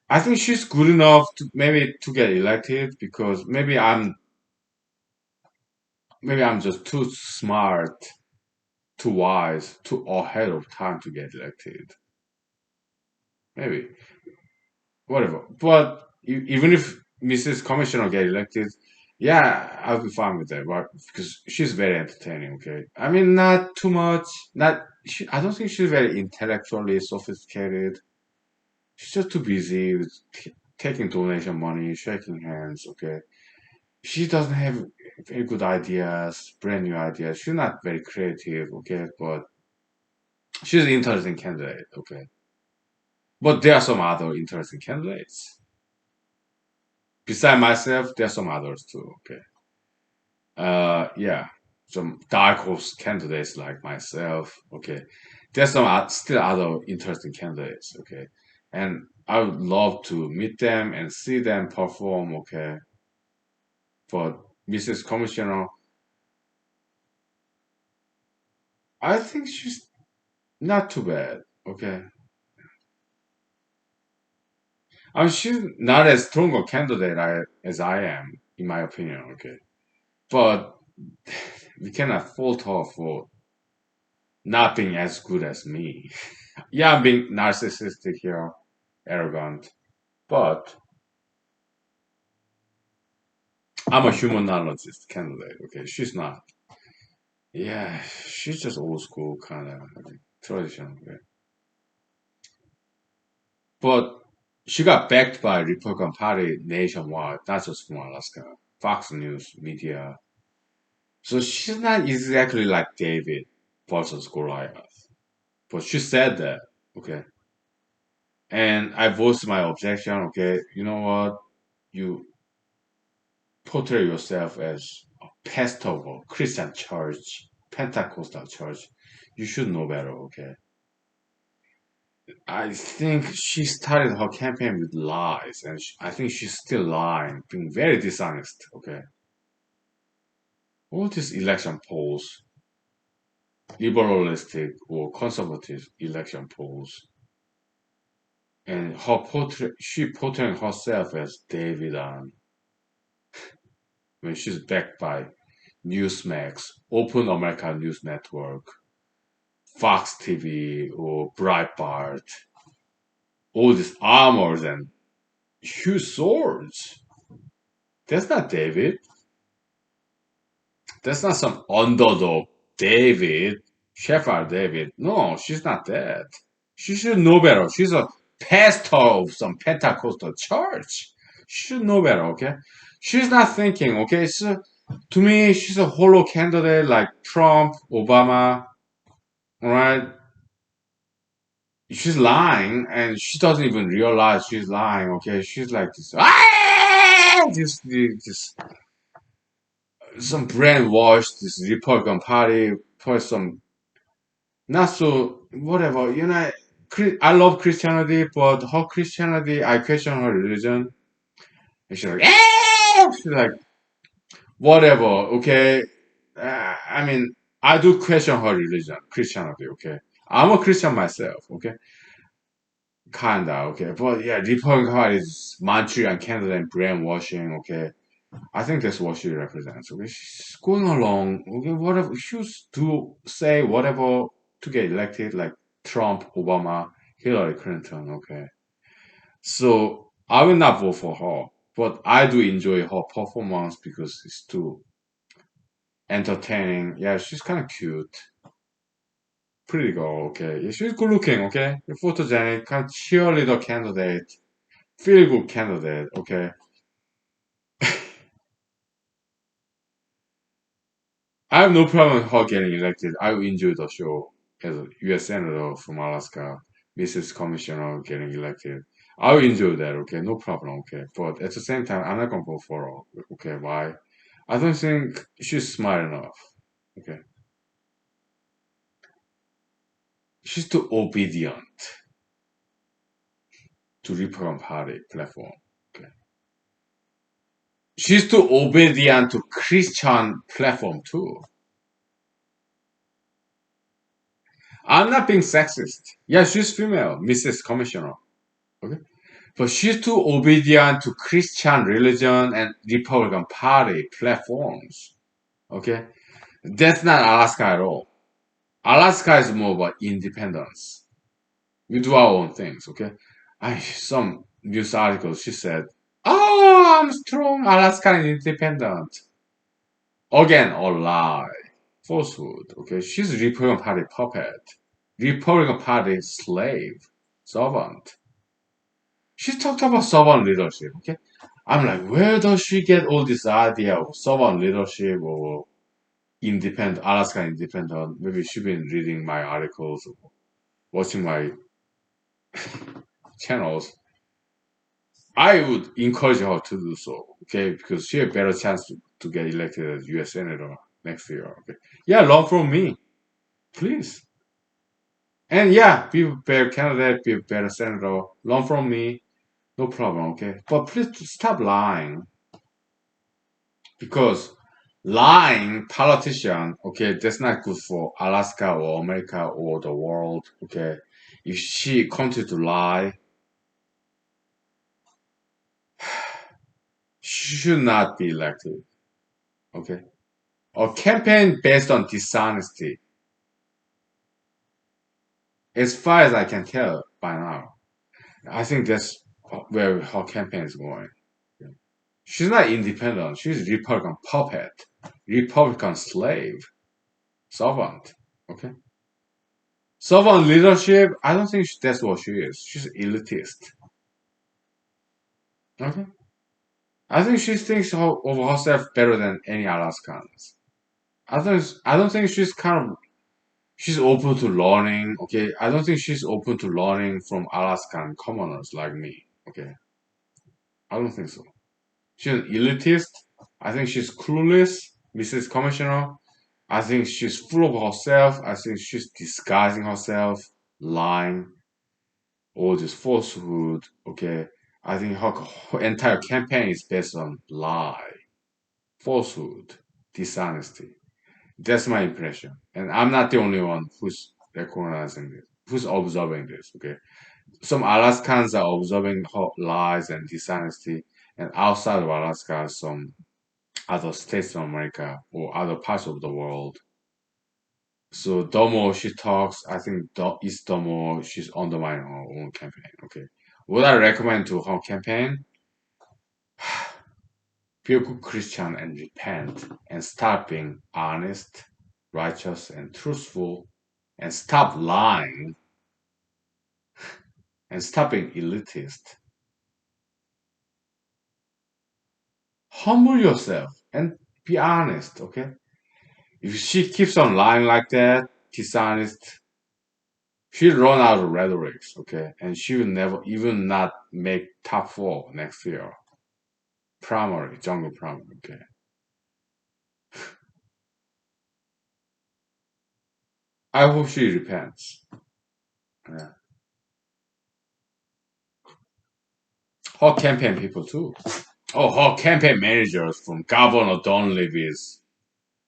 I think she's good enough to maybe to get elected because maybe I'm just too smart, too wise, too ahead of time to get elected. Maybe. Whatever. But even if Mrs. Commissioner get elected, yeah, I'll be fine with that. But because she's very entertaining, okay. I mean, not too much. Not. I don't think she's very intellectually sophisticated. She's just too busy with taking donation money, shaking hands. Okay, she doesn't have very good ideas, brand new ideas. She's not very creative. Okay, but she's an interesting candidate. Okay, but there are some other interesting candidates. Beside myself, there are some others too. Okay, yeah, some dark horse candidates like myself. Okay, there's some still other interesting candidates. Okay, and I would love to meet them and see them perform. Okay, but Mrs. Commissioner, I think she's not too bad. Okay, I mean she's not as strong a candidate as I am, in my opinion. Okay, but we cannot fault her for not being as good as me. Yeah, I'm being narcissistic here. arrogant. But I'm a humanologist candidate. Okay, she's not. Yeah, she's just old school kind of tradition. Okay. But she got backed by Republican Party nationwide, not just from Alaska. Fox News, media. So she's not exactly like David versus Goliath. But she said that. Okay. And I voiced my objection. Okay. You know what? You portray yourself as a pastor of a Christian church, Pentecostal church. You should know better. Okay. I think she started her campaign with lies, and I think she's still lying, being very dishonest. Okay, all these election polls, liberalistic or conservative election polls, and she portraying herself as David on when she's backed by Newsmax, Open America News Network, Fox TV, or Breitbart, all these armors and huge swords. That's not David. That's not some underdog David, Shepherd David. No, she's not that. She should know better. She's a pastor of some Pentecostal church. She should know better, okay? She's not thinking, okay? So, to me, she's a hollow candidate like Trump, Obama, right? She's lying and she doesn't even realize she's lying, okay? She's like this, this some brainwashed, this Republican Party, put some not so whatever. I love Christianity, but her Christianity, I question her religion. And she's like, she's like, whatever, okay. I mean, I do question her religion, Christianity, okay. I'm a Christian myself, okay, kinda, okay. But yeah, Republican Party is Manchurian candidate and brainwashing, okay. I think that's what she represents. Okay, she's going along. Okay, whatever she was to say, whatever to get elected, like Trump, Obama, Hillary Clinton. Okay, so I will not vote for her, but I do enjoy her performance because it's too entertaining. Yeah, she's kind of cute, pretty girl. Okay, yeah, she's good looking. Okay, photogenic, kind of cheerleader candidate, feel good candidate. Okay, I have no problem with her getting elected. I will enjoy the show as a U.S. Senator from Alaska, Mrs. Commissioner getting elected. I will enjoy that, okay? No problem, okay? But at the same time, I'm not gonna vote for her, okay? Why? I don't think she's smart enough, okay? She's too obedient to Republican Party platform, okay? She's too obedient to Christian platform too. I'm not being sexist. Yeah, she's female, Mrs. Commissioner, okay? But she's too obedient to Christian religion and Republican Party platforms. Okay? That's not Alaska at all. Alaska is more about independence. We do our own things, okay? Some news articles, she said, oh, I'm strong, Alaska is independent. Again, a lie. Falsehood, okay? She's a Republican Party puppet. Republican Party slave. Servant. She talked about servant leadership, okay? I'm like, where does she get all this idea of servant leadership or independent, Alaska independent? Maybe she been reading my articles or watching my channels. I would encourage her to do so, okay? Because she had better chance to get elected as U.S. Senator next year, okay? Yeah, learn from me, please. And yeah, be a better candidate, be a better senator. Learn from me, no problem, okay? But please stop lying. Because lying politician, okay, that's not good for Alaska or America or the world, okay. If she continues to lie, she should not be elected, okay. A campaign based on dishonesty, as far as I can tell by now, I think that's where her campaign is going. She's not independent. She's Republican puppet, Republican slave, servant. Okay, servant leadership. I don't think that's what she is. She's elitist. Okay, I think she thinks of herself better than any Alaskans. I don't think she's kind of she's open to learning. Okay, I don't think she's open to learning from Alaskan commoners like me. Okay, I don't think so. She's an elitist. I think she's clueless, Mrs. Commissioner. I think she's full of herself. I think she's disguising herself, lying, all this falsehood. Okay, I think her entire campaign is based on lie, falsehood, dishonesty. That's my impression, and I'm not the only one who's recognizing this, who's observing this. Okay, some Alaskans are observing her lies and dishonesty, and outside of Alaska, some other states of America or other parts of the world. So the more she talks, I think the more she's undermining her own campaign. Okay. What I recommend to her campaign, be a good Christian and repent and start being honest, righteous, and truthful, and stop lying and stop being elitist. Humble yourself and be honest. Okay. If she keeps on lying like that, dishonest, she'll run out of rhetorics, okay? And she will never even not make top four next year. Primary, jungle primary, okay? I hope she repents. Yeah. Her campaign people too. Oh, her campaign managers from Governor Dunleavy's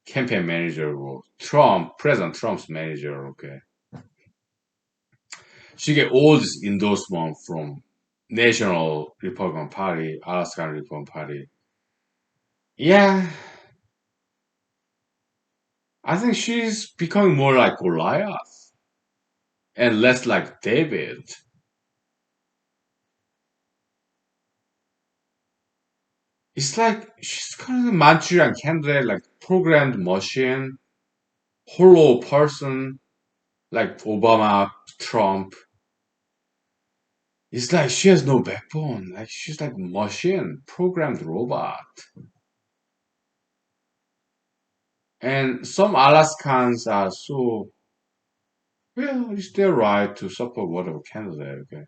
campaign manager, Trump, President Trump's manager, okay? She get all this endorsement from National Republican Party, Alaskan Republican Party. Yeah, I think she's becoming more like Goliath and less like David. It's like she's kind of a Manchurian candidate, like programmed machine, hollow person, like Obama, Trump. It's like she has no backbone. Like she's like machine, programmed robot. And some Alaskans are so, well, it's their right to support whatever candidate, okay?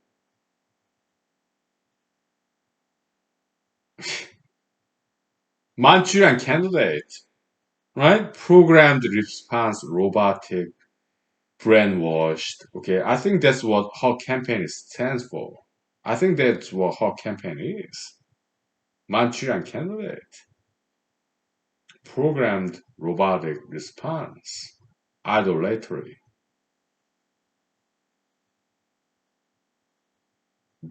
Manchurian candidate, right? Programmed response, robotic, brainwashed. Okay, I think that's what her campaign stands for. I think that's what her campaign is. Manchurian candidate, programmed robotic response, idolatry.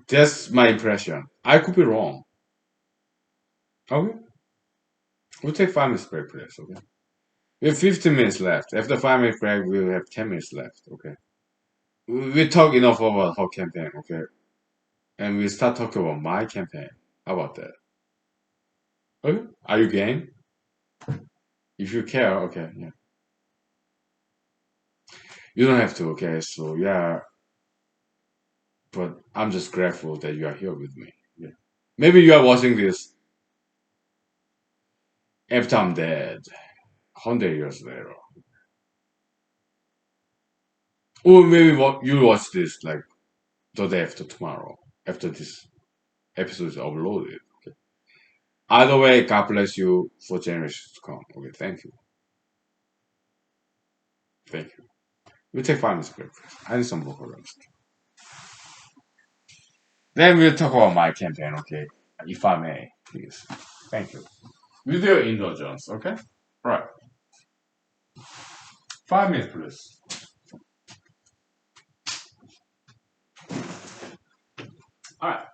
That's my impression. I could be wrong. Okay, we'll take 5 minutes break, please. Okay, we have 15 minutes left. After 5 minutes break, we'll have 10 minutes left. Okay, we talk enough about her campaign. Okay, and we start talking about my campaign. How about that? Okay, are you game? If you care, okay, yeah. You don't have to, okay? So yeah, but I'm just grateful that you are here with me. Yeah. Maybe you are watching this after I'm dead, 100 years later, or maybe what you watch this like the day after tomorrow, after this episode is uploaded. Okay. Either way, God bless you for generations to come. Okay, thank you. We'll take 5 minutes break. I need some local rest. Then we'll talk about my campaign. Okay, if I may, please. Thank you. With your indulgence, okay? Right. 5 minutes, please. All right.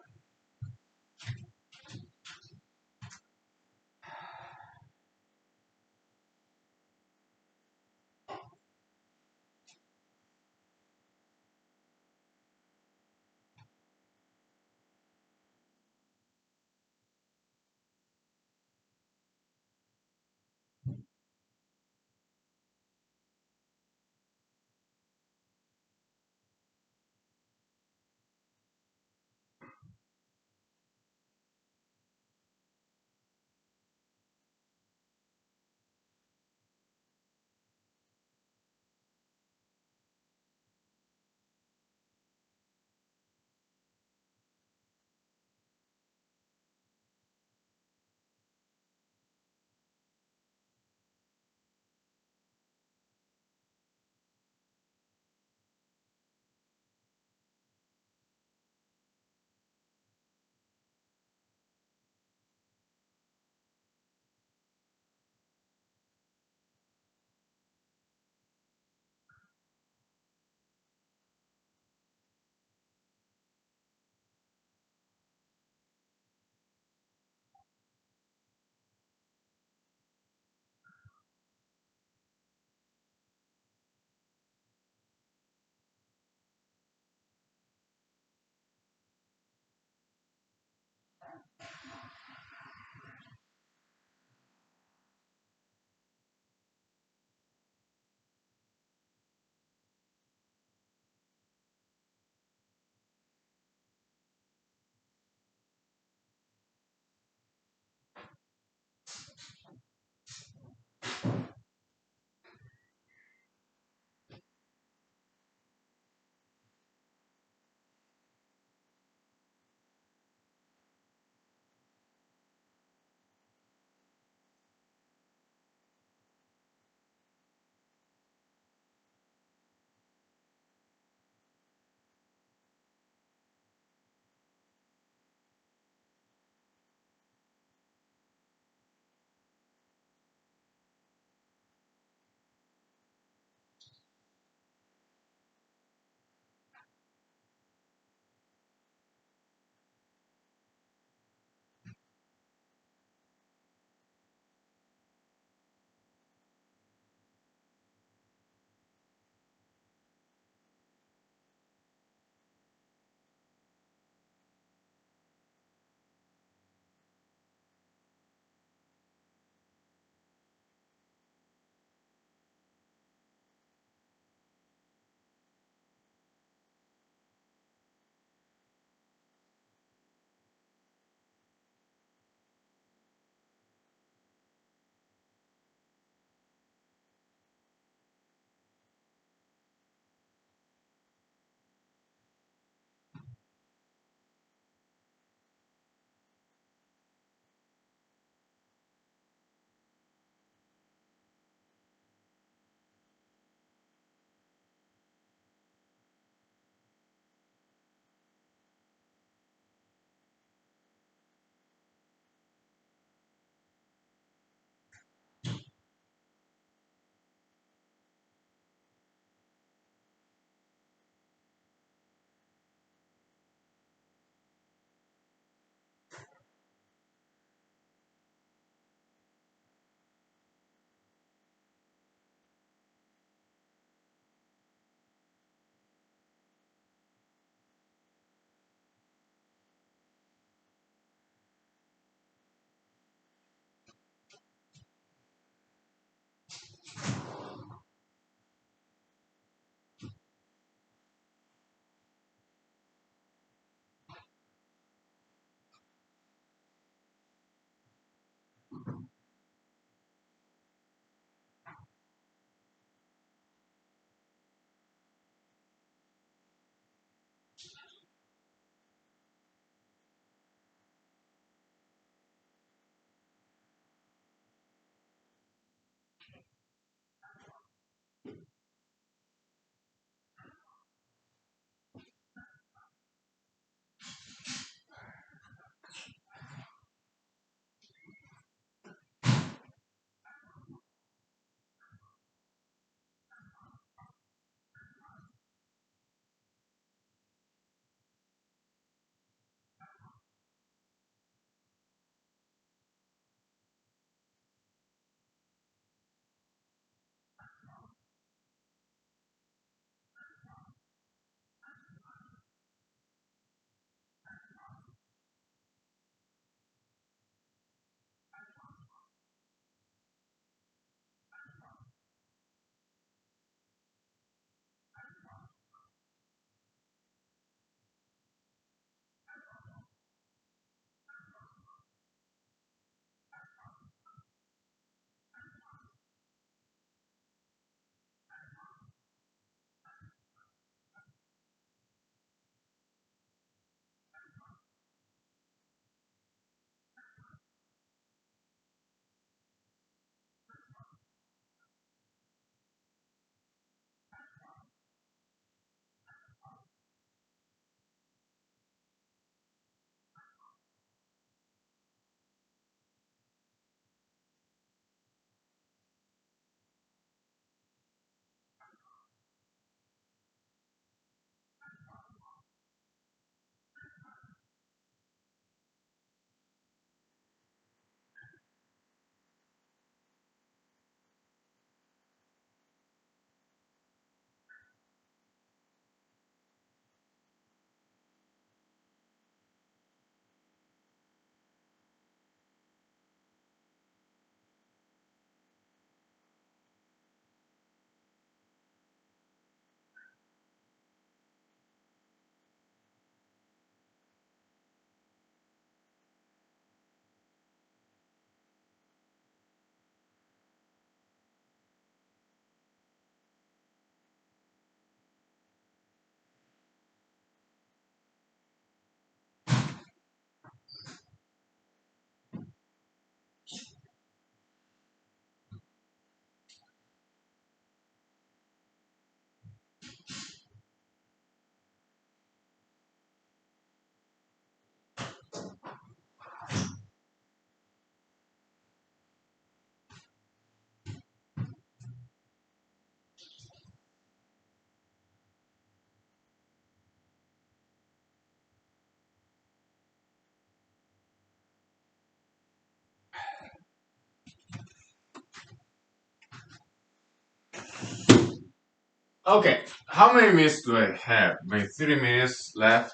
Okay, how many minutes do I have? Maybe 3 minutes left.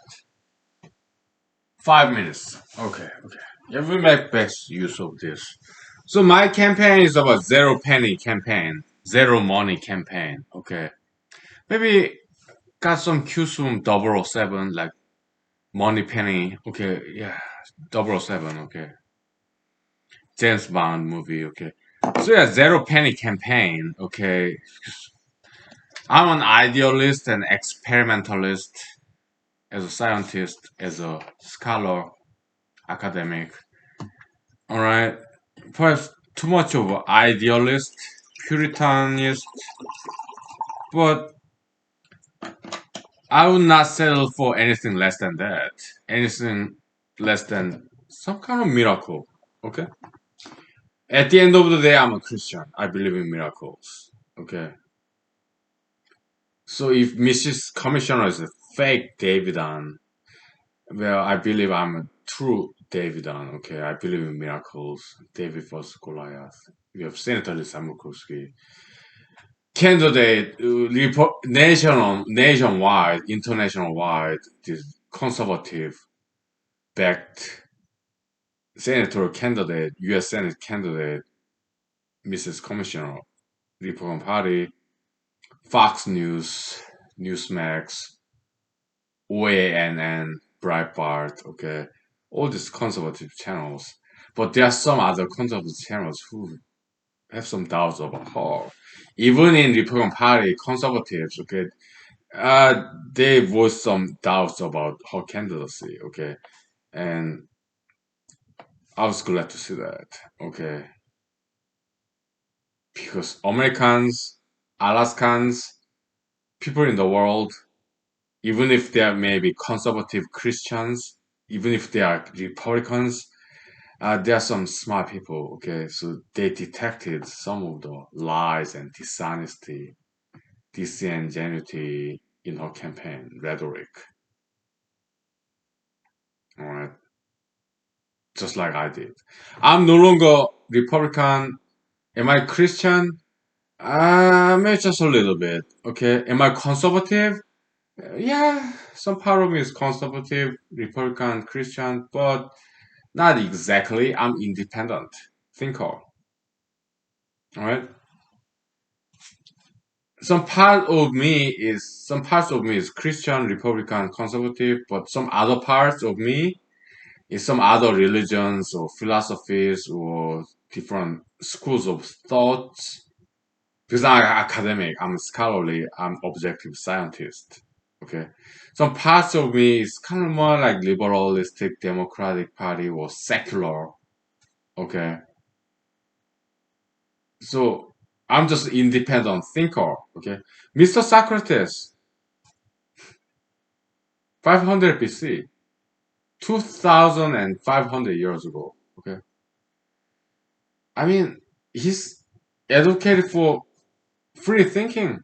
5 minutes. Okay. Yeah, we make best use of this. So my campaign is about zero penny campaign, zero money campaign. Okay, maybe got some cues from 007, like money penny. Okay, yeah, 007. Okay, James Bond movie. Okay, so yeah, zero penny campaign. Okay, I'm an idealist and experimentalist as a scientist, as a scholar, academic. All right, perhaps too much of an idealist, puritanist, but I would not settle for anything less than that. Anything less than some kind of miracle. Okay? At the end of the day, I'm a Christian. I believe in miracles. Okay? So if Mrs. Commissioner is a fake Davidan, well, I believe I'm a true Davidan. Okay? I believe in miracles. David vs. Goliath. We have Senator Samukurski. Candidate, nationwide, international wide, this conservative backed senator candidate, U.S. Senate candidate, Mrs. Commissioner, Republican Party, Fox News, Newsmax, OANN, Breitbart, okay, all these conservative channels. But there are some other conservative channels who have some doubts about her. Even in Republican Party, conservatives, okay, they voiced some doubts about her candidacy, okay, and I was glad to see that, okay, because Americans, Alaskans, people in the world, even if they are maybe conservative Christians, even if they are Republicans, there are some smart people, okay, so they detected some of the lies and dishonesty, disingenuity in her campaign rhetoric, all right, just like I did. I'm no longer Republican. Am I Christian? Maybe just a little bit. Okay. Am I conservative? Yeah, some part of me is conservative, Republican, Christian, but not exactly. I'm independent thinker. All right. Some parts of me is Christian, Republican, conservative, but some other parts of me is some other religions or philosophies or different schools of thoughts. Because I'm academic, I'm scholarly, I'm objective scientist. Okay. Some parts of me is kind of more like liberalistic democratic party or secular. Okay. So I'm just independent thinker. Okay. Mr. Socrates, 500 BC, 2,500 years ago. Okay. I mean, he's advocated for free thinking,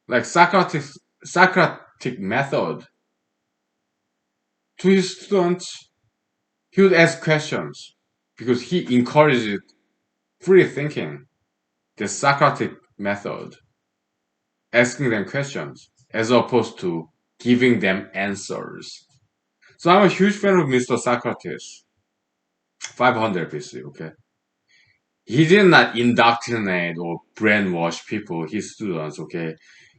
like Socratic method to his students. He would ask questions because he encouraged free thinking, the Socratic method, asking them questions as opposed to giving them answers. So I'm a huge fan of Mr. Socrates, 500 BC, okay? He did not indoctrinate or brainwash people, his students, okay?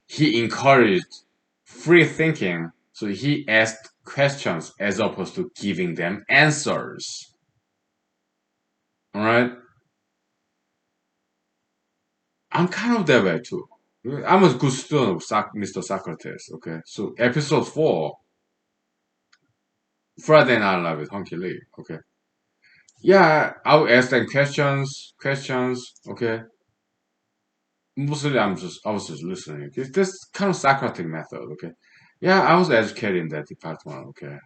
He encouraged free thinking, so he asked questions as opposed to giving them answers. Alright? I'm kind of that way too. I'm a good student of Mr. Socrates. Okay, so episode 4, Friday Night Live with Honky Lee. Okay, yeah, I'll ask them questions. Okay, mostly I was just listening. It's this kind of Socratic method. Okay, yeah, I was educated in that department. Okay,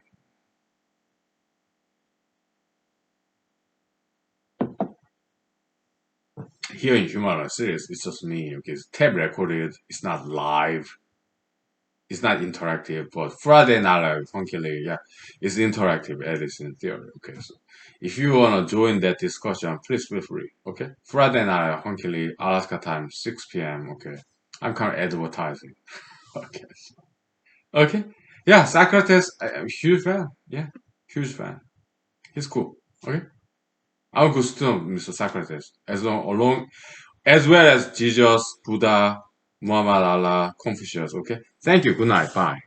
here in human series, it's just me. Okay, it's tape recorded. It's not live. It's not interactive, but Friday Night Live, Funkily, yeah, it's interactive, at least in theory. Okay, so if you wanna join that discussion, please feel free. Okay, Friday Night Live, Funkily, Alaska time, 6 p.m. Okay, I'm kind of advertising. Okay. Okay. Yeah, Socrates, I'm a huge fan. Yeah, huge fan. He's cool. Okay. I'm a good student of Mr. Socrates, as well as Jesus, Buddha, Muhammad Allah, Confucius. Okay. Thank you. Good night. Bye.